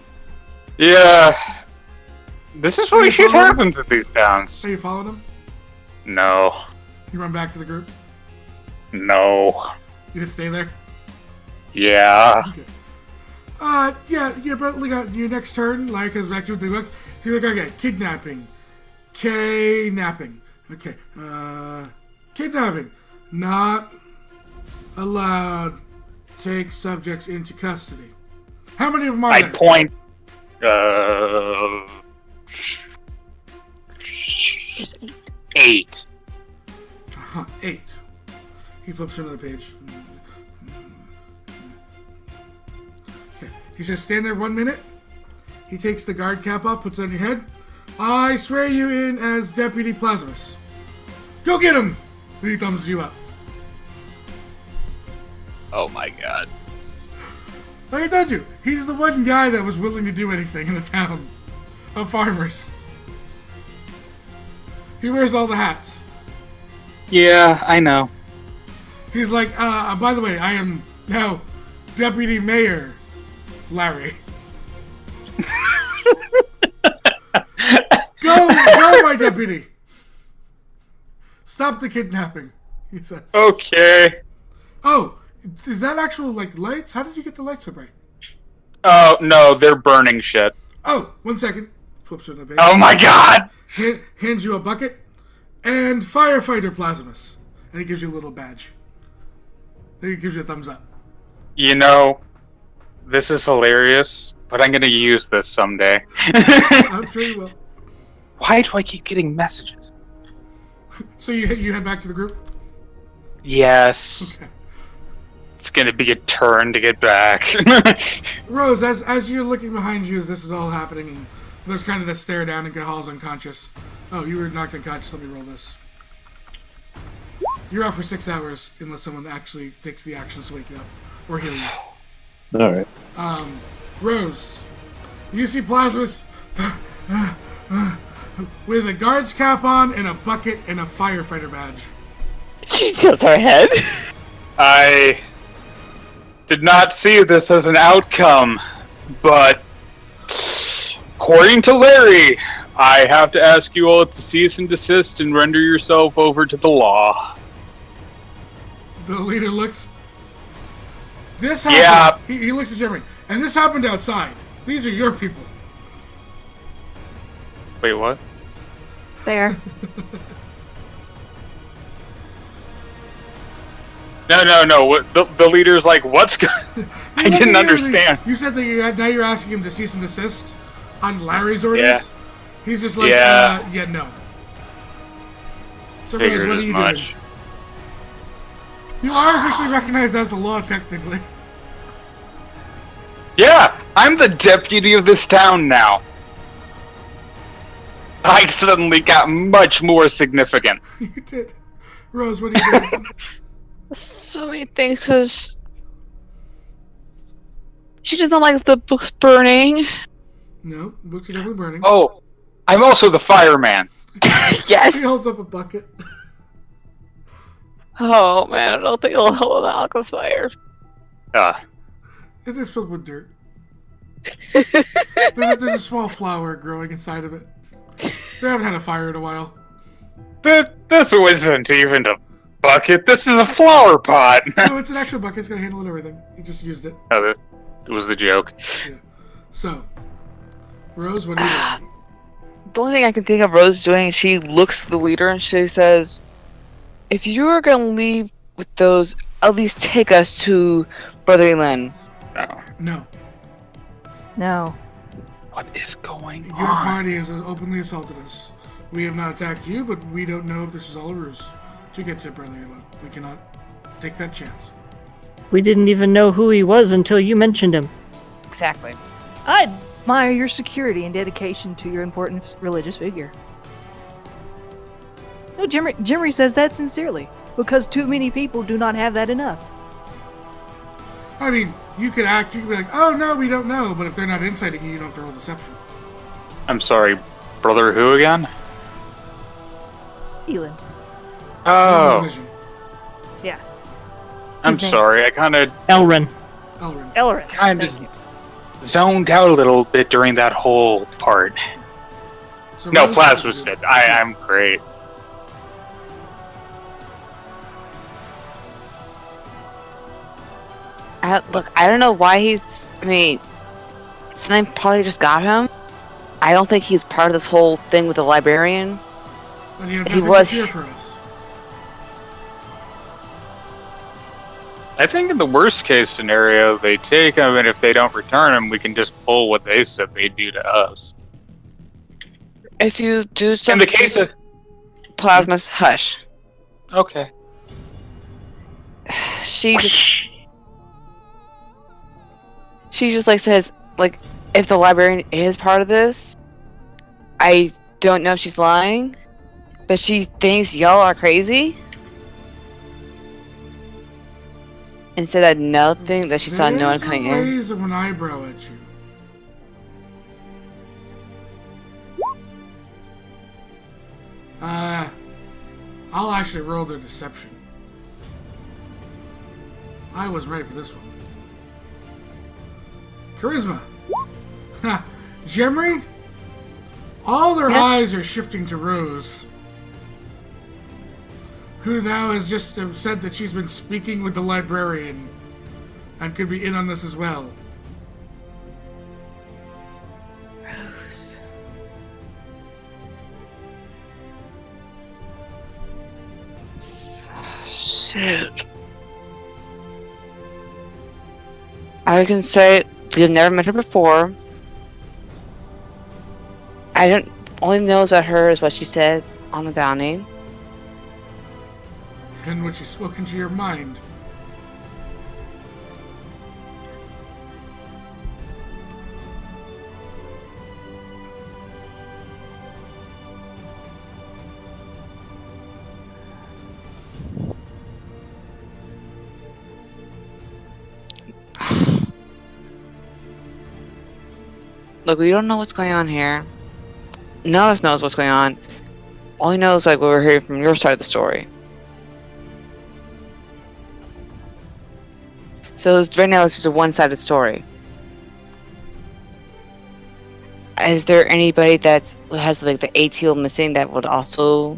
Yeah. This is why you shit following? happens in these towns. Are you following him? No. You run back to the group? No. You just stay there? Yeah. Okay. Yeah, but like, your next turn, Larry comes back to the book. He's like, okay, kidnapping. K-napping. Okay, kidnapping. Not allowed. Take subjects into custody. How many of them are I there? point. There's 8. 8. 8. He flips to another page. Okay. He says, stand there 1 minute. He takes the guard cap off, puts it on your head. I swear you in as Deputy Plasmus. Go get him! And he thumbs you up. Oh my god. Like I told you, he's the one guy that was willing to do anything in the town of farmers. He wears all the hats. Yeah, I know. He's like, by the way, I am now Deputy Mayor Larry. Go, my deputy! Stop the kidnapping, he says. Okay. Oh, is that actual, like, lights? How did you get the lights so bright? Oh, no, they're burning shit. Oh, 1 second. Flips to the page. Oh my god! Hands you a bucket and firefighter Plasmus. And he gives you a little badge. And he gives you a thumbs up. You know, this is hilarious, but I'm gonna use this someday. I'm sure you will. Why do I keep getting messages? So you head back to the group? Yes. Okay. It's gonna be a turn to get back. Rose, as you're looking behind you as this is all happening, and there's kind of this stare down and Gahal's unconscious. Oh, you were knocked unconscious. Let me roll this. You're out for 6 hours unless someone actually takes the action to wake you up or heal you. Alright. Rose, you see Plasmus with a guard's cap on and a bucket and a firefighter badge. She tilts her head. I did not see this as an outcome, but according to Larry, I have to ask you all to cease and desist and render yourself over to the law. The leader looks. This happened. Yeah. He looks at Jeremy. And this happened outside. These are your people. Wait, what? There. No. What, the leader's like, what's going I didn't understand. You said that now you're asking him to cease and desist on Larry's orders? Yeah. He's just like, no. So, Rose, what are you doing? You are officially recognized as the law, technically. Yeah, I'm the deputy of this town now. I suddenly got much more significant. You did. Rose, what are you doing? So many things, because she doesn't like the books burning. No, books are definitely burning. Oh, I'm also the fireman. Yes. He holds up a bucket. Oh man, I don't think it'll help with the alchemist fire. It is filled with dirt. There's a small flower growing inside of it. They haven't had a fire in a while. This wasn't even a bucket. This is a flower pot. No, it's an actual bucket. It's gonna handle everything. You just used it. Oh, that was the joke. Yeah. So, Rose, what are you doing? The only thing I can think of Rose doing, she looks at the leader and she says, if you are going to leave with those, at least take us to Brother Lynn. No. No. What is going Your on? party has openly assaulted us. We have not attacked you, but we don't know if this was all a ruse to get to Brother Lynn. We cannot take that chance. We didn't even know who he was until you mentioned him. Exactly. I admire your security and dedication to your important religious figure. No, Jimmy says that sincerely, because too many people do not have that enough. I mean, you could be like, oh no, we don't know, but if they're not inciting you, you don't have to roll deception. I'm sorry, brother who again? Elin. Oh, Yeah. I'm His name. sorry, I kind of Elrin. Elrin. kind Thank you. of zoned out a little bit during that whole part. So No, Rose- Plasma's dead. I'm great. Look, I don't know why something probably just got him. I don't think he's part of this whole thing with the librarian. And you have He nothing was- to fear for us. I think in the worst case scenario, they take him, and if they don't return him, we can just pull what they said they'd do to us. If you do In something, the case of... Plasma's hush. Okay. She just like says, like, if the librarian is part of this, I don't know if she's lying, but she thinks y'all are crazy. And said that nothing that she saw no one coming in. Raise of an eyebrow at you. I'll actually roll their deception. I was ready for this one. Charisma. Ha! Jemry? All their eyes are shifting to Rose, who now has just said that she's been speaking with the librarian and could be in on this as well. Rose. Shit. I can say we've never met her before. I don't only knows about her is what she said on the bounty. And what she's spoken to your mind. Look, we don't know what's going on here. None of us knows what's going on. All we know is like what we're hearing from your side of the story. So right now it's just a one-sided story. Is there anybody that has like the ATL missing that would also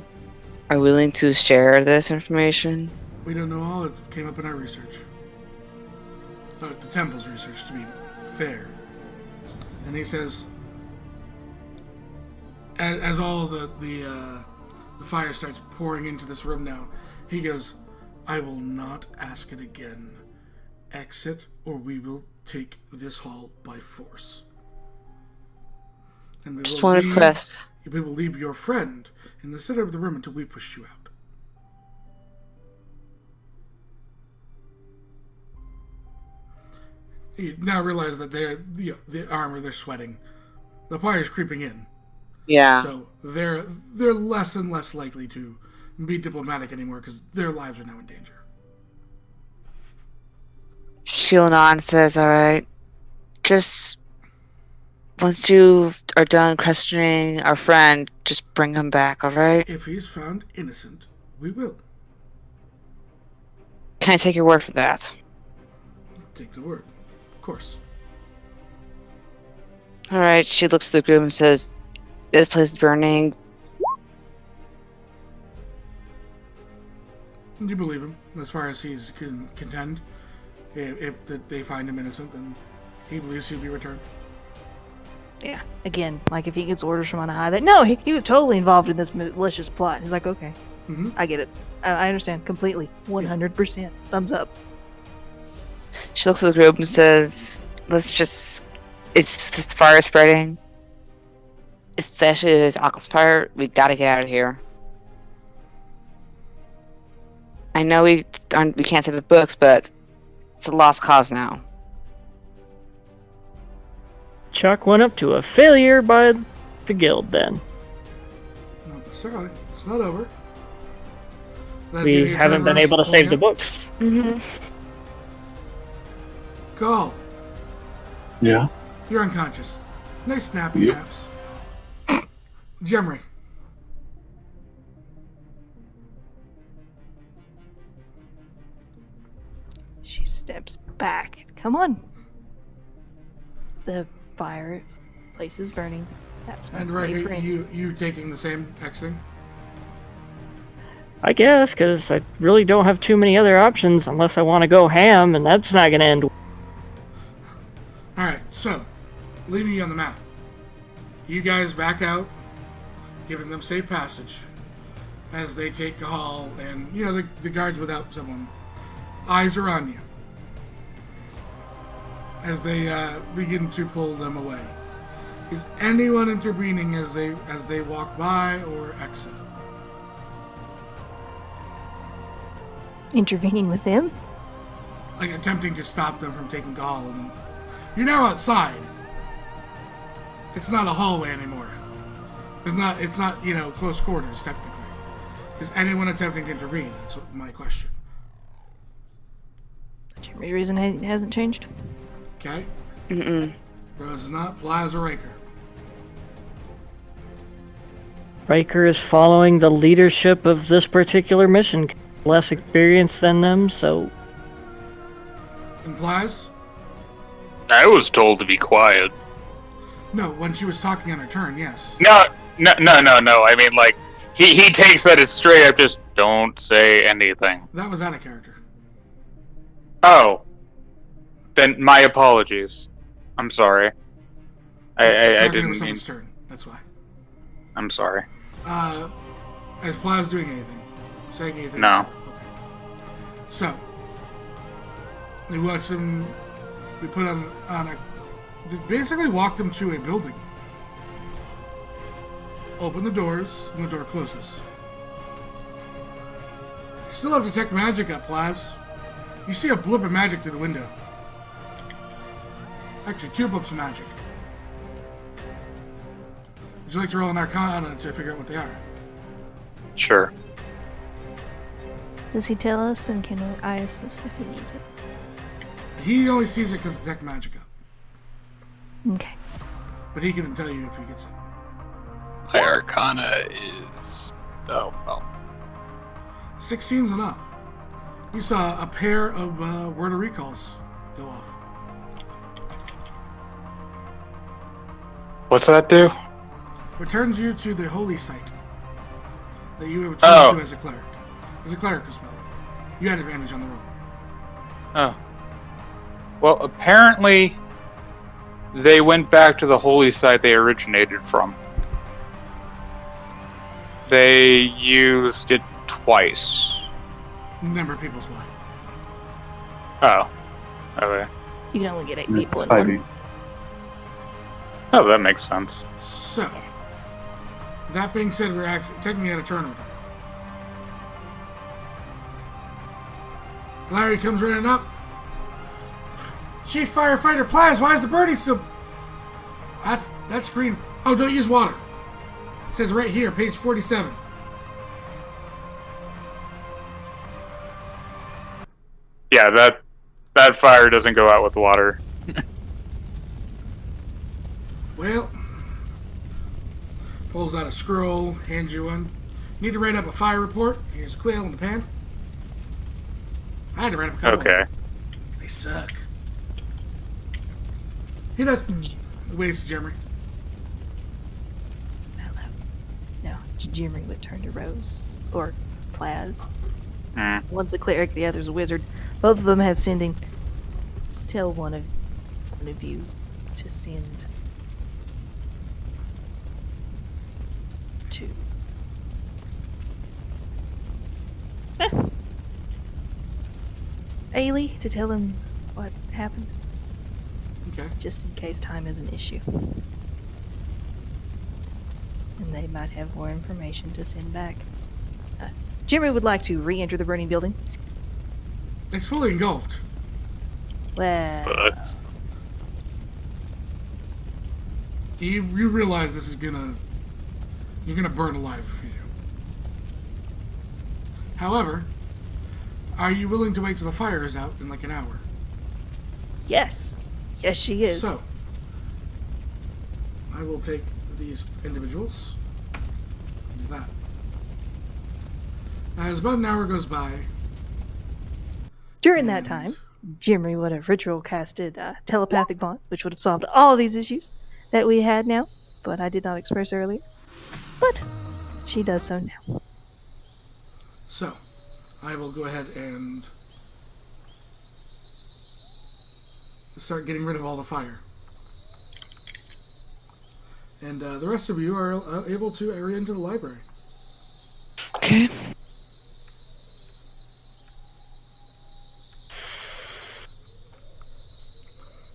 are willing to share this information? We don't know all. It came up in our research. The temple's research, to be fair. And he says, as all the fire starts pouring into this room now, he goes, "I will not ask it again. Exit, or we will take this hall by force. And Just one request. We will leave your friend in the center of the room until we push you out." You now realize that the armor, they're sweating. The fire's creeping in. Yeah. So they're less and less likely to be diplomatic anymore because their lives are now in danger. Shieldon says, "Alright. Just once you are done questioning our friend, just bring him back, alright? If he's found innocent, we will. Can I take your word for that?" Take the word. Of course. Alright, she looks at the group and says, "This place is burning." You believe him, as far as he's contend. If they find him innocent, then he believes he'll be returned. Yeah. Again, like if he gets orders from on high that no, he was totally involved in this malicious plot. He's like, okay, I get it. I understand completely. 100%. Thumbs up. She looks at the group and says, it's the fire spreading. Especially this Oculus fire, we gotta get out of here. I know we can't save the books, but it's a lost cause now. Chalk went up to a failure by the guild then. Not necessarily. It's not over. We haven't been able to save the books. Go. Yeah. You're unconscious. Nice snappy Yep. naps. Jemry. She steps back. Come on. The fireplace is burning. That's not And safe for Riker, anyone. you taking the same exiting? I guess, because I really don't have too many other options unless I want to go ham, and that's not going to end. Alright, so, leaving you on the map. You guys back out, giving them safe passage as they take Gahal and, the guards without someone. Eyes are on you as they begin to pull them away. Is anyone intervening as they walk by or exit? Intervening with them? Like attempting to stop them from taking Gahal. And you're now outside. It's not a hallway anymore. It's not close quarters technically. Is anyone attempting to intervene? That's my question. Jimry's reason hasn't changed. Okay. Mm-mm. Rose is not. Plaza Raker. Riker is following the leadership of this particular mission. Less experienced than them, so And Plaz? I was told to be quiet. No, when she was talking on her turn, yes. No. I mean, like, he takes that as straight up, just don't say anything. That was out of character. Oh. Then my apologies. I'm sorry. I Talking didn't over mean... someone's turn. That's why. I'm sorry. Is Plaz doing anything? Saying anything? No. Okay. So, we watched them. We put on a. They basically walked them to a building. Open the doors, and the door closes. You still have detect magic up, Plaz. You see a blip of magic through the window. Actually, 2 blips of magic. Would you like to roll an Arcana to figure out what they are? Sure. Does he tell us, and can I assist if he needs it? He only sees it because of detect magic up. Okay. but he can tell you if he gets it. My Arcana is... Oh, well. 16's enough. You saw a pair of word of recalls go off. What's that do? Returns you to the holy site that you were returned to as a cleric. As a clerical spell. You had advantage on the roll. Oh. Well, apparently they went back to the holy site they originated from. They used it twice. Number of people's why. Oh. Okay. You can only get 8 people in 5e. one. Oh, that makes sense. So, that being said, we're technically at a turn order. Larry comes running up. Chief Firefighter Plaz, why is the birdie so... That's green. Oh, don't use water. It says right here, page 47. Yeah, that fire doesn't go out with water. Well, pulls out a scroll, hands you one. Need to write up a fire report. Here's a quail in the pan. I had to write up a couple. Okay. They suck. He does. Waste Jimmy. Hello. No, Jimmy would turn to Rose. Or Plaz. One's a cleric, the other's a wizard. Both of them have sending. Tell one of you to send to. Ailey to tell him what happened, Okay. just in case time is an issue. And they might have more information to send back. Jimmy would like to re-enter the burning building. It's fully engulfed. Well, But You realize this is gonna... You're gonna burn alive if you do. However, are you willing to wait till the fire is out in like an hour? yes. Yes, she is. So, I will take these individuals and do that. As about an hour goes by, During that time, Jimmy would have ritual casted telepathic bond, which would have solved all of these issues that we had now, but I did not express earlier. But she does so now. so I will go ahead and start getting rid of all the fire. And the rest of you are able to area into the library. Okay.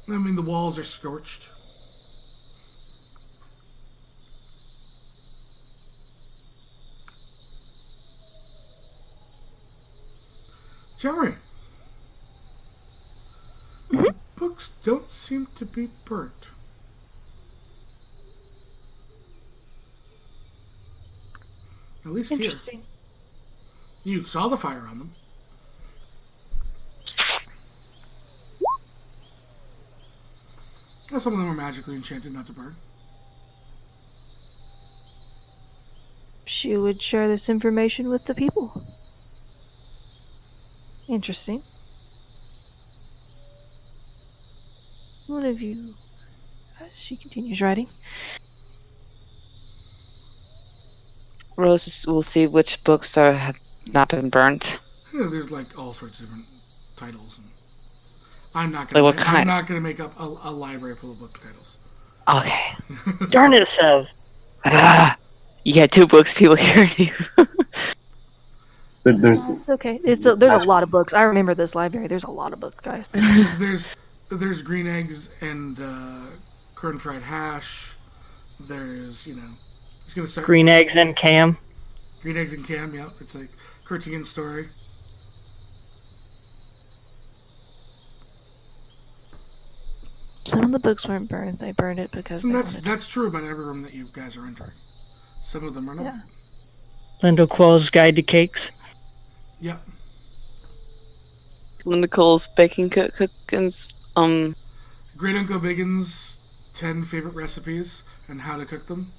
I mean, the walls are scorched. Jeremy, the books don't seem to be burnt. At least Interesting. here. You saw the fire on them. Well, some of them are magically enchanted not to burn. She would share this information with the people. Interesting. One of you. She continues writing. Rose will see which books have not been burnt. Yeah, there's like all sorts of different titles. And I'm not gonna. Like what I'm kind? not gonna make up a library full of book titles. Okay. Darn it, Sev. Ah, you got 2 books, people hearing you. There's It's okay. There's a lot of books. I remember this library. There's a lot of books, guys. There's green eggs and curd fried hash. There's he's gonna start Green eggs and Cam. green eggs and Cam. Yeah, it's like Kurtigan story. Some of the books weren't burned. They burned it because And they that's wanted that's true about every room that you guys are entering. Some of them are not. Yeah. Lyndall Quill's Guide to Cakes. Yeah. Linda Cole's baking cookings. Great Uncle Biggins 10 favorite recipes and how to cook them.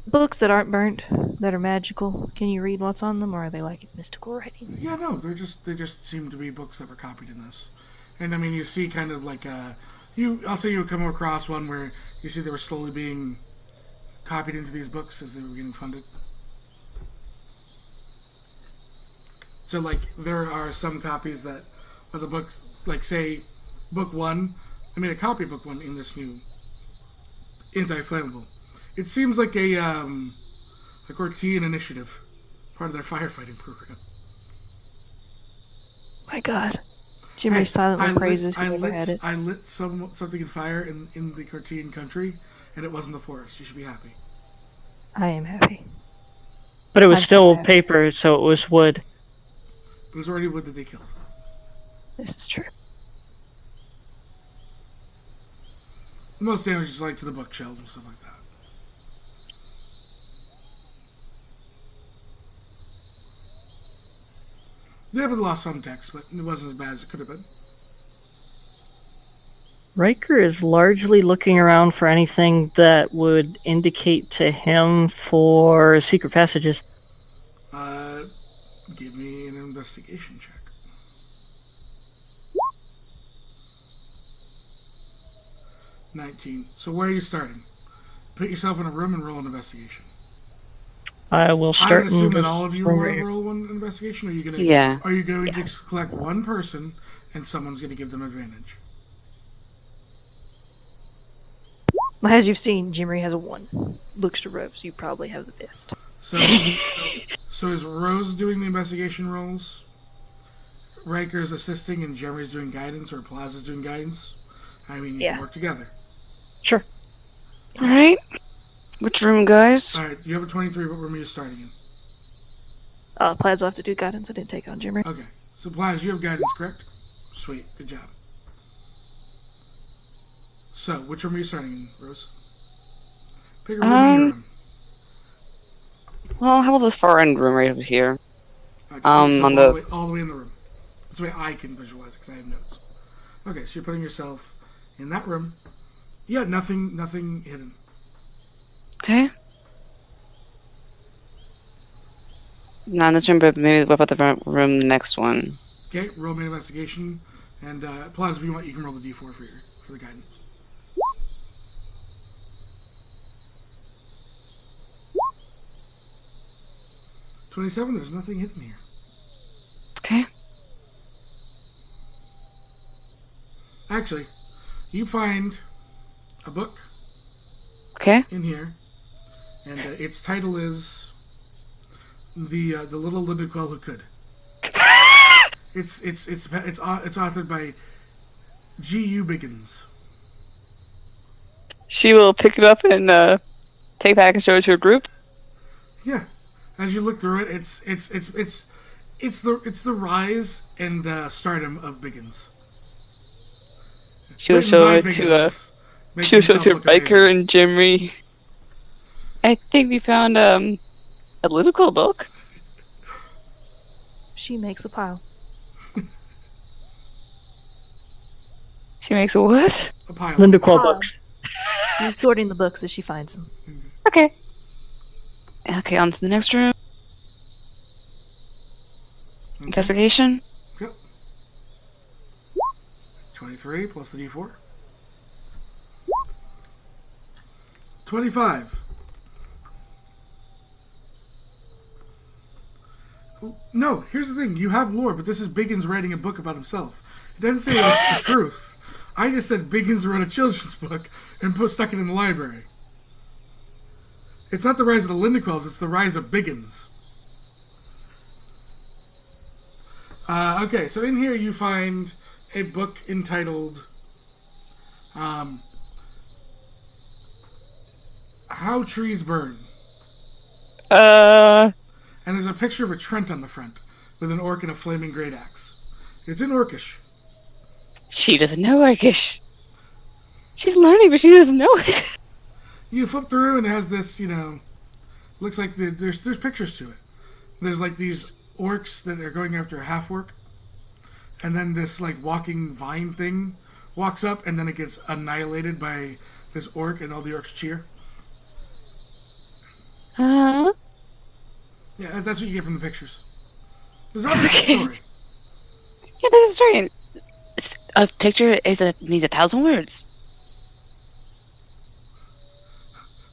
Books that aren't burnt, that are magical. Can you read what's on them, or are they like mystical writing? Yeah, no, they just seem to be books that were copied in this. And I mean, you see kind of like I'll say you would come across one where you see they were slowly being copied into these books as they were getting funded. So like there are some copies that of the books, like say book 1, I made a copy of book 1 in this new anti-flammable. It seems like a Cortian initiative, part of their firefighting program. My God. Jimmy silently praises whoever had it. I lit something in fire in the Cortian country, and it wasn't the forest. You should be happy. I am happy. But it was I'm still so happy. paper, so it was wood. It was already wood that they killed. This is true. The most damage is like to the bookshelf and stuff like that. They would have lost some text, but it wasn't as bad as it could have been. Riker is largely looking around for anything that would indicate to him for secret passages. Give me an investigation check. $19. So where are you starting? Put yourself in a room and roll an investigation. I will I start would assume in that this all of you room will right here. roll one investigation. Or are you gonna? Yeah. Are you going to collect one person and someone's going to give them advantage? As you've seen, Jimmy has a 1. Looks to Rose, you probably have the best. So, so is Rose doing the investigation rolls? Riker's assisting and Jeremy's doing guidance, or Plaza's doing guidance? I mean, you can work together. Sure. Alright. Which room, guys? Alright, you have a 23. What room are you starting in? Plaza will have to do guidance. I didn't take on Jimmy. Okay. So, Plaz, you have guidance, correct? Sweet. Good job. So, which room are you starting in, Rose? Pick a room in your room. Well, how about this far end room right over here? Alright, just put yourself on the- all the way in the room. This way I can visualize it because I have notes. Okay, so you're putting yourself in that room. Yeah, nothing hidden. Okay. Not in this room, but maybe what about the room next one? Okay, roll me an investigation, and Plaza, if you want, you can roll the d4 for the guidance. $27. There's nothing hidden here. Okay. Actually, you find a book Okay. in here, and its title is the Little Lindaquil Who Could. It's authored by G.U. Biggins. She will pick it up and take it back and show it to a group. Yeah, as you look through it, it's the rise and stardom of Biggins. She will Written show by it to Biggins, making she'll show it himself to look Riker amazing. and Jimmy. I think we found a political book. She makes a pile. She makes a what? A pile. Linda Quell books. She's sorting the books as she finds them. Okay. Okay, on to the next room. Okay. Investigation. Yep. 23 plus the d4. 25. No, here's the thing. You have lore, but this is Biggins writing a book about himself. It doesn't say it's the truth. I just said Biggins wrote a children's book and stuck it in the library. It's not the rise of the Lindaquils, it's the rise of Biggins. Okay, so in here you find a book entitled How Trees Burn. And there's a picture of a Trent on the front with an orc and a flaming great axe. It's in Orcish. She doesn't know Orcish. She's learning, but she doesn't know it. You flip through and it has this, looks like there's pictures to it. There's like these orcs that are going after a half-orc. and then this like walking vine thing walks up, and then it gets annihilated by this orc, and all the orcs cheer. Uh, Yeah, that's what you get from the pictures. There's obviously a story. yeah, this is story. A picture needs 1,000 words.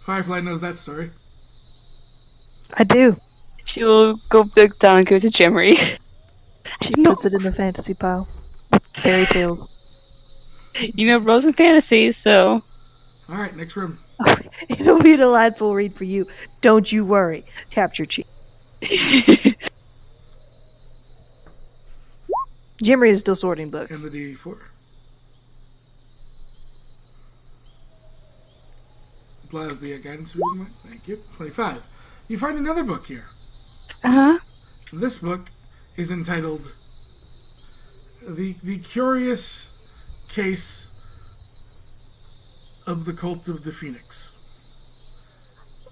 Firefly knows that story. I do. She will go look down and give it to Jimmy. She No. puts it in the fantasy pile. Fairy tales. You know, Rose and Fantasy, so. All right, next room. It'll be a delightful read for you. Don't you worry. Tapped your cheek. Jimmy is still sorting And books. the D4. Applause the guidance. If you wouldn't mind. Thank you. 25. You find another book here. Uh-huh. This book is entitled The Curious Case of the Cult of the Phoenix.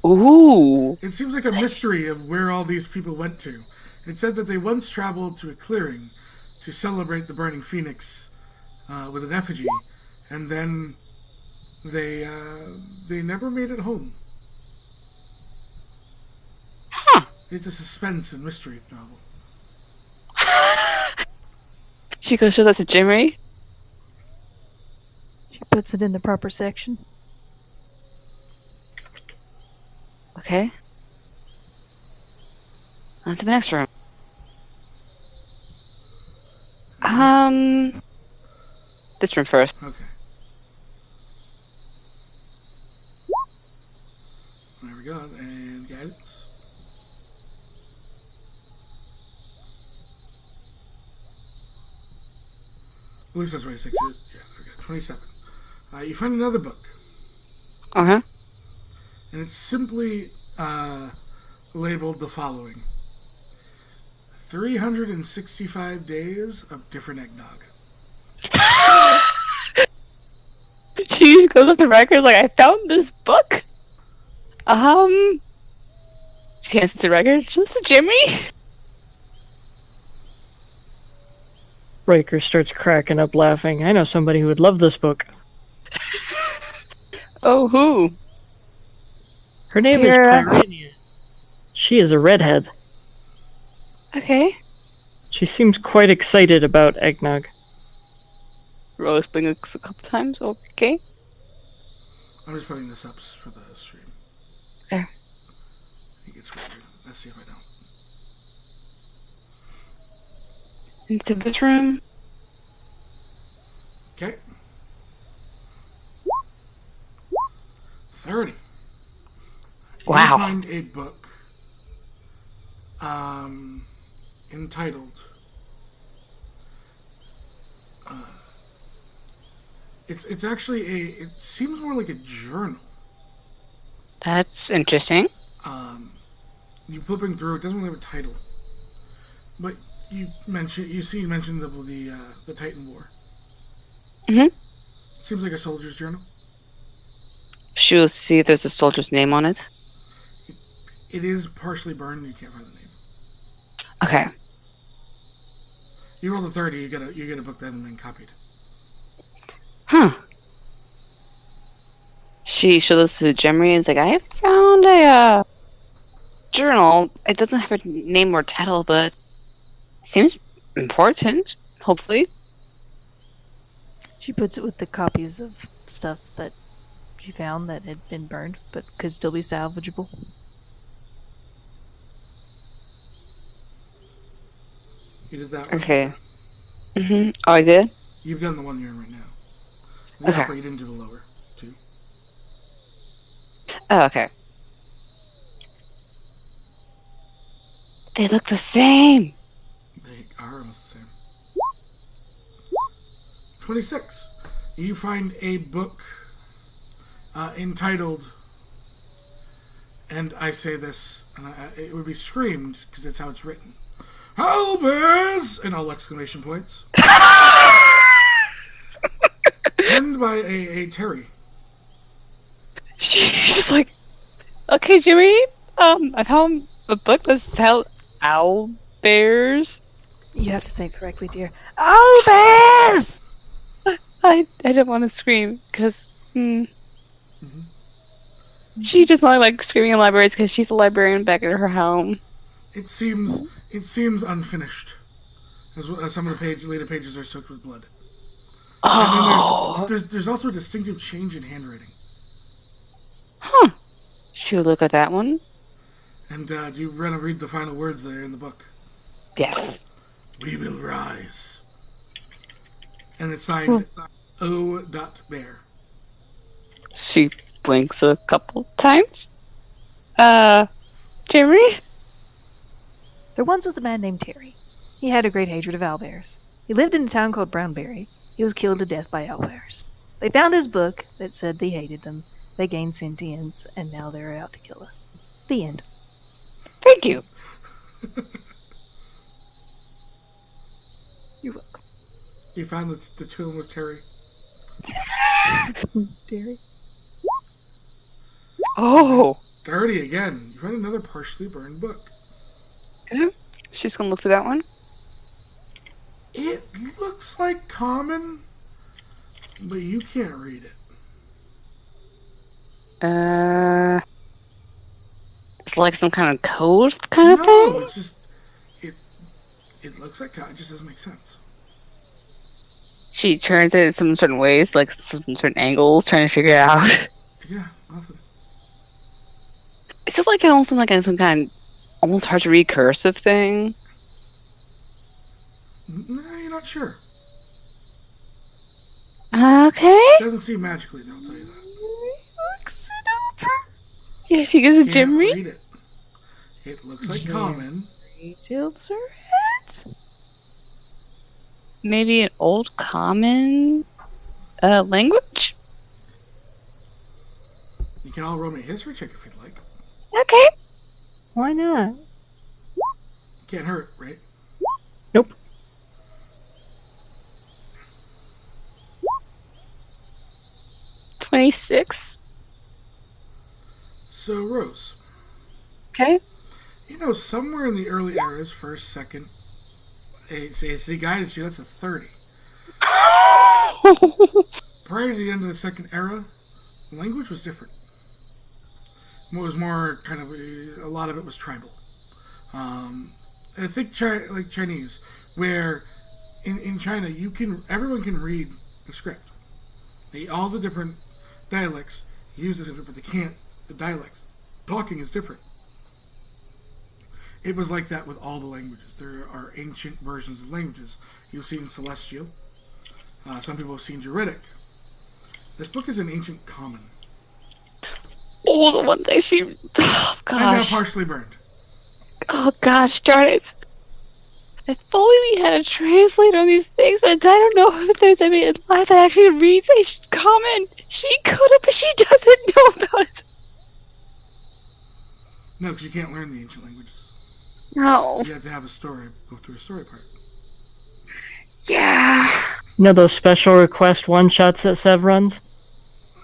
Ooh. It seems like a mystery of where all these people went to. It said that they once traveled to a clearing to celebrate the burning phoenix with an effigy, and then they never made it home. Huh. It's a suspense and mystery novel. She goes show that to Jimmy. She puts it in the proper section. Okay. On to the next room. This room first. Okay. There we go. And guidance. At least that's 26. Yeah, there we go. 27. You find another book, Uh-huh. and it's simply labeled the following: 365 days of different eggnog. She goes up to records like, I found this book. She hands it to records. This is Jimmy. Riker starts cracking up laughing. I know somebody who would love this book. Oh, who? Her name is Kira. Pyrinia. She is a redhead. Okay. She seems quite excited about eggnog. Rose blinks a couple times. Okay. I'm just putting this up for the stream. Okay. It gets weird. Let's see if I don't. Into this room. Okay. 30. Wow. You find a book entitled it's actually it seems more like a journal. That's interesting. You flipping through, it doesn't really have a title. But you mentioned the Titan War. Mhm. Seems like a soldier's journal. She'll see if there's a soldier's name on it. It is partially burned, you can't find the name. Okay. You roll a 30, you get a book that hasn't been copied. Huh. She looks to Jemry and is like, I found a journal. It doesn't have a name or title, but it seems important, hopefully. She puts it with the copies of stuff that she found that had been burned but could still be salvageable. You did that one. Okay. Oh, I did? You've done the one you're in right now. The Okay. upper, you didn't do the lower, too. Oh, okay. They look the same. They are almost the same. 26. You find a book entitled, and I say this, and it would be screamed because that's how it's written. Albus! In all exclamation points. Penned by a Terry. She's just like, okay, Jimmy, I found a book that's titled Owl Bears. You have to say it correctly, dear. Obus! I didn't want to scream because she just not like screaming in libraries because she's a librarian back at her home. It seems unfinished, as some of the later pages are soaked with blood. Oh, And then there's also a distinctive change in handwriting. should we look at that one? And do you want to read the final words there in the book? Yes. We will rise. And it's signed O. Bear. She blinks a couple times. Jeremy? There once was a man named Terry. He had a great hatred of owlbears. He lived in a town called Brownberry. He was killed to death by owlbears. They found his book that said they hated them. They gained sentience, and now they're out to kill us. The end. Thank you. You're welcome. You found the tomb of Terry. Terry? Oh. 30 again. You found another partially burned book. Okay. She's gonna look for that one. It looks like common, but you can't read it. It's like some kind of code kind of thing? No, it's just it looks like it just doesn't make sense. She turns it in some certain ways, like some certain angles, trying to figure it out. Yeah, nothing. It's just like almost like some kind of almost hard to read cursive thing. No, you're not sure. Okay. It doesn't seem magically, I'll tell you that. Yeah, she gives a Can't Jim Reed. read it. It looks like common. Tilts her head. Maybe an old common language? You can all roll me a history check if you'd like. Okay. Why not? Can't hurt, right? Nope. $26. So, Rose, Okay. you know, somewhere in the early eras, first, second, AC guidance you, that's a 30. Prior to the end of the second era, language was different. It was more kind of, a lot of it was tribal. I think like Chinese, where in China, everyone can read the script. All the different dialects use the script, but they can't, the dialects. Talking is different. It was like that with all the languages. There are ancient versions of languages. You've seen Celestial. Some people have seen Juridic. This book is an ancient common. Oh, the one that she... Oh, And now gosh. partially burned. Oh, gosh, darn it. If only we had a translator on these things, but I don't know if there's anybody in life that actually reads a common. She could have, but she doesn't know about it. No, because you can't learn the ancient languages. No. You have to have a story, go through a story part. Yeah. You know those special request one-shots that Sev runs?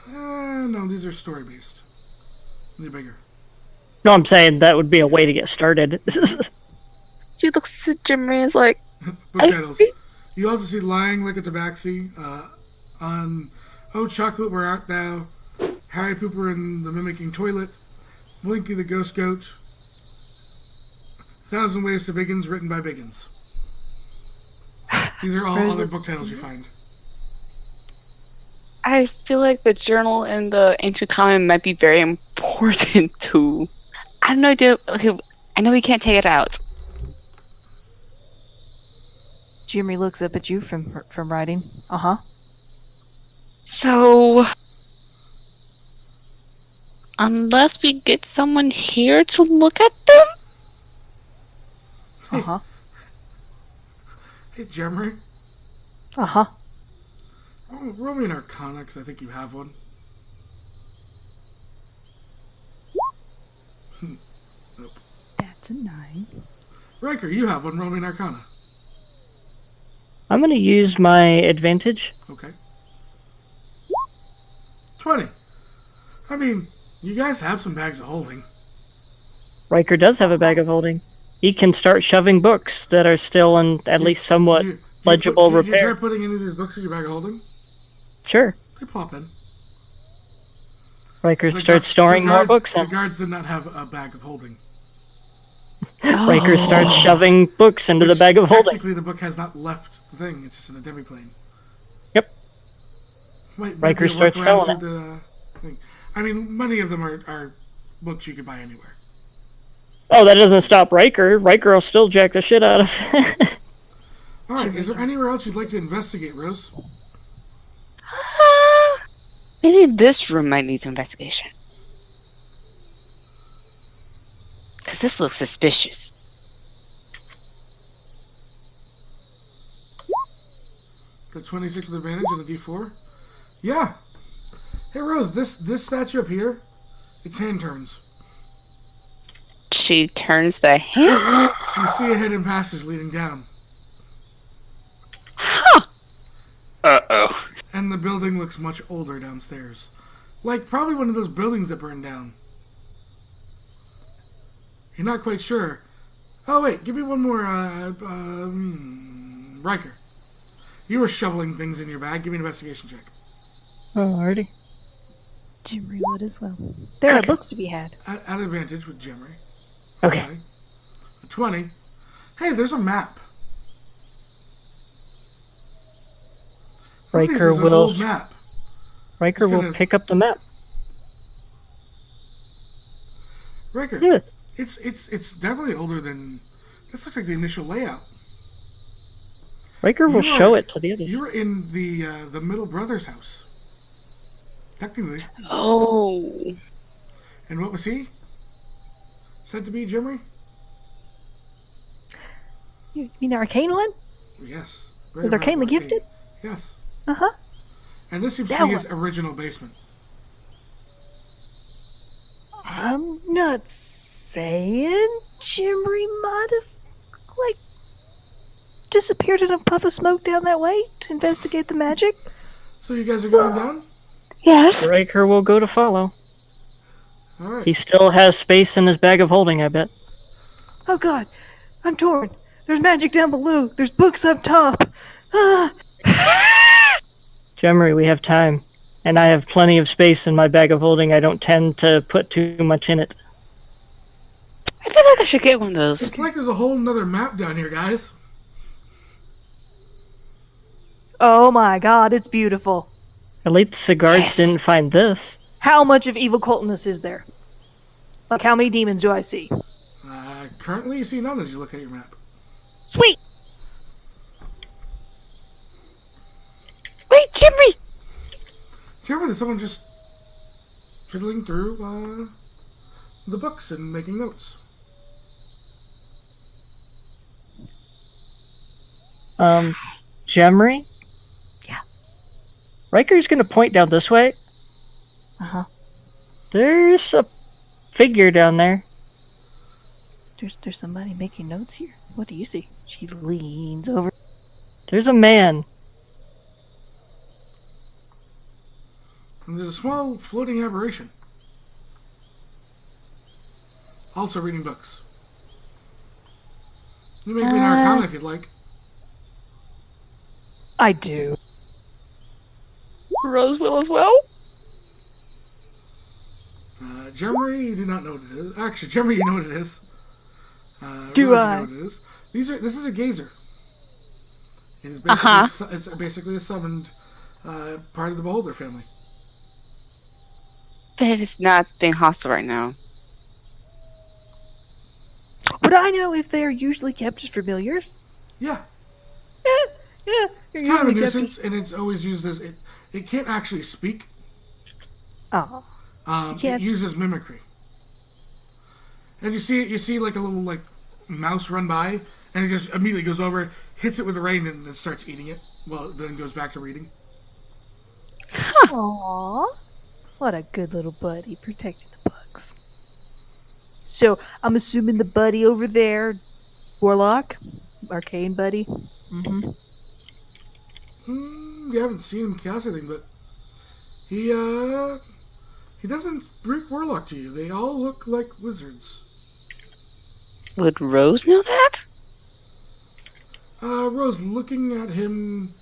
No, these are story-based. They're bigger. No, I'm saying that would be a way to get started. She looks at Jimmy and is like, Book titles. You also see Lying Like a Tabaxi, on Oh Chocolate, Where Art Thou? Harry Pooper in the Mimicking Toilet, Blinky the Ghost Goat, 1,000 Ways to Biggins, written by Biggins. These are all other book titles you find. I feel like the journal and the ancient common might be very important to... I have no idea. Okay, I know we can't take it out. Jimmy looks up at you from writing. Uh-huh. So... Unless we get someone here to look at them? Uh-huh. Hey, Jeremy. Uh-huh. Roll me an Arcana, because I think you have one. Nope. That's a 9. Riker, you have one. Roll me an Arcana. I'm going to use my advantage. Okay. 20. I mean, you guys have some bags of holding. Riker does have a bag of holding. he can start shoving books that are still in at least somewhat legible You try repair. putting any of these books in your bag of holding? Sure. They pop in. Riker The starts gu- storing the more guards- books The in. guards did not have a bag of holding. Riker starts shoving books into the Which bag of holding. Technically, the book has not left the thing. It's just in a demiplane. Yep. Might Riker be a starts workaround filling to the thing. I mean, many of them are books you could buy anywhere. Oh, that doesn't stop Riker. Riker will still jack the shit out of it. All right. Is there anywhere else you'd like to investigate, Rose? Maybe this room might need some investigation. Because this looks suspicious. The 26 with advantage and the D4. Yeah. Hey Rose, this statue up here, its hand turns. She turns the hand. You see a hidden passage leading down, Uh-oh. and the building looks much older downstairs, like probably one of those buildings that burned down. You're not quite sure. Oh wait, give me one more. Riker, you were shoveling things in your bag. Give me an investigation check. Alrighty. Jimry would as well. There are books to be had. At advantage with Jimmy. Okay. A 20. Hey, there's a map. Look, this Riker is an will old map. Riker It's will gonna- pick up the map. Riker, Yeah. it's definitely older than. This looks like the initial layout. Riker will You show are- it to the others. You were in the middle brother's house. Technically. Oh. And what was he? Said to be Jimmy? You mean the arcane one? Yes. Was arcanely arcane. gifted? Yes. Uh-huh. And this seems to That be his original basement. I'm not saying Jimry might have, like, disappeared in a puff of smoke down that way to investigate the magic. So you guys are going down? Yes. Riker will go to follow. All right. He still has space in his bag of holding, I bet. Oh god, I'm torn. There's magic down below. There's books up top. Ah. Jemry, we have time. And I have plenty of space in my bag of holding. I don't tend to put too much in it. I feel like I should get one of those. It's like there's a whole nother map down here, guys. Oh my god, it's beautiful. At least the guards Yes. didn't find this. How much of evil cultness is there? Like, how many demons do I see? Currently, you see none as you look at your map. Sweet! Wait, Jimmy! Do you remember there's someone just fiddling through the books and making notes? Jemry? Yeah. Riker's gonna point down this way. Uh-huh. There's a figure down there. There's somebody making notes here. What do you see? She leans over. There's a man. And there's a small floating aberration. Also reading books. You make me an arcana if you'd like. I do. Rose will as well? Jeremy, you do not know what it is. Actually, Jeremy, you know what it is. Do Rose, I? You know what it is. This is a gazer. It is basically, it's basically a summoned part of the Beholder family. But it's not being hostile right now. Would I know if they are usually kept as familiars? Yeah, Yeah, it's kind of a nuisance, and it's always used as it can't actually speak. Oh, It uses mimicry. And you see like a little like mouse run by, and it just immediately goes over, hits it with the rein, and it starts eating it. Well, then goes back to reading. Aww. What a good little buddy protecting the bugs. So, I'm assuming the buddy over there, Warlock, Arcane buddy. Mm-hmm. You haven't seen him cast anything, but he doesn't break warlock to you. They all look like wizards. Would Rose know that? Rose, looking at him,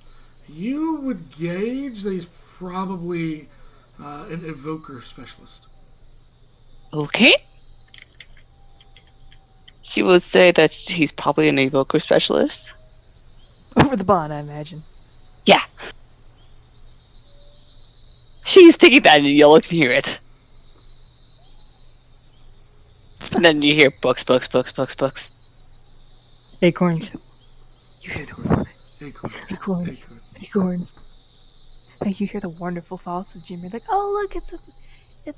you would gauge that he's probably an evoker specialist. Okay. She would say that he's probably an evoker specialist. Over the bond, I imagine. Yeah. She's thinking that and you'll look and hear it. And then you hear books. Acorns. You hear the Acorns. Acorns. Acorns. Acorns. acorns. Like you hear the wonderful thoughts of Jimmy, like, oh look, it's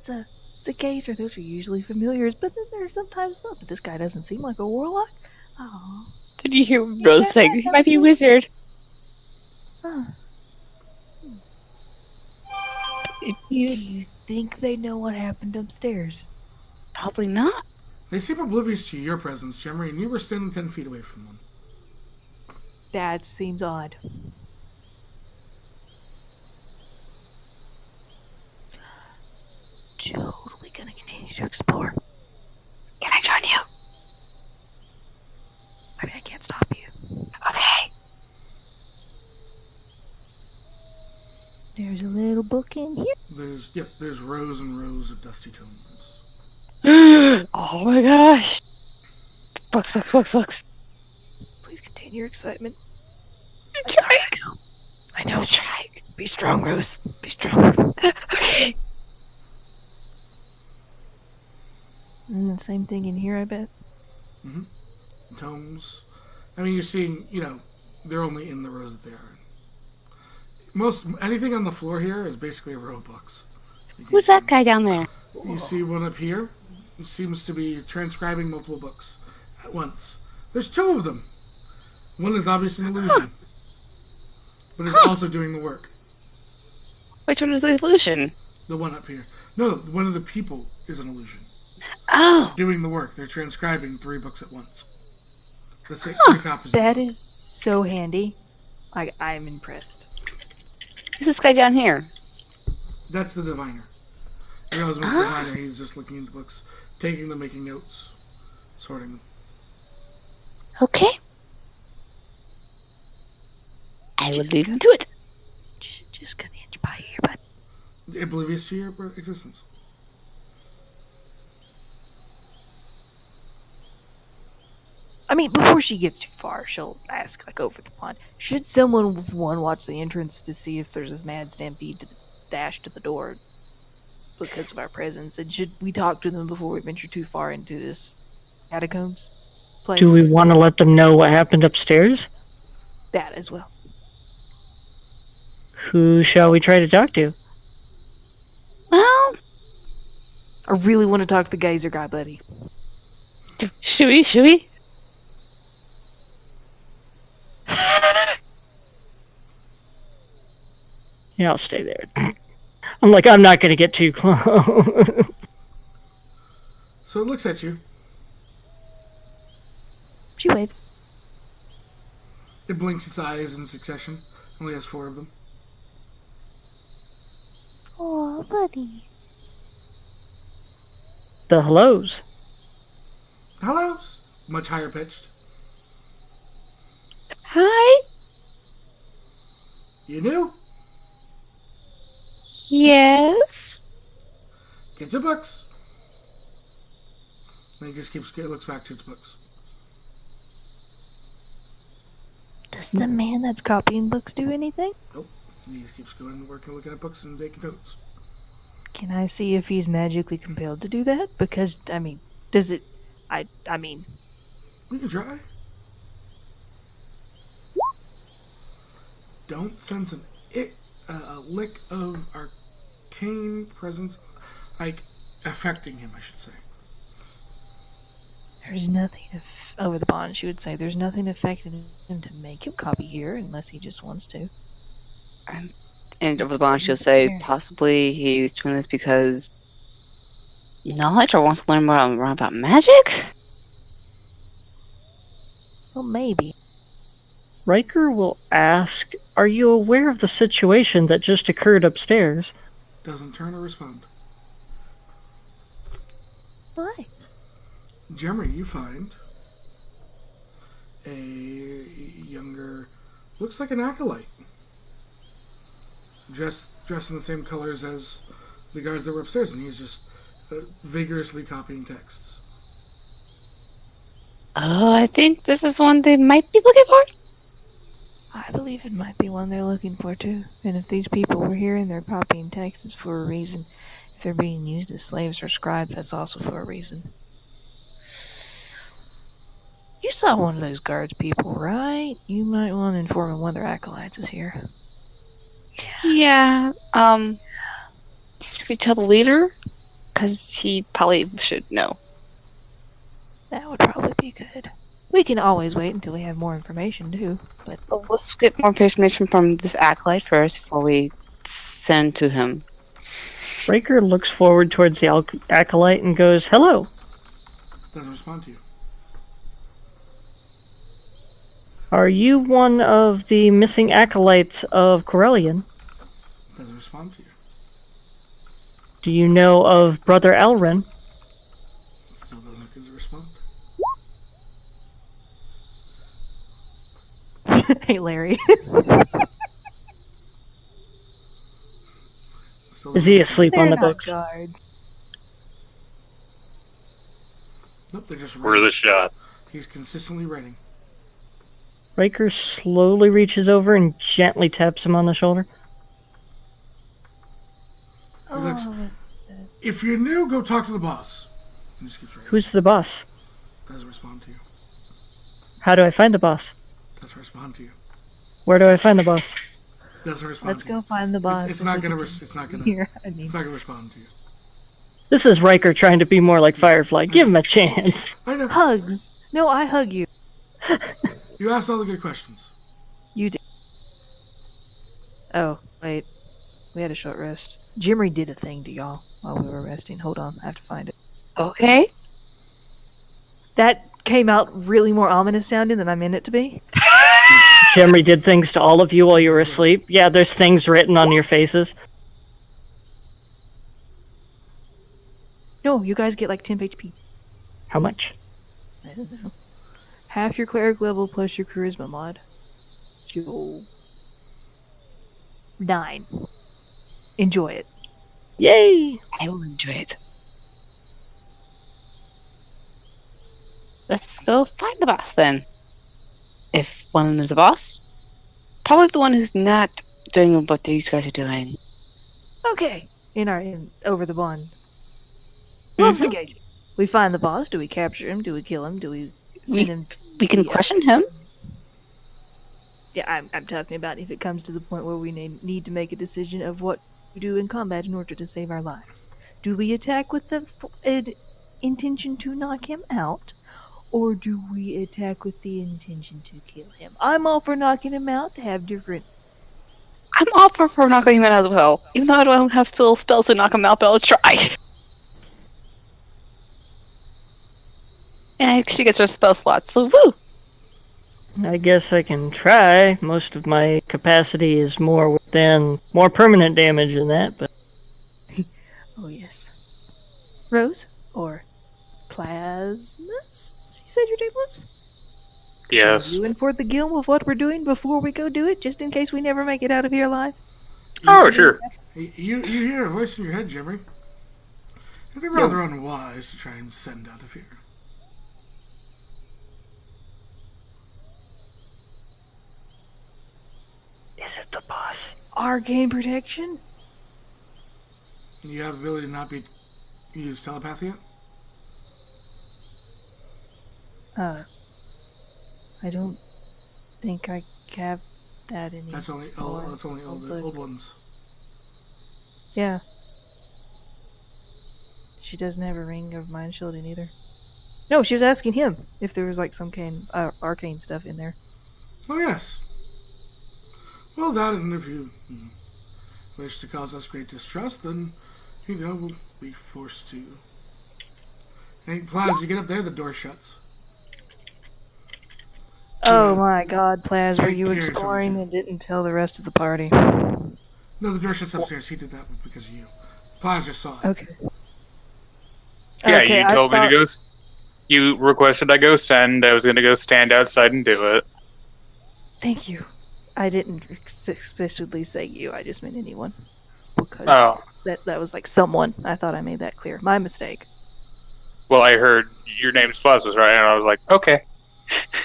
a gazer. Those are usually familiars, but then there's sometimes not. But this guy doesn't seem like a warlock. Oh. Then you hear Rose saying, he might be a wizard. Huh. Do Do you think they know what happened upstairs? Probably not. They seem oblivious to your presence, Jemry, and you were standing 10 feet away from them. That seems odd. Totally gonna continue to explore. Can I join you? I mean, I can't stop you. Okay. There's a little book in here. There's rows and rows of dusty tomes. Oh my gosh. Books. Please contain your excitement. I'm trying. I know. I'm trying. Be strong, Rose. Be strong. Okay. And the same thing in here, I bet. Tomes. I mean, you're seeing, they're only in the rows that they are in. Anything on the floor here is basically a row of books. Who's that guy down there? You see one up here. He seems to be transcribing multiple books at once. There's two of them. One is obviously an illusion, but is also doing the work. Which one is the illusion? The one up here. No, one of the people is an illusion. Oh. Doing the work. They're transcribing 3 books at once. The same copies. That is so handy. I'm impressed. Who's this guy down here? That's the diviner. You realize Mr. Diviner, he's just looking at the books, taking them, making notes, sorting them. Okay. I will leave him to it. Just gonna inch by here, but Oblivious to your existence. I mean, before she gets too far, she'll ask, over the pond, should someone, one, watch the entrance to see if there's this mad stampede to the dash to the door because of our presence? And should we talk to them before we venture too far into this catacombs place? Do we want to let them know what happened upstairs? That as well. Who shall we try to talk to? Well, I really want to talk to the geyser guy, buddy. should we? Yeah, I'll stay there. I'm not going to get too close. So it looks at you. She waves. It blinks its eyes in succession. Only has 4 of them. Oh, buddy. The hellos. Hellos. Much higher pitched. Hi. You new? Yes. Get your books. And it looks back to its books. Does the man that's copying books do anything? Nope. He just keeps going to work and looking at books and taking notes. Can I see if he's magically compelled to do that? Because, I mean, does it... I mean... We can try. Don't sense a lick of arcane presence, affecting him, I should say. There's nothing over the bond, she would say. There's nothing affecting him to make him copy here unless he just wants to. And over the bond, she'll say possibly he's doing this because knowledge or wants to learn more about magic? Well, maybe. Riker will ask, are you aware of the situation that just occurred upstairs? Doesn't turn or respond. Why? Jemry, you find a younger, looks like an acolyte, dressed in the same colors as the guards that were upstairs, and he's just vigorously copying texts. Oh, I think this is one they might be looking for. I believe it might be one they're looking for too. And if these people were here and they're copying texts, it's for a reason. If they're being used as slaves or scribes, that's also for a reason. You saw one of those guards people, right? You might want to inform him one of their acolytes is here. Yeah. Should we tell the leader? Because he probably should know. That would probably be good. We can always wait until we have more information too, but Well, let's get more information from this acolyte first before we send to him. Riker looks forward towards the acolyte and goes, "Hello. Doesn't respond to you. Are you one of the missing acolytes of Corellian? Doesn't respond to you. Do you know of Brother Elrin?" Still doesn't respond. hey Larry. Still Is he doesn't- asleep on the They're not books? guards. Nope, they're just We're writing. the shot. He's consistently writing. Riker slowly reaches over and gently taps him on the shoulder. He looks, Oh, if you're new, go talk to the boss. He just keeps writing. Who's the boss? Doesn't respond to you. How do I find the boss? Doesn't respond to you. Where do I find the boss? Doesn't respond let's to go you. find the boss. It's if not we gonna. can It's not gonna. hear. I mean, It's not gonna respond to you. This is Riker trying to be more like Firefly. Give him a chance. I know. hugs. No, I hug you. You asked all the good questions. You did. Oh, wait. We had a short rest. Jimmy did a thing to y'all while we were resting. Hold on, I have to find it. Okay. That came out really more ominous sounding than I meant it to be. Jimmy did things to all of you while you were asleep. Yeah, there's things written on your faces. No, you guys get like 10 HP. How much? I don't know. Half your cleric level plus your charisma mod. You'll 9. Enjoy it. Yay! I will enjoy it. Let's go find the boss then. If one of them is a boss, probably the one who's not doing what these guys are doing. Okay. Over the bond. Let's Mhm. engage. We find the boss. Do we capture him? Do we kill him? Do we send him? We can Yeah. question him. Yeah, I'm talking about if it comes to the point where we need to make a decision of what we do in combat in order to save our lives. Do we attack with the intention to knock him out, or do we attack with the intention to kill him? I'm all for knocking him out to have different. I'm all for knocking him out as well. Even though I don't have full spells to knock him out, but I'll try. And she gets her spell slots, so woo! I guess I can try. Most of my capacity is more permanent damage than that, but Oh yes, Rose or Plasmus? You said your name was. Yes. Are you inform the guild of what we're doing before we go do it, just in case we never make it out of here alive? Oh, sure. You hear a voice in your head, Jimmy. It'd be rather unwise to try and send out a fear. is it the boss? Arcane protection? You have ability to not be use telepathy yet? I don't think I have that anymore. That's only old ones. Yeah. She doesn't have a ring of mind shielding either. No, she was asking him if there was like some kind arcane stuff in there. Oh yes. Well, that, and if you wish to cause us great distrust, then we'll be forced to. Hey, Plaz, you get up there, the door shuts. Oh Yeah. my god, Plaz, were Take you care, exploring Georgie. and didn't tell the rest of the party? No, the door shuts upstairs. He did that because of you. Plaz just saw it. Okay. Yeah, Okay, you I told me thought- to go. You requested I go send. I was going to go stand outside and do it. Thank you. I didn't explicitly say you. I just meant anyone. Because Oh. that was like someone. I thought I made that clear. My mistake. Well, I heard your name Splaz was right, and I was like, okay.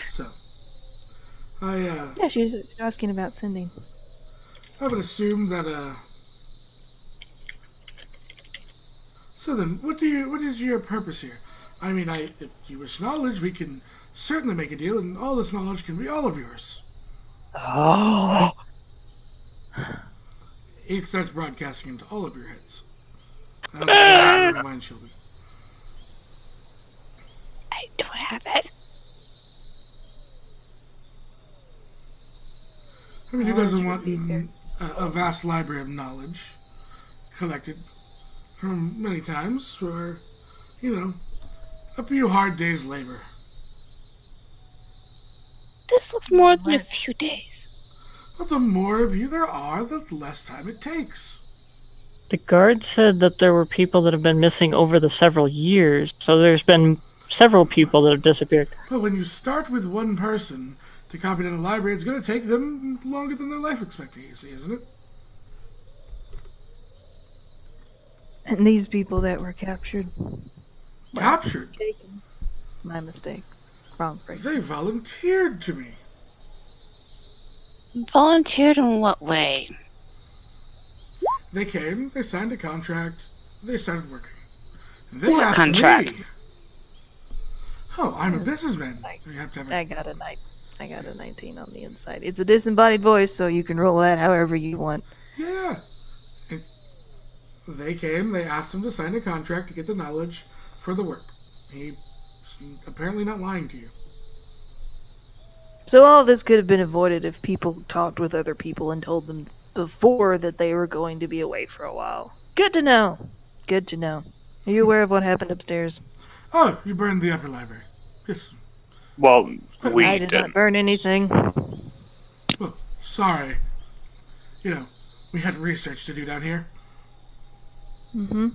So, Yeah, she was asking about sending. I would assume that, So then, what is your purpose here? I mean, if you wish knowledge, we can certainly make a deal, and all this knowledge can be all of yours. Oh. He starts broadcasting into all of your heads. I don't think anybody's mind shielding. I don't have it. I mean, who doesn't want Knowledge would be a vast library of knowledge collected from many times for, a few hard days' labor? This looks more than a few days. But the more of you there are, the less time it takes. The guard said that there were people that have been missing over the several years, so there's been several people that have disappeared. Well, when you start with one person to copy it in a library, it's going to take them longer than their life expectancy, isn't it? And these people that were captured. Captured? Taken. My mistake. Wrong phrase. They volunteered to me. Volunteered in what way? They came, they signed a contract, they started working. And they What asked contract? me. Oh, I'm a businessman. You have to have a I got a 19 on the inside. It's a disembodied voice, so you can roll that however you want. Yeah. They came, they asked him to sign a contract to get the knowledge for the work. He's apparently not lying to you. So all of this could have been avoided if people talked with other people and told them before that they were going to be away for a while. Good to know. Good to know. Are you aware of what happened upstairs? Oh, you burned the upper library. Yes. Well, we I did not didn't. burn anything. Well, sorry. We had research to do down here. Mm-hmm.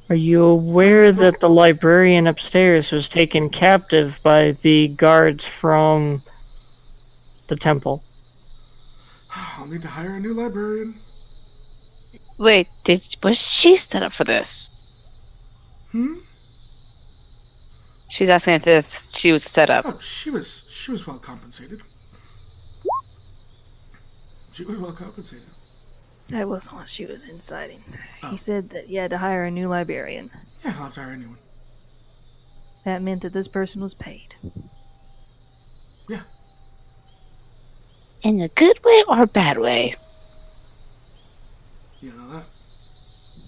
Are you aware that the librarian upstairs was taken captive by the guards from the temple? I'll need to hire a new librarian. Wait, was she set up for this? She's asking if she was set up. Oh, she was well compensated. She was well compensated. That wasn't what she was inciting. Oh. He said that you had to hire a new librarian. Yeah, I'll have to hire a new one. That meant that this person was paid. Yeah. In a good way or a bad way? You know that.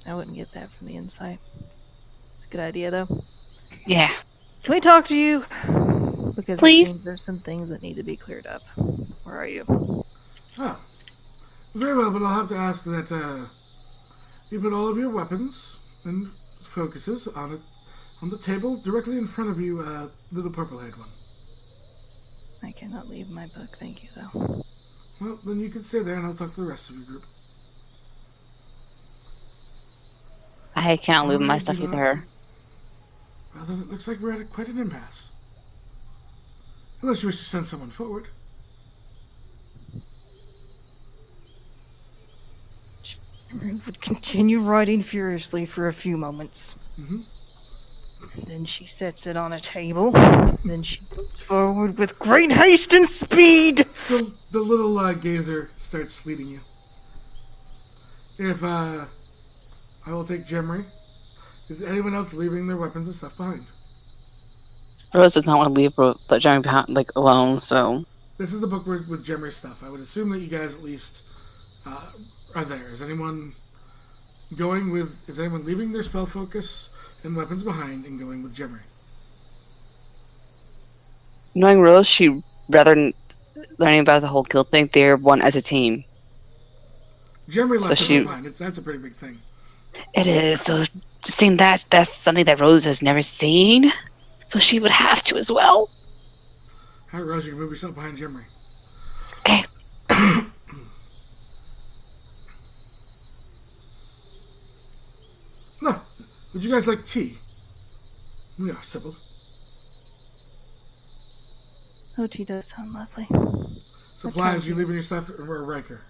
I wouldn't get that from the inside. It's a good idea, though. Yeah. Can we talk to you? Because Please? it seems there's some things that need to be cleared up. Where are you? Oh. Very well, but I'll have to ask that you put all of your weapons and focuses on the table directly in front of you, little purple-haired one. I cannot leave my book, thank you, though. Well, then you can stay there and I'll talk to the rest of your group. I can't leave my Alright, stuff you know. either. Well, then it looks like we're at quite an impasse. Unless you wish to send someone forward. She would continue writing furiously for a few moments. Mhm. Then she sets it on a table. Then she moves forward with great haste and speed. The little gazer starts leading you. If I will take Jemry. Is anyone else leaving their weapons and stuff behind? Rose does not want to leave Jeremy behind, alone, so... This is the book with Jemry's stuff. I would assume that you guys at least are there. Is anyone leaving their spell focus and weapons behind and going with Jemry? Knowing Rose, she rather than learning about the whole guild thing, they're one as a team. Jemry So left she- them behind. That's a pretty big thing. It is, so seeing that's something that Rose has never seen, so she would have to as well. Alright, Rose, you can move yourself behind Jemry. Okay. No. Would you guys like tea? We are simple. OT does sound lovely. So, Plaz, you leaving your stuff, or Riker?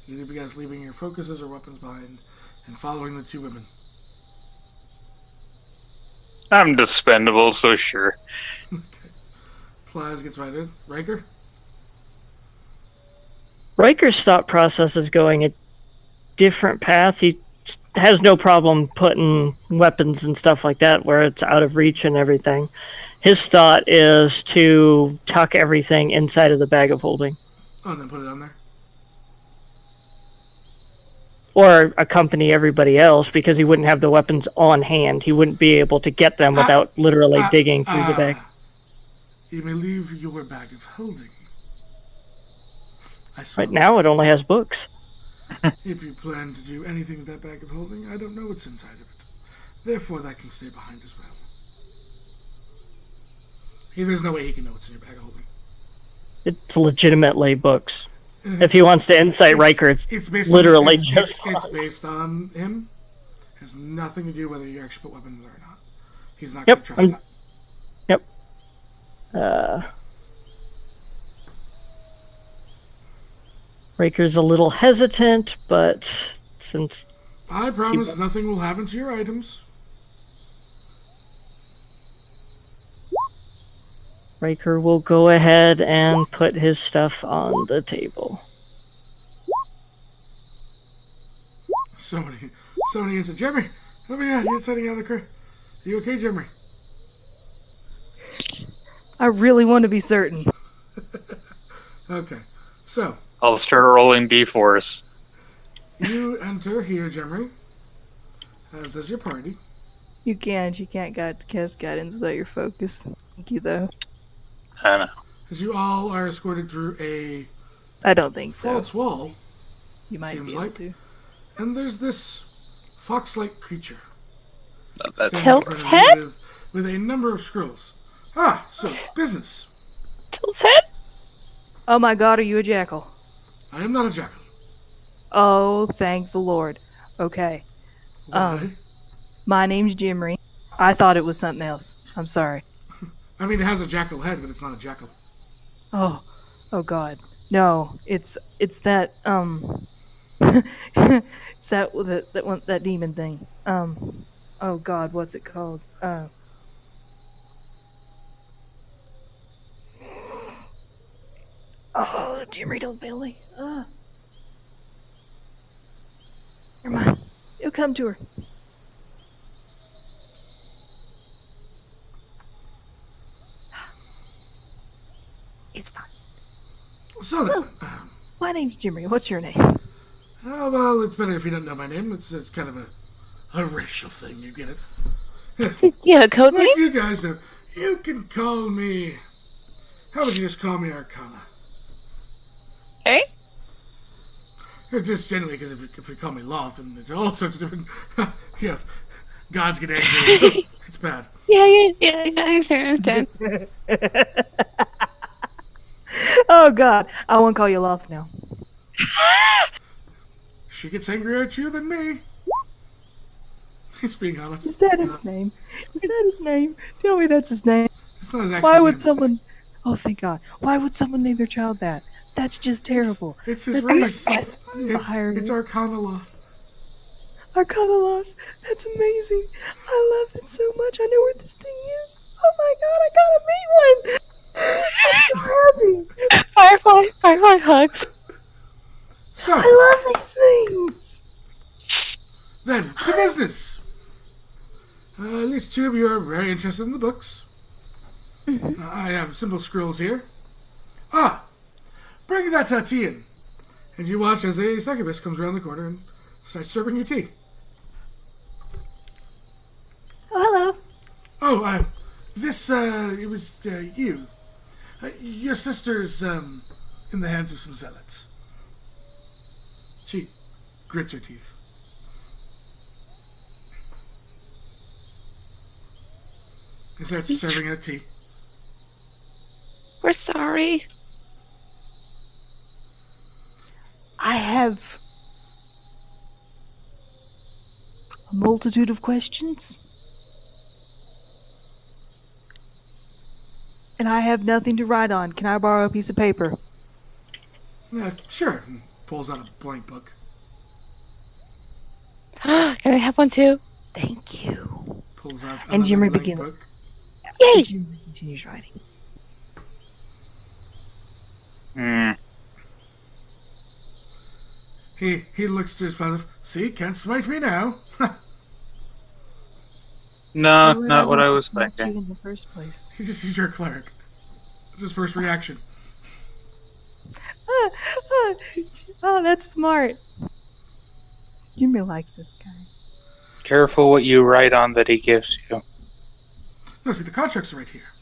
You guys leaving your focuses or weapons behind and following the two women? I'm dispendable, so sure. Okay. Plaz gets right in. Riker? Riker's thought process is going a different path. He has no problem putting weapons and stuff like that where it's out of reach and everything. His thought is to tuck everything inside of the bag of holding. Oh, and then put it on there? Or accompany everybody else, because he wouldn't have the weapons on hand. He wouldn't be able to get them without literally digging through the bag. You may leave your bag of holding. I Right suppose. now it only has books. If you plan to do anything with that bag of holding, I don't know what's inside of it. Therefore, that can stay behind as well. There's no way he can know what's in your bag of holding. It's legitimately books. If he wants to incite Riker, it's based literally on, just it's based on him. Has nothing to do whether you actually put weapons in there or not. He's not going to trust that. Yep. Riker's a little hesitant, but since I promise nothing will happen to your items. Riker will go ahead and put his stuff on the table. So many inside. Jeremy! Oh my god, you're setting out the car. Are you okay, Jeremy? I really want to be certain. Okay. So, I'll start rolling D4s. you enter here, Jeremy. As does your party. You can't cast guidance without your focus. Thank you, though. I know. As you all are escorted through a I don't think so. false wall, You might seems be able like. to. and there's this fox-like creature. That's standing in Tilt's front of head? you with a number of scrolls. Ah, so, business. Tilt's head? Oh my god, are you a jackal? I am not a jackal. Oh, thank the Lord. Okay. Why? My name's Jimry. I thought it was something else. I'm sorry. I mean, it has a jackal head, but it's not a jackal. Oh god. No, it's that, it's that demon thing. Oh god, what's it called? Oh, Jimry, don't fail me. Never mind. You'll come to her. It's fine. So then, My name's Jimry. What's your name? oh, well, it's better if you don't know my name. It's kind of a racial thing, you get it? Do you have a code Like name? you guys know, you can call me... How would you just call me Arcana? Okay. Just generally, because if you call me Loth, and there's all sorts of different... you know, gods get angry. It's bad. Yeah, I understand. Oh god, I won't call you Loth now. She gets angrier at you than me. He's being honest. Is that his name? Is that his name? Tell me that's his name. It's not his actual Why would name. someone... Oh, thank God. Why would someone name their child that? That's just terrible. It's his That's race. blasphemy of hiring. It's Arcana Loth. Arcana Loth. That's amazing. I love it so much. I know where this thing is. Oh my God, I gotta meet one. I'm so happy. Firefly hugs. So, I love these things. then, to business. At least two of you are very interested in the books. I have simple scrolls here. Ah, bring that tea in. And you watch as a succubus comes around the corner and starts serving you tea. Oh, hello. Oh, it was you. Your sister's in the hands of some zealots. She grits her teeth. And starts serving out tea. We're sorry. I have a multitude of questions. and I have nothing to write on. Can I borrow a piece of paper? Sure. And pulls out a blank book. Can I have one too? Thank you. Pulls out And another Jimmy blank begins. book. Yay! Jimmy continues writing. Hmm. He looks to his fellows. See, can't smite me now. No, Why would not what want I to was smite thinking. you in the first place. He's your cleric. That's his first reaction. Oh, that's smart. Jimmy likes this guy. Careful what you write on that he gives you. No, see, the contracts are right here.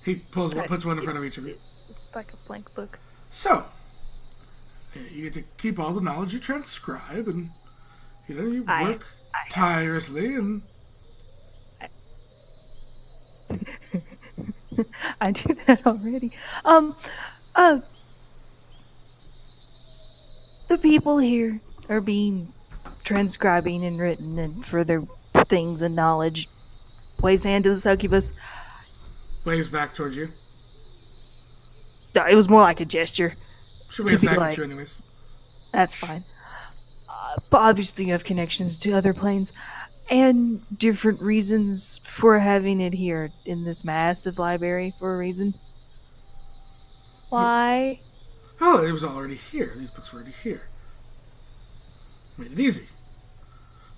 He puts one in front of each of you. Just like a blank book. So, you get to keep all the knowledge you transcribe, and you work tirelessly, and I do that already. The people here are being transcribing and written and for their things and knowledge. Waves hand to the succubus. waves back towards you. It was more like a gesture. She'll To wave be back like- at you anyways. That's fine. But obviously you have connections to other planes and different reasons for having it here in this massive library for a reason. Why? Oh, it was already here. These books were already here. Made it easy.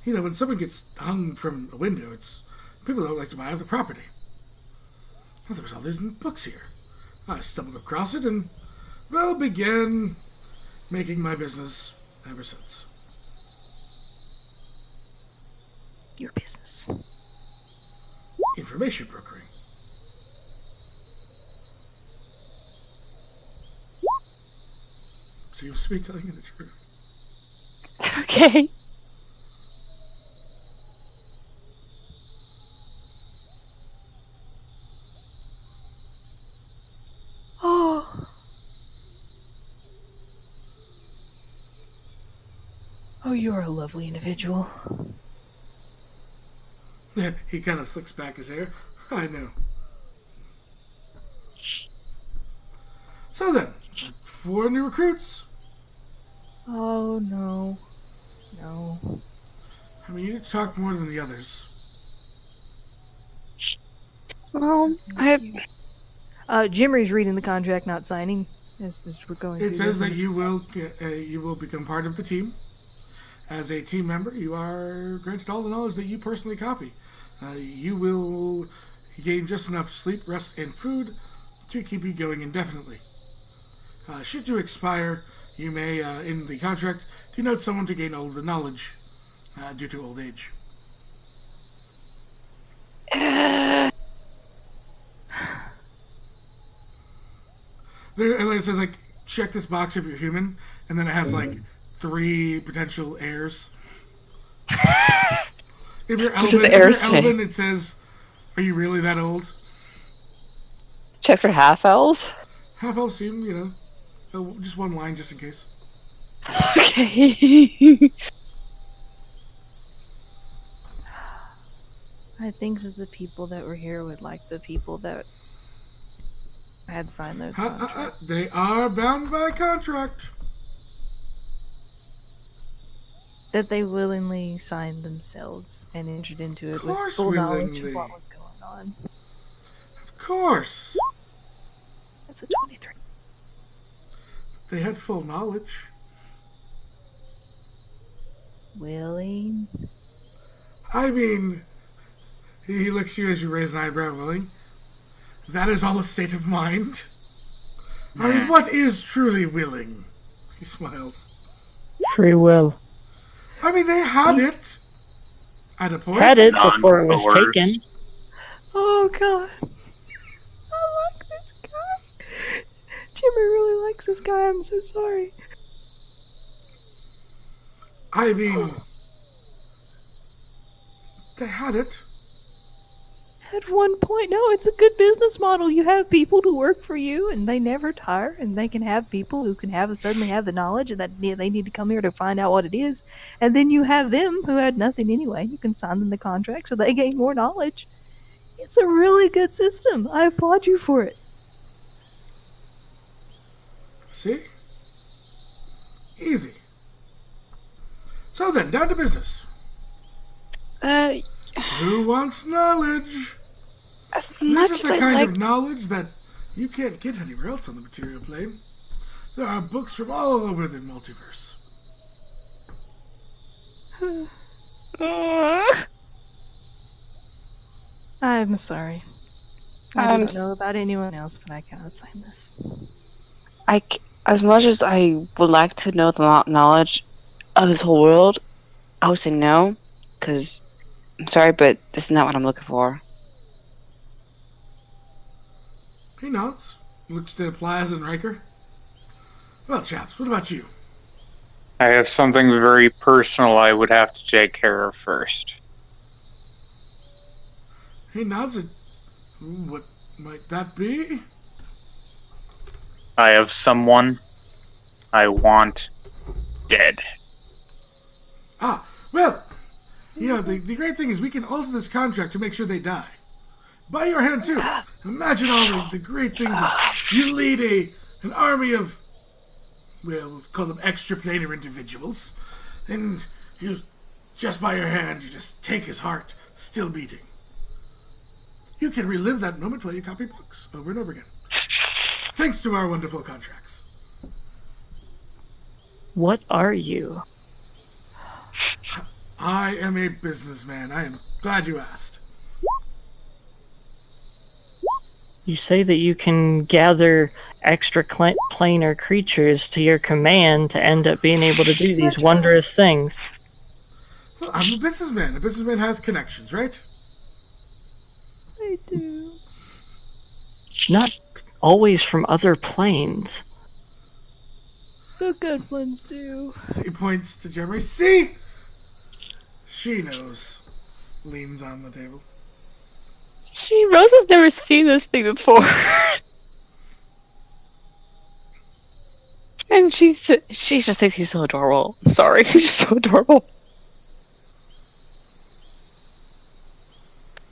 When someone gets hung from a window, it's people don't like to buy off the property. Well, there was all these books here. I stumbled across it and, began making my business ever since. Your business. Information brokering. Seems to be telling you the truth. Okay. Oh. Oh, you are a lovely individual. He kind of slicks back his hair. I know. So then, 4 new recruits. Oh, no. No. I mean, you need to talk more than the others. Well, Jimry's reading the contract, not signing, as we're going It through says this. that you will become part of the team. As a team member, you are granted all the knowledge that you personally copy. You will gain just enough sleep, rest, and food to keep you going indefinitely. Should you expire, you may, in the contract, denote someone to gain all the knowledge due to old age. It says, check this box if you're human, and then it has, 3 potential heirs. If you're What does the Elven, heir say? it says, are you really that old? checks for half elves. Half elves seem, just one line just in case. Okay. I think that the people that were here would like the people that had signed those contracts. They are bound by contract. That they willingly signed themselves and entered into it Of with course full knowledge willingly. of what was going on. Of course. That's a 23. They had full knowledge. Willing? I mean, he looks at you as you raise an eyebrow, willing. That is all a state of mind. I mean, what is truly willing? He smiles. Free will. I mean, they had it at a point. Had it before it was Non-coerced. taken. Oh god. I like this guy. Jimmy really likes this guy. I'm so sorry. I mean, they had it. At one point, no, it's a good business model. You have people to work for you, and they never tire, and they can have people who can suddenly have the knowledge that they need to come here to find out what it is, and then you have them who had nothing anyway. You can sign them the contract so they gain more knowledge. It's a really good system. I applaud you for it. See? Easy. So then, down to business. Uh, Who wants knowledge? as This much is as the I kind like. of knowledge that you can't get anywhere else on the material plane. There are books from all over the multiverse. I'm sorry. I I'm don't know about anyone else, but I cannot sign this. As much as I would like to know the knowledge of this whole world, I would say no, because I'm sorry, but this is not what I'm looking for. He nods, looks to Plaz and Riker. Well, chaps, what about you? I have something very personal I would have to take care of first. He nods at... What might that be? I have someone I want dead. Ah, well, you know, the great thing is we can alter this contract to make sure they die. By your hand, too. Imagine all the great things as you lead an army of, well, we'll call them extraplanar individuals, and you, just by your hand, you just take his heart, still beating. You can relive that moment while you copy books over and over again. Thanks to our wonderful contracts. What are you? I am a businessman. I am glad you asked. You say that you can gather extra planar creatures to your command to end up being able to do these wondrous things. Well, I'm a businessman. A businessman has connections, right? I do. Not always from other planes. The good ones do. He points to Jeremy. See? She knows. Leans on the table. Rose has never seen this thing before. And she just thinks he's so adorable. I'm sorry, he's just so adorable.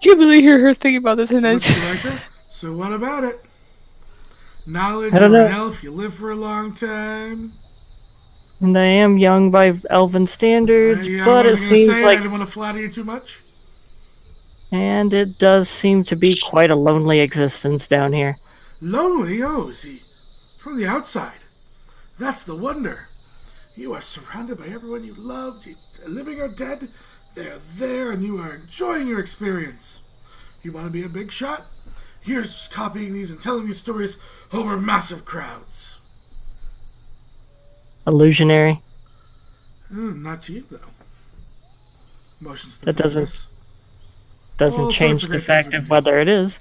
You literally hear her thinking about this and then Looks like her. So what about it? Knowledge I or don't an know. elf, you live for a long time. And I am young by elven standards, I but it wasn't gonna seems say like... I didn't want to flatter you too much. And it does seem to be quite a lonely existence down here. Lonely? Oh, see. From the outside. That's the wonder. You are surrounded by everyone you loved, living or dead. They're there and you are enjoying your experience. You want to be a big shot? You're just copying these and telling these stories over massive crowds. Illusionary. Not to you, though. Motions to the That doesn't- surface. Doesn't All sorts change of the great things fact we can of do. whether it is.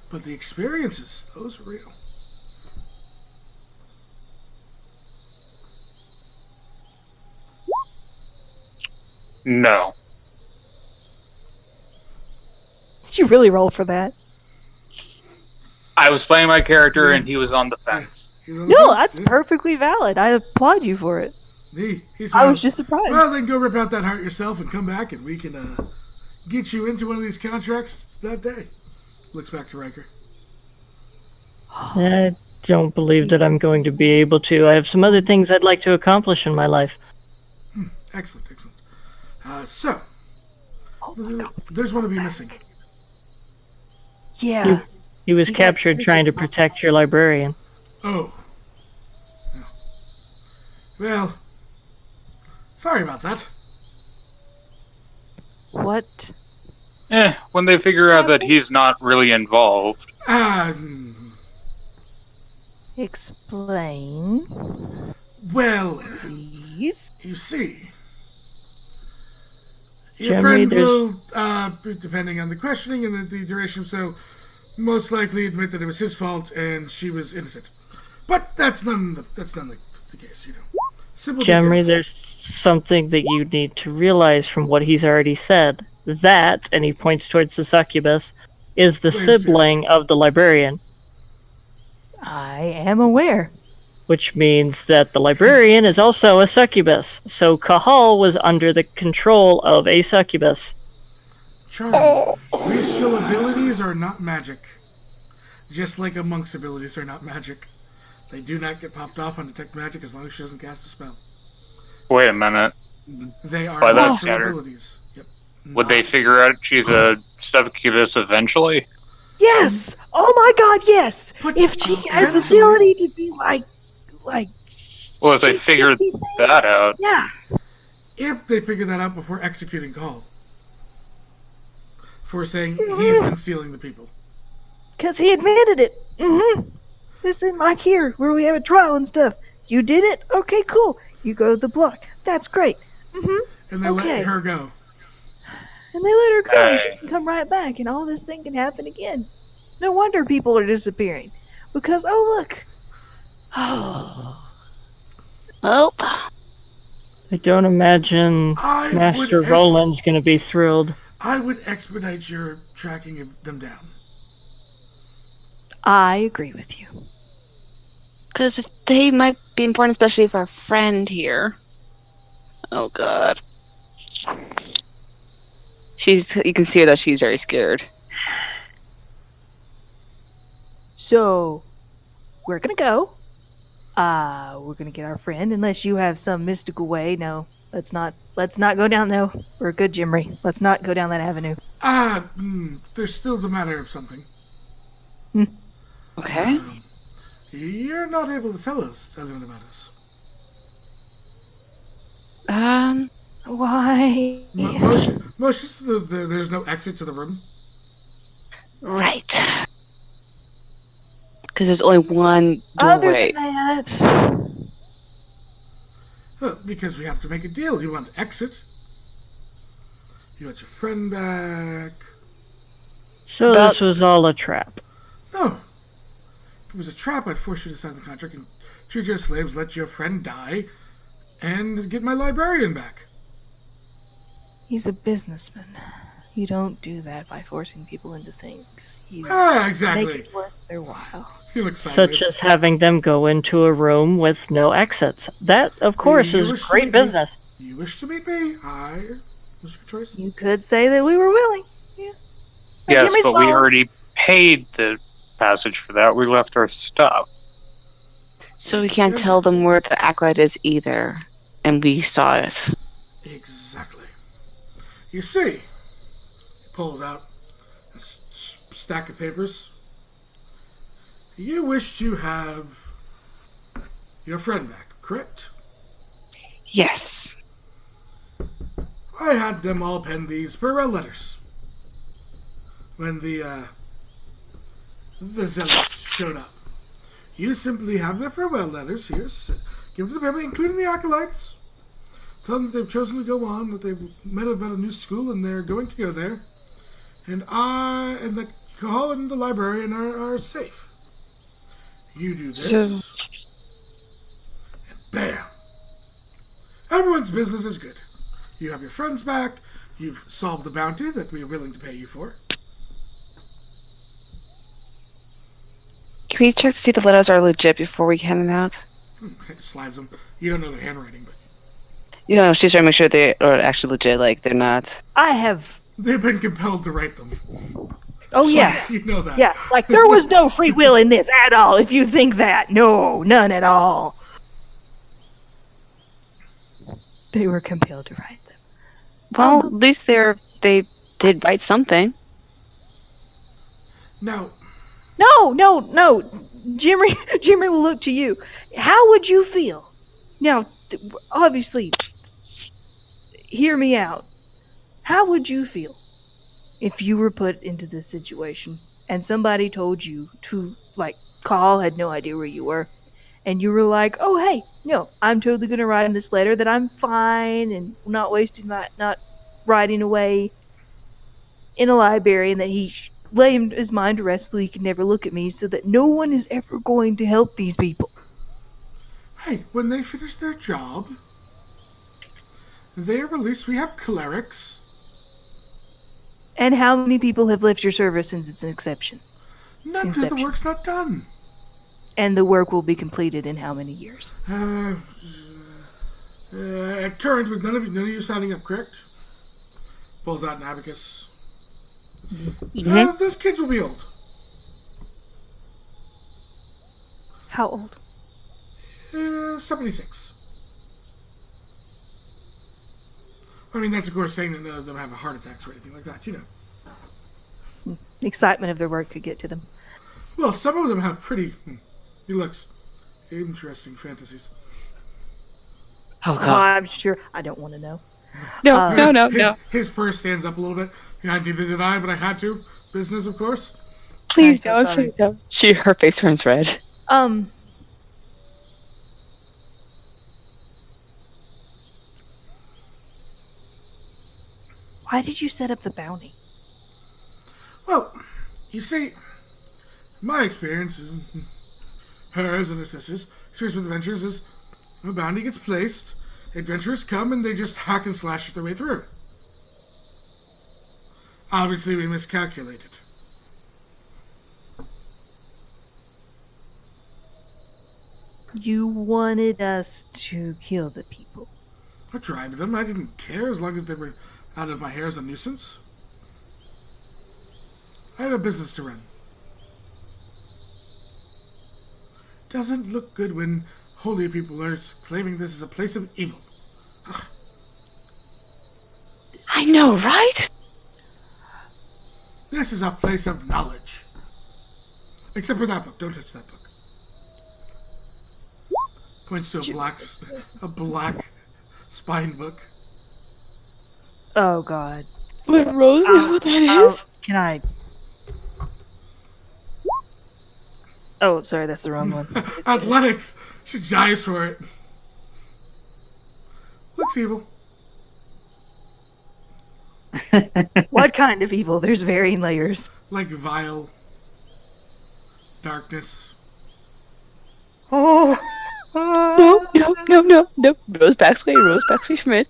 But the experiences, those are real. No. Did you really roll for that? I was playing my character and he was on the fence. He's on the No, fence, that's yeah. perfectly valid. I applaud you for it. He's I was fine. just surprised. Well, then go rip out that heart yourself and come back, and we can get you into one of these contracts that day. Looks back to Riker. I don't believe that I'm going to be able to. I have some other things I'd like to accomplish in my life. Excellent, excellent. So, there's one of you missing. Yeah. He was You got captured taken trying to protect your librarian. Oh. Yeah. Well, sorry about that. What? When they figure out that he's not really involved. Explain, Well, please. you see, your Jeremy, friend there's- will, depending on the questioning and the duration, so most likely admit that it was his fault and she was innocent. But that's none the case, you know. Simple Gemry, details. there's something that you need to realize from what he's already said. That, and he points towards the succubus, is the Wait a second. sibling of the librarian, I am aware. which means that the librarian is also a succubus. So Kahal was under the control of a succubus. charm. Bestial abilities are not magic. Just like a monk's abilities are not magic. They do not get popped off on detect magic as long as she doesn't cast a spell. Wait a minute. They are By that natural standard. abilities. Yep. Would they figure out she's a succubus eventually? Yes! Oh my god, yes! But, If she has potentially- ability to be like Well, if they figured shapeshifty thing, that out. yeah. If they figure that out before executing Call. For saying he's been stealing the people. Because he admitted it. Mm-hmm. This isn't like here, where we have a trial and stuff. You did it? Okay, cool. You go to the block. That's great. Mm-hmm. And they Okay. let her go. And they let her go, and she Hey. can come right back, and all this thing can happen again. No wonder people are disappearing. Because, oh, look. Oh. Oh, I don't imagine I Master would Roland's going to be thrilled. I would expedite your tracking them down. I agree with you. because if they might be important, especially if our friend here. Oh God. You can see her that she's very scared. So, we're gonna go. We're gonna get our friend, unless you have some mystical way. No, let's not go down though. We're good, Jimry. Let's not go down that avenue. There's still the matter of something. Okay. You're not able to tell anyone about us. Why? Most there's no exit to the room. Right. Because there's only one Other doorway. than that, Because we have to make a deal. You want to exit. You want your friend back. So About- this was all a trap. No. If it was a trap, I'd force you to sign the contract and treat you as slaves, let your friend die, and get my librarian back. he's a businessman. You don't do that by forcing people into things. You make Exactly. it worth their while. You look sideways. Such as having them go into a room with no exits. That, of course, you is wish to great meet me? business. You wish to meet me? Was your choice? You could say that we were willing. Yeah. Yes, Jimmy's but we fault. already paid the passage for that. We left our stuff. So we can't tell them where the acolyte is either. And we saw it. Exactly. You see, he pulls out a stack of papers. You wish to have your friend back, correct? Yes. I had them all pen these farewell letters. When the zealots showed up. You simply have their farewell letters here, give them to the family, including the acolytes. Tell them that they've chosen to go on, that they've met about a new school and they're going to go there. And that Cahal and the librarian are safe. You do this. And bam! Everyone's business is good. You have your friends back. You've solved the bounty that we are willing to pay you for. Can we check to see the letters are legit before we hand them out? Slides them. You don't know their handwriting, but You know, she's trying to make sure they are actually legit, like they're not. I have. they've been compelled to write them. Oh yeah, You know that. yeah. Like there was no free will in this at all. If you think that, no, none at all. They were compelled to write them. Well, at least they did write something. Now, No. Jimmy will look to you. How would you feel? Now, obviously, hear me out. How would you feel if you were put into this situation and somebody told you to, like, Call had no idea where you were, and you were like, oh, hey, no, I'm totally going to write in this letter that I'm fine and not wasting not writing away in a library, and that he lay his mind to rest so he can never look at me, so that no one is ever going to help these people. hey, when they finish their job, they are released. We have clerics. And how many people have left your service since it's an exception? Not because the Inception. work's not done. And the work will be completed in how many years? At current, with none of you signing up, correct? Pulls out an abacus. Those kids will be old. How old? 76. I mean, that's of course saying that none of them have heart attacks or anything like that, you know. The excitement of their work could get to them. Well, some of them have pretty, looks interesting fantasies. Oh Oh, god. I'm sure. I don't want to know. No. His purse stands up a little bit. Yeah, neither did I, but I had to. Business, of course. Please I'm so don't, sorry. please don't. Her face turns red. Why did you set up the bounty? Well, you see, my experience is hers and her sister's experience with adventurers is a bounty gets placed, adventurers come and they just hack and slash their way through. Obviously, we miscalculated. You wanted us to kill the people. I tried them. I didn't care as long as they were out of my hair as a nuisance. I have a business to run. Doesn't look good when holy people are claiming this is a place of evil. I know, right? This is a place of knowledge. Except for that book. Don't touch that book. Points to a black spine book. Oh God. Would Rose know what that is? Can I? Oh, sorry, that's the wrong one. Athletics. She dives for it. Looks evil. What kind of evil? There's varying layers. Like vile. Darkness. Oh. No. Rose backs away from it.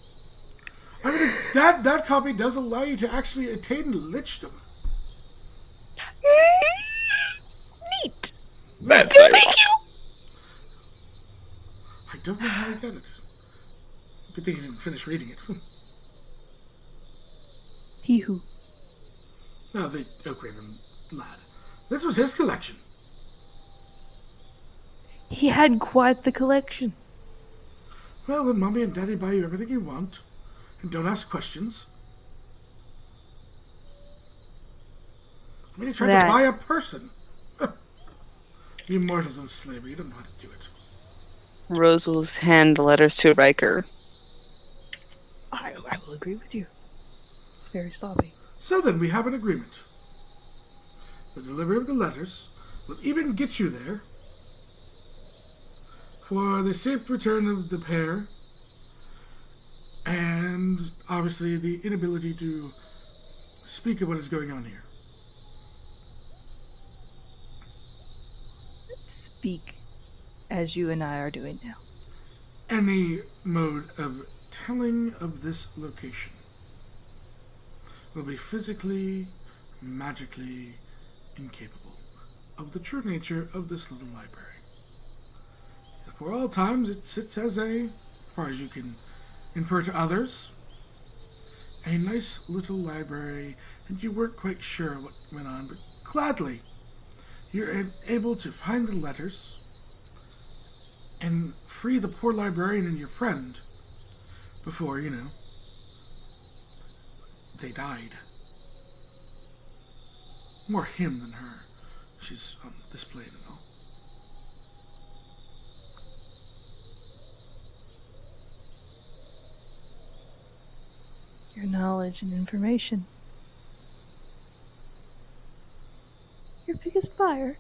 I mean, that copy does allow you to actually attain lichdom. Neat. That's Thank you. I don't know how we got it. Good thing you didn't finish reading it. He who. No, the Oakraven lad. This was his collection. He had quite the collection. Well, when Mommy and Daddy buy you everything you want, and don't ask questions. I mean, he tried to buy a person. You mortals in slavery, you don't know how to do it. Rose will hand the letters to Riker. I will agree with you. It's very sloppy. So then, we have an agreement. The delivery of the letters will even get you there for the safe return of the pair, and obviously the inability to speak of what is going on here. Speak as you and I are doing now. Any mode of telling of this location will be physically, magically incapable of the true nature of this little library. For all times, it sits as as far as you can infer to others, a nice little library, and you weren't quite sure what went on, but gladly you're able to find the letters and free the poor librarian and your friend before, they died. More him than her. She's on display and all. Your knowledge and information. Your biggest buyer.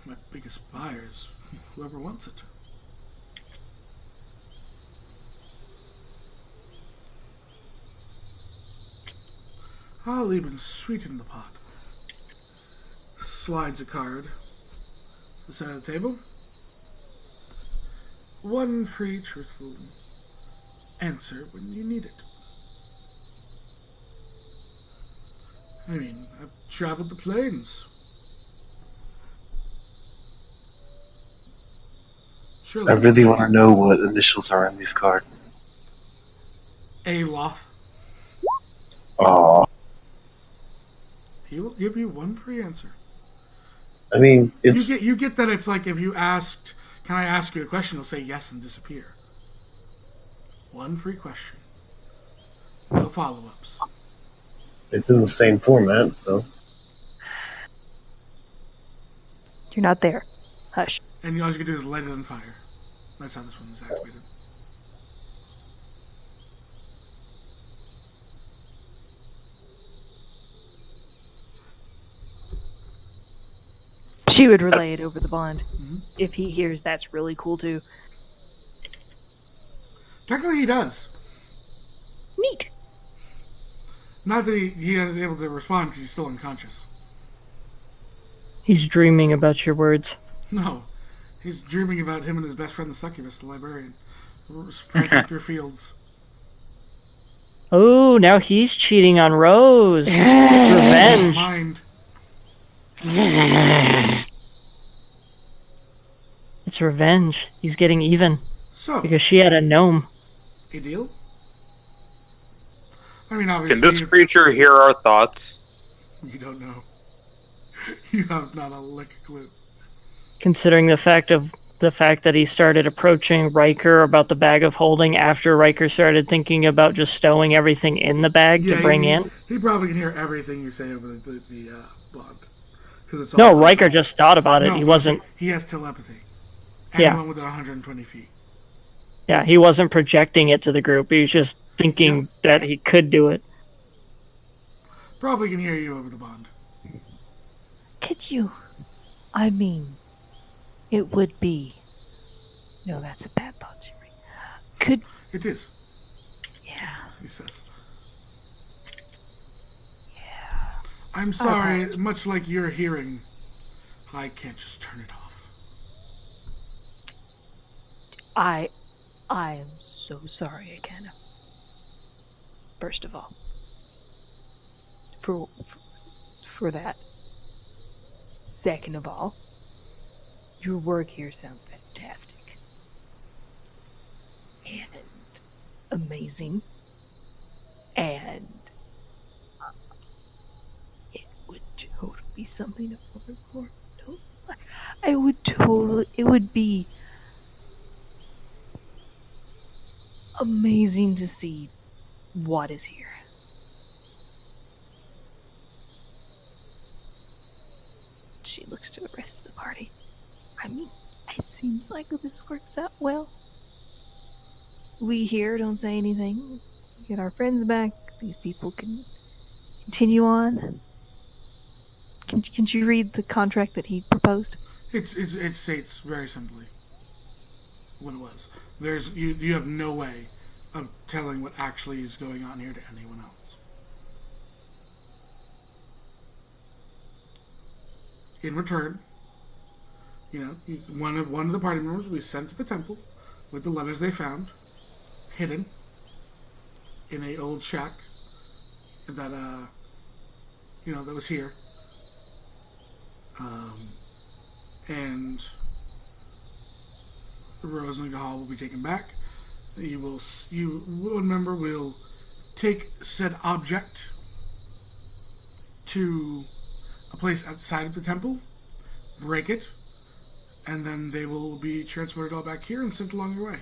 My biggest buyer is whoever wants it. I'll even sweeten the pot. Slides a card to the center of the table. One free truthful answer when you need it. I mean, I've traveled the plains. Surely. I really want to know what initials are in these cards. Aloth. Aw. He will give you one free answer. I mean, it's You get that it's like if you asked, "Can I ask you a question?" He'll say yes and disappear. One free question. No follow-ups. it's in the same format, so You're not there. Hush. And all you can do is light it on fire. That's how this one is activated. She would relay it over the bond. Mhm. If he hears that's really cool too. Technically, he does. Neat. Not that he is able to respond because he's still unconscious. He's dreaming about your words. No. He's dreaming about him and his best friend, the succubus, the librarian, prancing through fields. Oh, now he's cheating on Rose. It's revenge. Mind. It's revenge. He's getting even So, because she had a gnome. a deal? I mean, Can obviously, this creature hear our thoughts? you don't know. You have not a lick of clue. Considering the fact that he started approaching Riker about the bag of holding after Riker started thinking about just stowing everything in the bag to bring in. He probably can hear everything you say over the bond. Because it's No, all Riker just thought about it. No, He wasn't. He has telepathy. Yeah. Anyone within 120 feet. Yeah, he wasn't projecting it to the group. He was just thinking that he could do it. Probably can hear you over the bond. Could you? I mean, it would be. No, that's a bad thought, Jimmy. Could. It is, Yeah. he says. Yeah. I'm sorry, much like your hearing, I can't just turn it off. I am so sorry, Akana. First of all. For that. Second of all, your work here sounds fantastic. And amazing. And it would totally be something to work for. It would be amazing to see what is here. She looks to the rest of the party. I mean, it seems like this works out well. We here don't say anything. Get our friends back. These people can continue on. Can you read the contract that he proposed? It states very simply what it was. You have no way of telling what actually is going on here to anyone else. In return, one of the party members will be sent to the temple with the letters they found, hidden in a old shack that that was here. And Rose and Gahal will be taken back. One member will take said object to a place outside of the temple, break it, and then they will be transported all back here and sent along your way.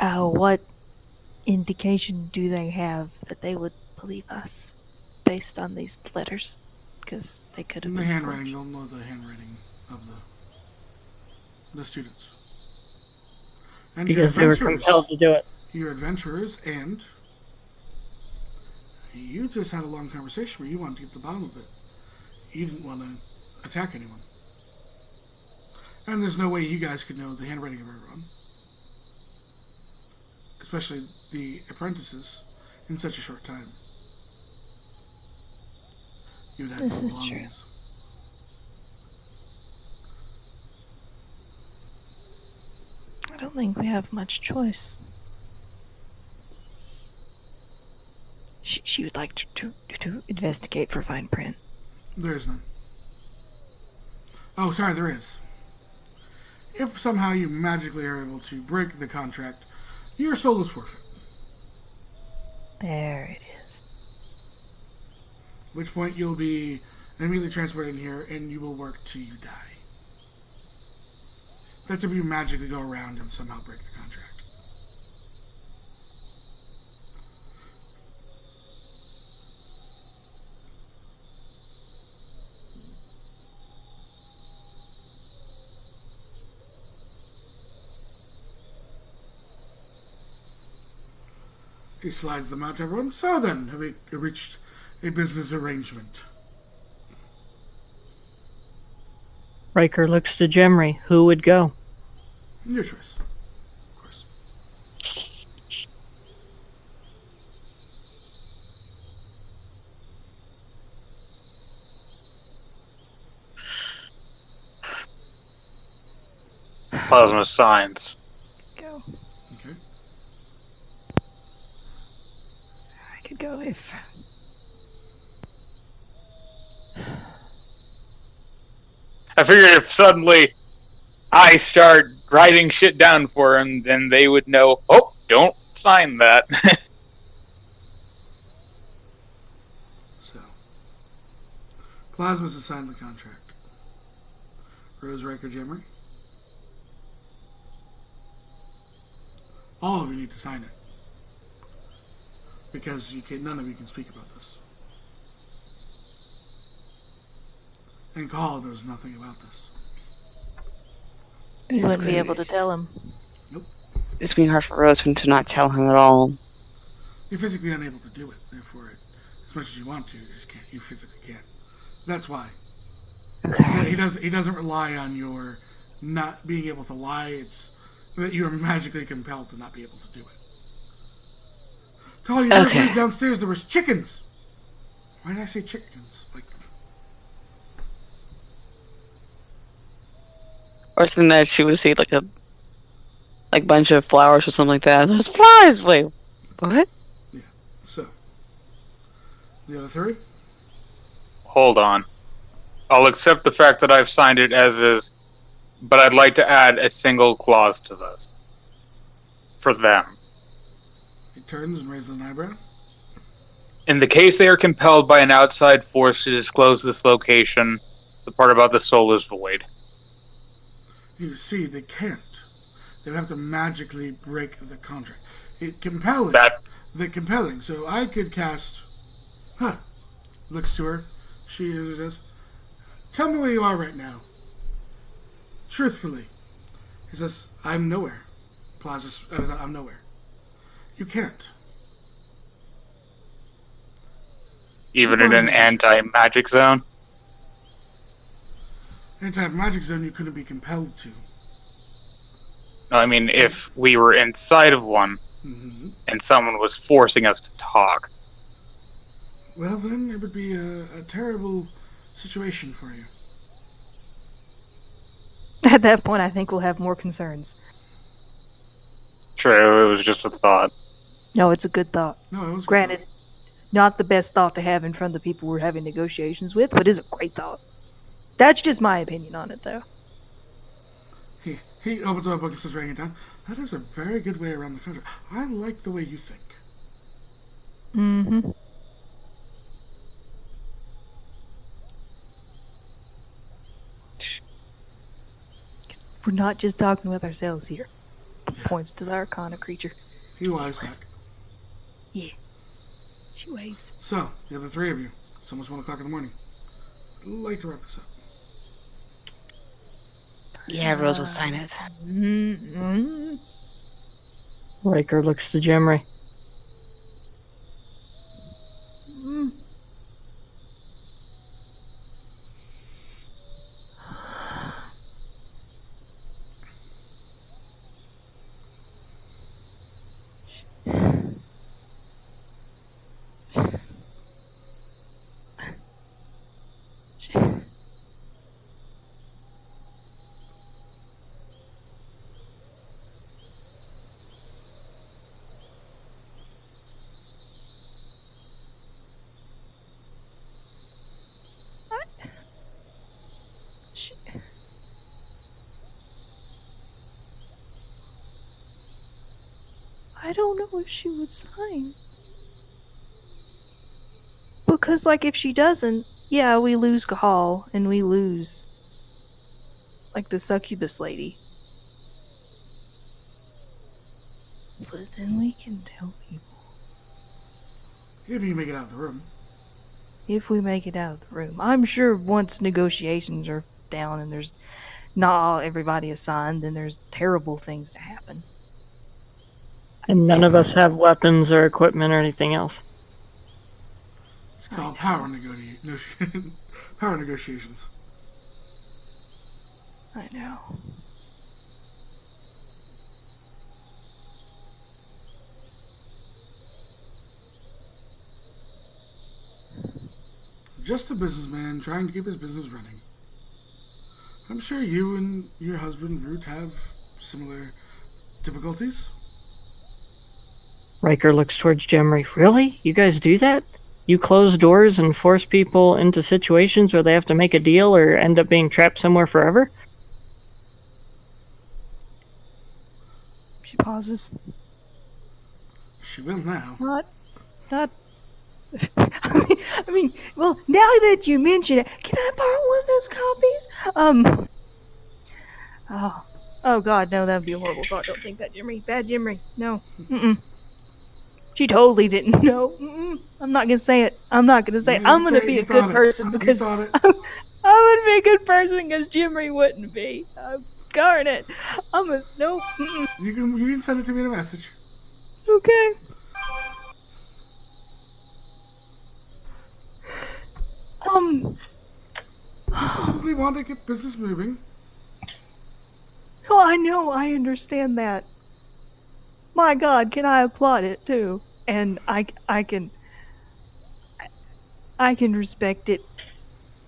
What indication do they have that they would believe us based on these letters? Because they could have In the been handwriting, forged. they'll know the handwriting of the students. And Because they were compelled to do it. You're adventurers, and you just had a long conversation where you wanted to get to the bottom of it. You didn't want to attack anyone. And there's no way you guys could know the handwriting of everyone. Especially the apprentices, in such a short time. You would have This no is true. belongings. I don't think we have much choice. She would like to investigate for fine print. There is none. Oh, sorry, there is. if somehow you magically are able to break the contract, your soul is forfeit. There it is. At which point you'll be immediately transported in here and you will work till you die. That's if you magically go around and somehow break the contract. He slides them out to everyone. So then, have we reached a business arrangement? Riker looks to Jemry. Who would go? Your choice. Of course. Plasma signs. Go. Okay. I could go if. I figured if suddenly I start writing shit down for him, then they would know, oh, don't sign that. So, Plasma's assigned the contract. Rose, Riker, Jemry. All of you need to sign it. Because none of you can speak about this. And Call knows nothing about this. You wouldn't be able to tell him. It's being hard for Rose to not tell him at all. You're physically unable to do it, therefore, as much as you want to, you just can't. You physically can't. That's why. Okay. He doesn't rely on your not being able to lie. It's that you are magically compelled to not be able to do it. Call, you never Okay. believed downstairs there was chickens. Why did I say chickens? Like, Or something that she would see like a bunch of flowers or something like that. There's flowers. Wait, what? so. The other three? Hold on. I'll accept the fact that I've signed it as is, but I'd like to add a single clause to this. For them. He turns and raises an eyebrow. In the case they are compelled by an outside force to disclose this location, the part about the soul is void. You see, they can't. They would have to magically break the contract. Compelling. The compelling. So I could cast. Looks to her. She does. Tell me where you are right now. Truthfully. He says, I'm nowhere. Plaza, I'm nowhere. You can't. Even in an anti-magic zone? Anti-magic zone you couldn't be compelled to. No, I mean, if we were inside of one, Mm-hmm. and someone was forcing us to talk. Well, then it would be a terrible situation for you. At that point, I think we'll have more concerns. True, it was just a thought. No, it's a good thought. No, it was a good Granted, thought. not the best thought to have in front of the people we're having negotiations with, but is a great thought. That's just my opinion on it, though. He opens up a book and starts writing it down. That is a very good way around the contract. I like the way you think. Mm-hmm. We're not just talking with ourselves here. Points to the Arcana creature. He lies back. Yeah. She waves. So, the other three of you. It's almost 1 o'clock in the morning. I'd like to wrap this up. Yeah, Rose will sign it. Mm-hmm. Riker looks to Jemry. I don't know if she would sign. Because, like, if she doesn't, yeah, we lose Gahal and we lose, like, the succubus lady. But then we can tell people. If you make it out of the room. If we make it out of the room. I'm sure once negotiations are down and there's not everybody assigned, then there's terrible things to happen. And none of us have weapons or equipment or anything else. It's called power power negotiations. I know. Just a businessman trying to keep his business running. I'm sure you and your husband, Root, have similar difficulties. Riker looks towards Jemry. Really? You guys do that? You close doors and force people into situations where they have to make a deal or end up being trapped somewhere forever? She pauses. She will now. Not. I mean, well, now that you mention it, can I borrow one of those copies? Oh God, no, that would be a horrible thought. Don't think that, Jimmy. Bad Jimmy. No. She totally didn't know. I'm not gonna say it. I'm not gonna say it. I'm gonna be a good person because I'm gonna be a good person because Jimmy wouldn't be. Darn it. Nope. You can send it to me in a message. Okay. Just simply want to get business moving. Oh, I know. I understand that. My God, can I applaud it too? And I can respect it.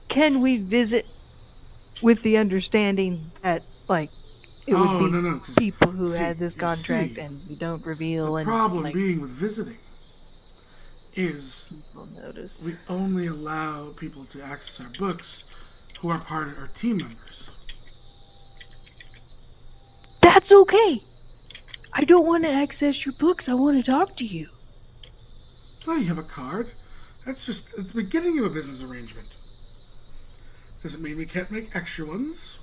Can we visit with the understanding that, like, it would be people who had this contract and we don't reveal? The and problem like, being with visiting is people notice. we only allow people to access our books who are part of our team members. That's okay. I don't want to access your books. I want to talk to you. Oh, you have a card? That's just at the beginning of a business arrangement. Doesn't mean we can't make extra ones.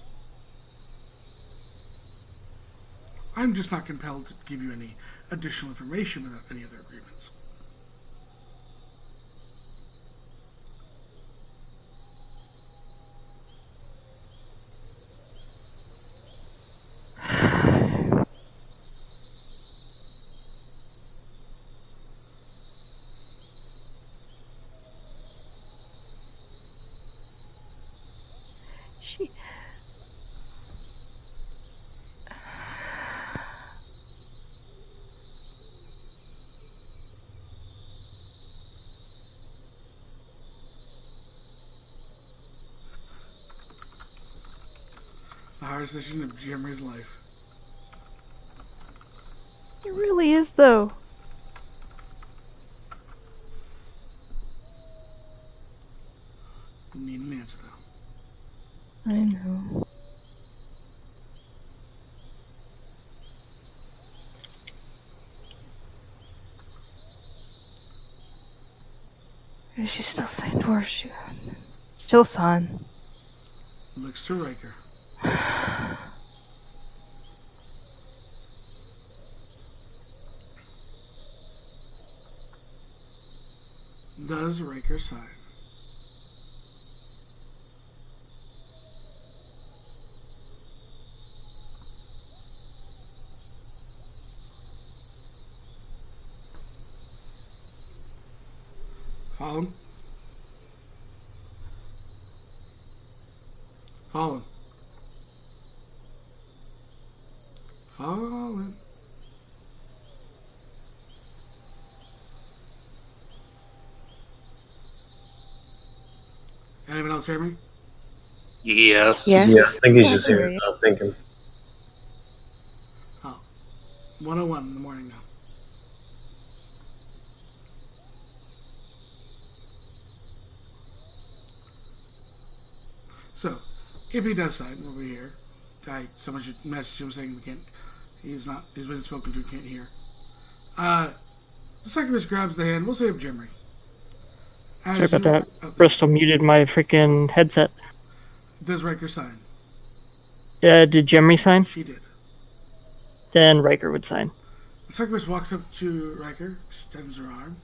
I'm just not compelled to give you any additional information without any other agreements. She... The hardest decision of Jimry's life. It really is, though. Need an answer, though. I know. Is she still saying dwarf? She'll sign. Looks to Riker. Does Riker sign? Fallen? Fallen. Fallen. Anyone else hear me? Yes. Yes. Yeah, I think he's just here without thinking. Oh. 1:01 in the morning now. So, if he does sign over here, someone should message him saying we can't, he's been spoken to, can't hear. The succubus grabs the hand. We'll say of Jimry. As Sorry about you- that. oh, Bristol muted my freaking headset. does Riker sign? Did Jemmy sign? She did. Then Riker would sign. The succubus walks up to Riker, extends her arm,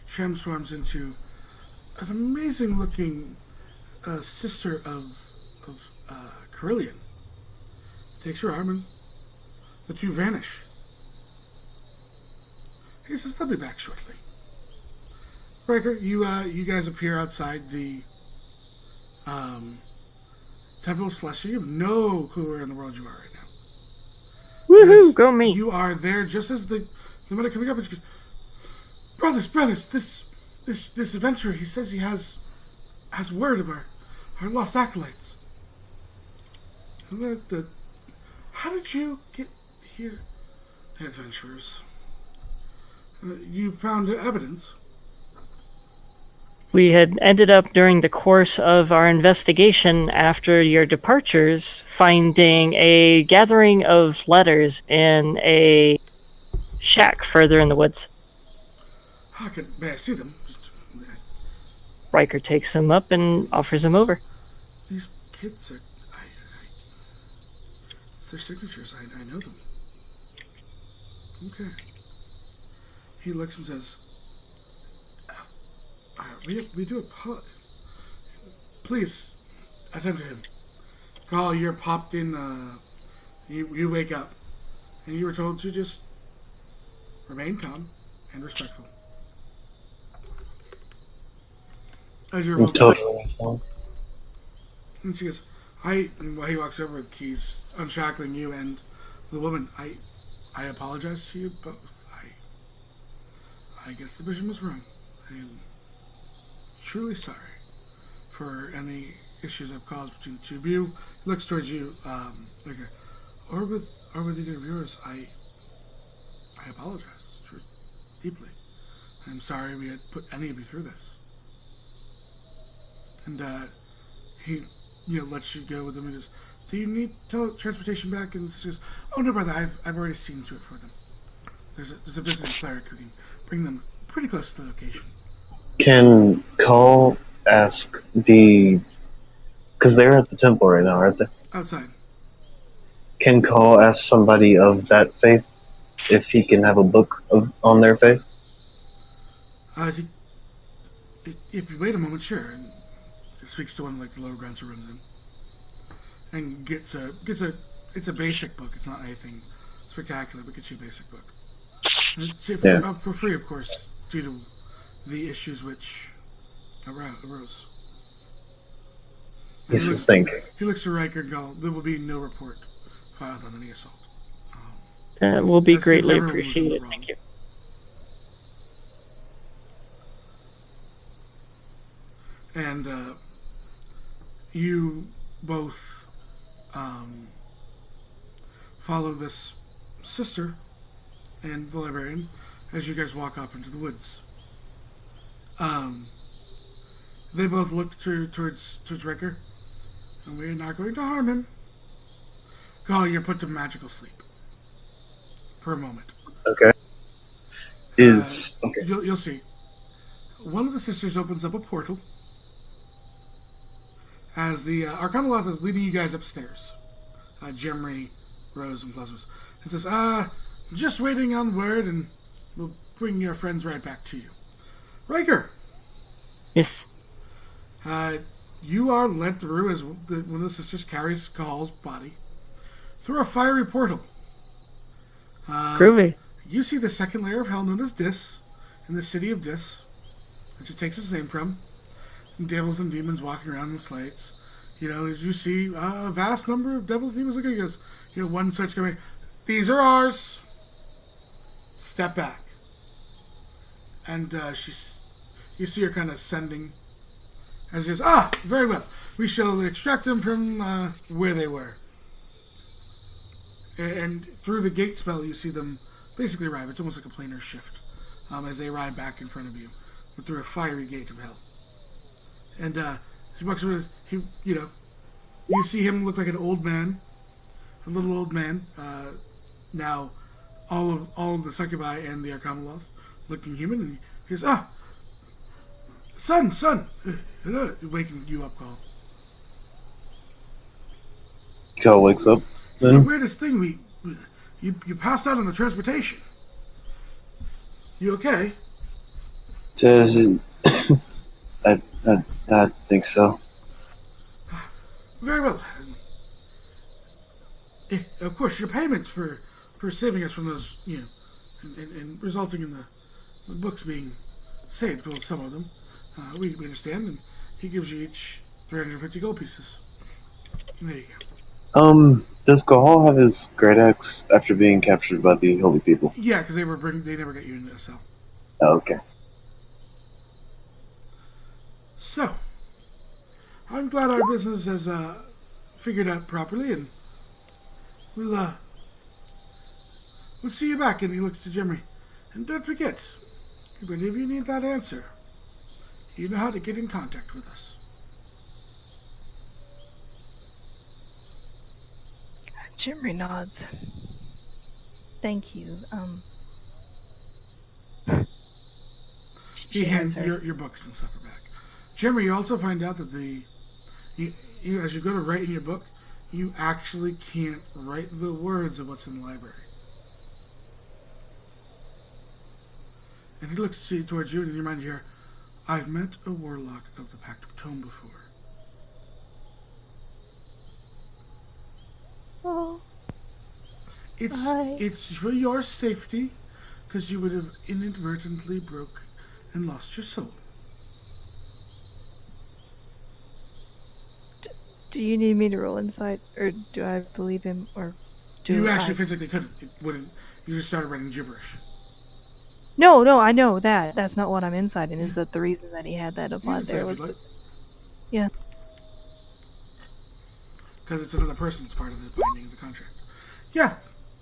transforms into an amazing-looking sister of Carillion. Takes her arm and the two vanish. He says, "They'll be back shortly." Riker, you guys appear outside the Temple of Celestia. You have no clue where in the world you are right now. Woohoo! Yes, Go me! You are there just as the men are coming up. And she goes, brothers, this adventurer, he says he has word of our lost acolytes. And how did you get here, adventurers? You found evidence. We had ended up during the course of our investigation after your departures finding a gathering of letters in a shack further in the woods. May I see them? Riker takes him up and offers him over. These kids are. It's their signatures. I know them. Okay. He looks and says, we do apologize. Please, attend to him. Call, you're popped in, you wake up. And you were told to just remain calm and respectful. As you're woken up. Totally. And she goes, and while he walks over with keys, unshackling you and the woman, I apologize to you both. I guess the bishop was wrong. I am truly sorry for any issues I've caused between the two of you. He looks towards you, or with either of yours. I apologize deeply. I'm sorry we had put any of you through this. And he, lets you go with him. He goes, "Do you need transportation back?" And she goes, "Oh no, brother. I've already seen to it for them. There's a visiting cleric who can bring them pretty close to the location." Can Call ask because they're at the temple right now, aren't they? Outside. Can Call ask somebody of that faith if he can have a book on their faith? If you wait a moment, sure. And speaks to one like the lower grunts who runs in, and it's a basic book. It's not anything spectacular, but gets you a basic book. And it's for free, of course, due to the issues which arose. He's just thinking. He looks to Riker and goes, "There will be no report filed on any assault." That will be That seems greatly everyone was in the appreciated. wrong. Thank you. And you both follow this sister and the librarian as you guys walk up into the woods. They both look towards Riker, and we're not going to harm him. Call, you're put to magical sleep for a moment. Okay. Okay. You'll see. One of the sisters opens up a portal as the Arcanoloth is leading you guys upstairs. Jemry, Rose, and Plasmus. It says, just waiting on word, and we'll bring your friends right back to you. Riker! Yes. You are led through, as one of the sisters carries Call's body, through a fiery portal. Groovy. You see the second layer of hell known as Dis, in the city of Dis, which it takes its name from. And devils and demons walking around the slates. You see a vast number of devils and demons looking at us. One starts going, "These are ours. Step back." And you see her kind of sending, as she says, very well. We shall extract them from where they were. And through the gate spell, you see them basically arrive. It's almost like a planar shift as they arrive back in front of you, but through a fiery gate of hell. And he walks over. You see him look like an old man, a little old man. Now, all of the succubi and the Arcanoloths looking human, and he goes, son, hello, waking you up, Call. Cal wakes up. It's the Then weirdest thing. You passed out on the transportation. You okay? I think so. Very well. Of course, your payments for saving us from those, and resulting in the books being saved, well, some of them, we understand, and he gives you each 350 gold pieces. There you go. Does Cahal have his great axe after being captured by the holy people? Yeah, because they never got you into a cell. Oh, okay. So, I'm glad our business has figured out properly, and we'll see you back. And he looks to Jimmy. And don't forget, if any of you need that answer, you know how to get in contact with us. Jimry nods. Thank you. He hands your books and stuff back. Jimmy, you also find out that you as you go to write in your book, you actually can't write the words of what's in the library. And he looks towards you, and in your mind you hear, I've met a warlock of the Pact of Tome before. Oh, It's for your safety, because you would have inadvertently broke and lost your soul. do you need me to roll insight, or do I believe him, or do You actually I... physically couldn't. It wouldn't. You just started writing gibberish. No, I know that. That's not what I'm inciting. Is that the reason that he had that You applied can say there if was... you'd like. Yeah. Because it's another person that's part of the binding of the contract. Yeah,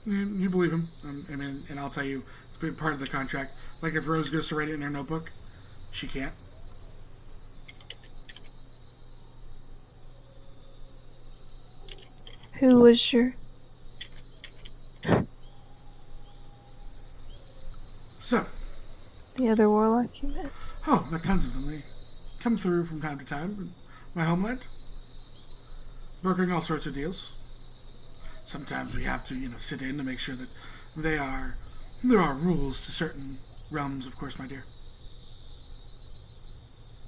you believe him. And I'll tell you, it's been part of the contract. Like if Rose goes to write it in her notebook, she can't. Who was your... So, the other warlock you met? oh, met tons of them. They come through from time to time in my homeland, brokering all sorts of deals. Sometimes we have to, sit in to make sure that there are rules to certain realms, of course, my dear,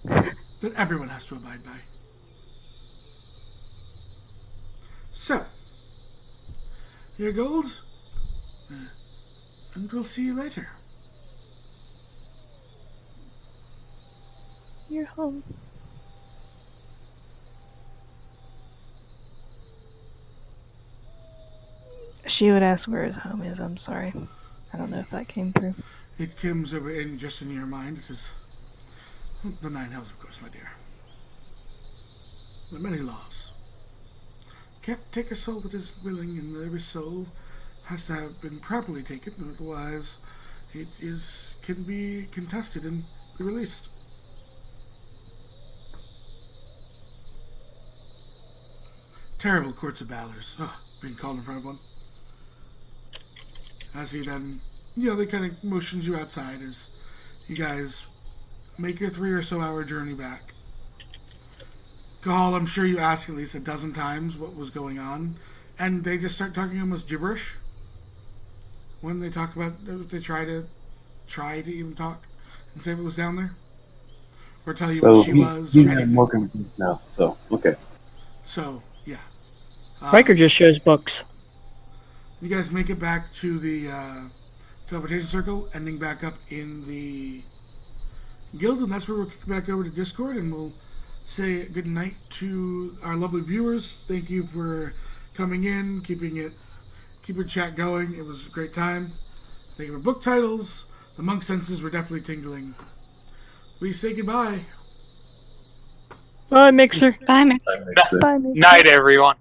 that everyone has to abide by. So, your gold, and we'll see you later. You're home. She would ask where his home is. I'm sorry. I don't know if that came through. It comes over just in your mind. It says, the Nine Hells, of course, my dear. There are many laws. Can't take a soul that isn't willing, and every soul has to have been properly taken, otherwise it can be contested and be released. Terrible courts of Ballers. Being called in front of one. As he then, they kind of motions you outside as you guys make your 3 or so hour journey back. Cahal, I'm sure you asked at least a dozen times what was going on, and they just start talking almost gibberish. When they talk about, they try to even talk and say what was down there, or tell you what she was. He's or anything. more confused now. So okay. So yeah, Riker just shows books. you guys make it back to the teleportation circle, ending back up in the guild, and that's where we'll kick back over to Discord, and we'll say good night to our lovely viewers. Thank you for coming in, keeping chat going. It was a great time. Thank you for book titles. The monk senses were definitely tingling. We say goodbye. Bye, Mixer. Bye, man. That makes sense. Bye, Mickey. Night, everyone.